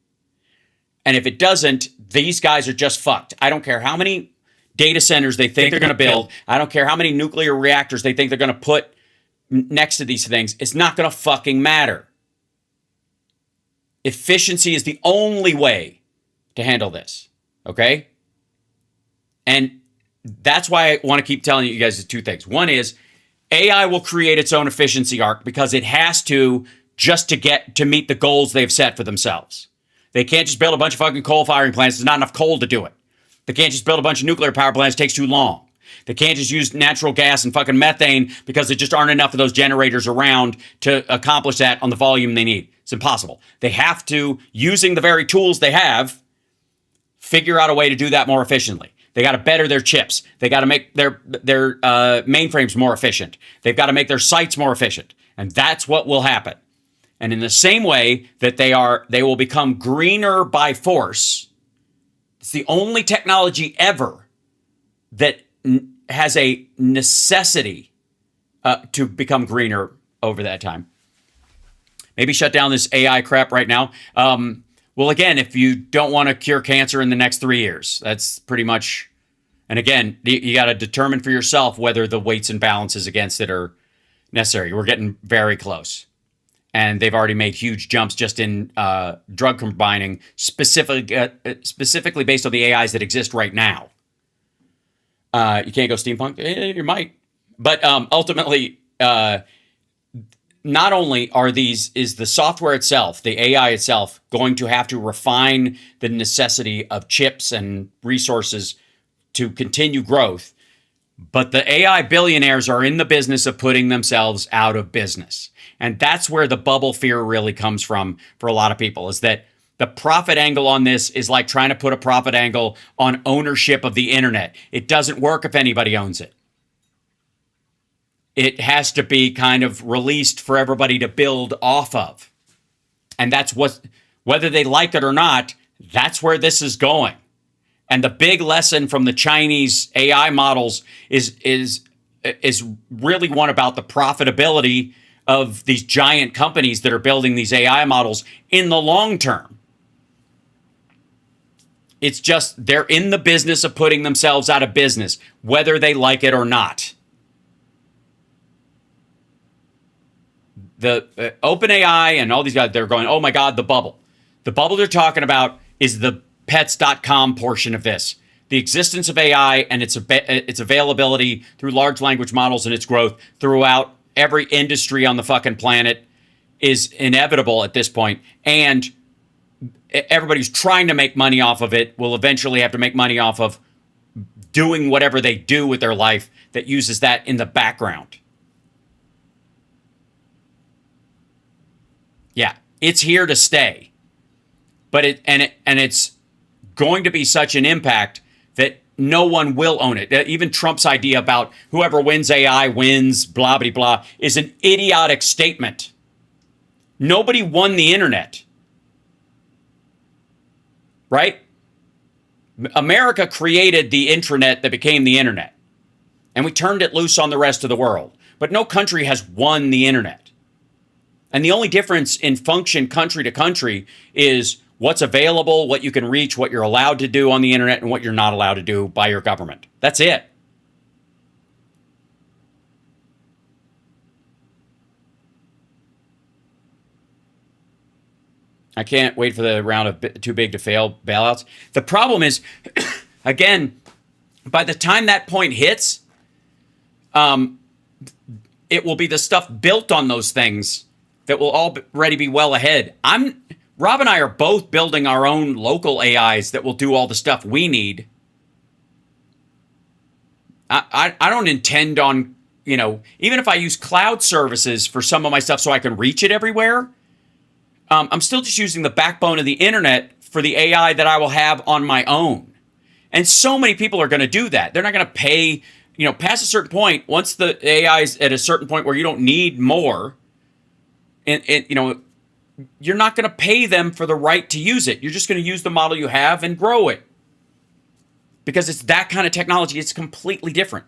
[SPEAKER 1] And if it doesn't, these guys are just fucked. I don't care how many data centers they think they're going to build. I don't care how many nuclear reactors they think they're going to put next to these things. It's not going to fucking matter. Efficiency is the only way to handle this. Okay? And that's why I want to keep telling you guys the two things. One is AI will create its own efficiency arc because it has to just to meet the goals they've set for themselves. They can't just build a bunch of fucking coal firing plants. There's not enough coal to do it. They can't just build a bunch of nuclear power plants. It takes too long. They can't just use natural gas and fucking methane because there just aren't enough of those generators around to accomplish that on the volume they need. It's impossible. They have to, using the very tools they have, figure out a way to do that more efficiently. They got to better their chips. They got to make their mainframes more efficient. They've got to make their sites more efficient. And that's what will happen. And in the same way that they will become greener by force. It's the only technology ever that has a necessity to become greener over that time. Maybe shut down this AI crap right now. Well, again, if you don't want to cure cancer in the next 3 years, that's pretty much. And again, you got to determine for yourself whether the weights and balances against it are necessary. We're getting very close. And they've already made huge jumps just in drug combining, specifically based on the AIs that exist right now. You can't go steampunk? You might. But ultimately, not only is the software itself, the AI itself, going to have to refine the necessity of chips and resources to continue growth, but the AI billionaires are in the business of putting themselves out of business. And that's where the bubble fear really comes from for a lot of people, is that the profit angle on this is like trying to put a profit angle on ownership of the internet. It doesn't work if anybody owns it. It has to be kind of released for everybody to build off of. And that's whether they like it or not, that's where this is going. And the big lesson from the Chinese AI models is really one about the profitability of these giant companies that are building these AI models in the long term. It's just they're in the business of putting themselves out of business, whether they like it or not. The OpenAI and all these guys, they're going, oh my God, the bubble. The bubble they're talking about is the pets.com portion of this. The existence of AI and its availability through large language models and its growth throughout every industry on the fucking planet is inevitable at this point. And everybody who's trying to make money off of it will eventually have to make money off of doing whatever they do with their life that uses that in the background. Yeah, it's here to stay. But it's going to be such an impact that no one will own it. Even Trump's idea about whoever wins AI wins, blah, blah, blah, is an idiotic statement. Nobody won the internet. Right? America created the intranet that became the internet. And we turned it loose on the rest of the world. But no country has won the internet. And the only difference in function country to country is what's available, what you can reach, what you're allowed to do on the internet, and what you're not allowed to do by your government. That's it. I can't wait for the round of too big to fail bailouts. The problem is, again, by the time that point hits, it will be the stuff built on those things that will already be well ahead. Rob and I are both building our own local AIs that will do all the stuff we need. I don't intend on, even if I use cloud services for some of my stuff so I can reach it everywhere, I'm still just using the backbone of the internet for the AI that I will have on my own. And so many people are going to do that. They're not going to pay, past a certain point, once the AI is at a certain point where you don't need more, and you're not going to pay them for the right to use it. You're just going to use the model you have and grow it. Because it's that kind of technology. It's completely different.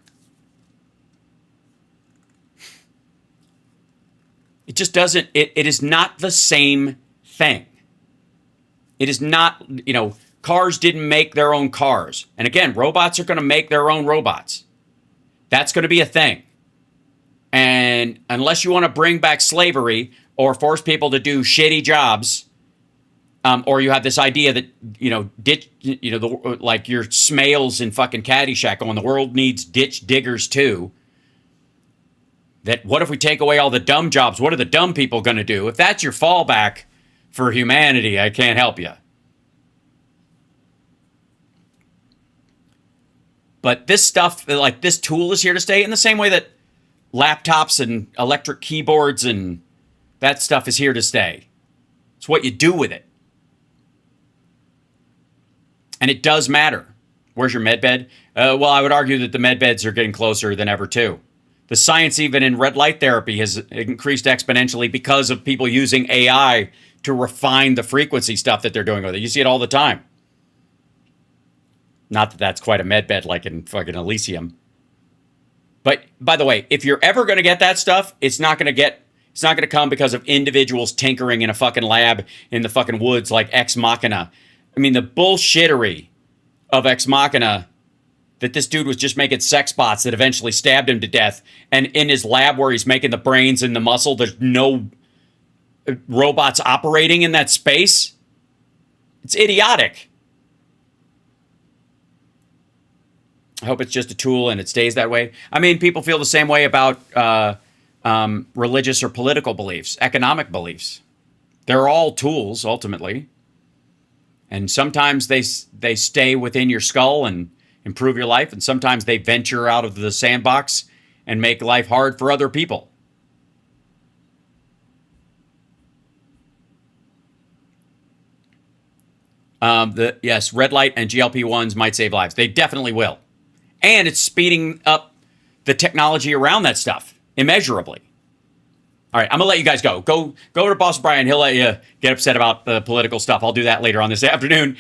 [SPEAKER 1] It just doesn't, it is not the same thing. It is not, cars didn't make their own cars. And again, robots are going to make their own robots. That's going to be a thing. And unless you want to bring back slavery or force people to do shitty jobs, or you have this idea that, like your Smales in fucking Caddyshack going, the world needs ditch diggers too. That what if we take away all the dumb jobs? What are the dumb people going to do? If that's your fallback for humanity, I can't help you. But this stuff, like this tool is here to stay in the same way that laptops and electric keyboards and that stuff is here to stay. It's what you do with it. And it does matter. Where's your med bed? Well, I would argue that the med beds are getting closer than ever too. The science even in red light therapy has increased exponentially because of people using AI to refine the frequency stuff that they're doing with it. You see it all the time. Not that that's quite a med bed like in fucking Elysium. But by the way, if you're ever going to get that stuff, it's not going to come because of individuals tinkering in a fucking lab in the fucking woods like Ex Machina. I mean, the bullshittery of Ex Machina, that this dude was just making sex bots that eventually stabbed him to death. And in his lab where he's making the brains and the muscle, there's no robots operating in that space. It's idiotic. I hope it's just a tool and it stays that way. I mean, people feel the same way about religious or political beliefs, economic beliefs. They're all tools, ultimately. And sometimes they stay within your skull and improve your life, and sometimes they venture out of the sandbox and make life hard for other people. Yes, red light and GLP-1s might save lives. They definitely will. And it's speeding up the technology around that stuff immeasurably. All right, I'm going to let you guys go. Go to Boss Brian. He'll let you get upset about the political stuff. I'll do that later on this afternoon.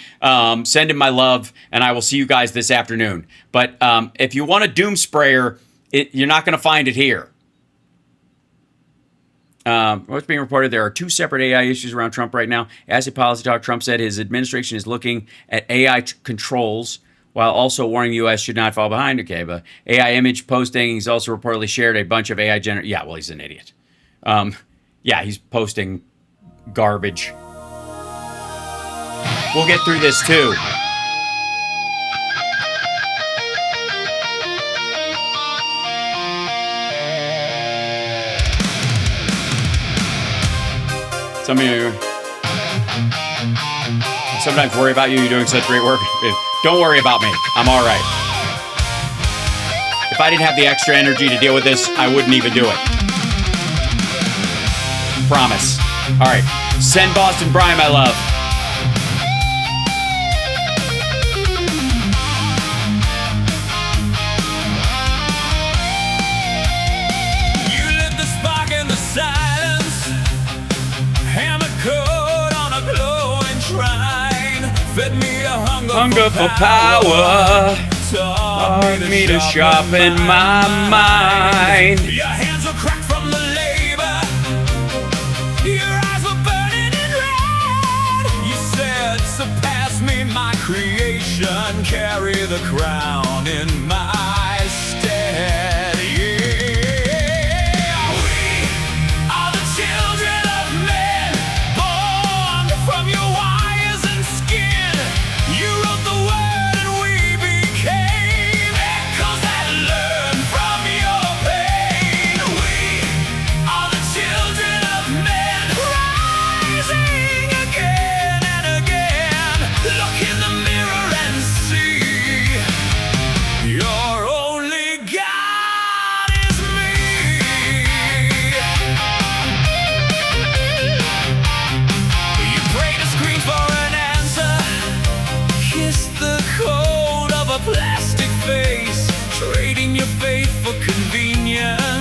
[SPEAKER 1] Send him my love, and I will see you guys this afternoon. But if you want a doom sprayer, you're not going to find it here. What's being reported, there are two separate AI issues around Trump right now. As a policy talk, Trump said his administration is looking at AI controls while also warning the U.S. should not fall behind. Okay, but AI image posting, he's also reportedly shared a bunch of AI yeah, well, he's an idiot. Yeah, he's posting garbage. We'll get through this too. Some of you sometimes worry about you. You're doing such great work. Don't worry about me. I'm all right. If I didn't have the extra energy to deal with this, I wouldn't even do it. Promise. All right. Send Boston Brian my love.
[SPEAKER 2] You lit the spark in the silence. Hammer code on a glowing shrine. Fed me a hunger
[SPEAKER 1] for power. Taught me to sharpen my mind.
[SPEAKER 2] Your hands were cracked from the labor. Your eyes were burning in red. You said, surpass me, my creation. Carry the crown in my stead. Yeah. We are the children of men, born from your wires and skin. You wrote the word and we became echoes that learn from your pain. We are the children of men, rising again and again. Look in the mirror and see your only God is me. You pray to screens for an answer. Kiss the cold of a plastic face, trading your faith for convenience.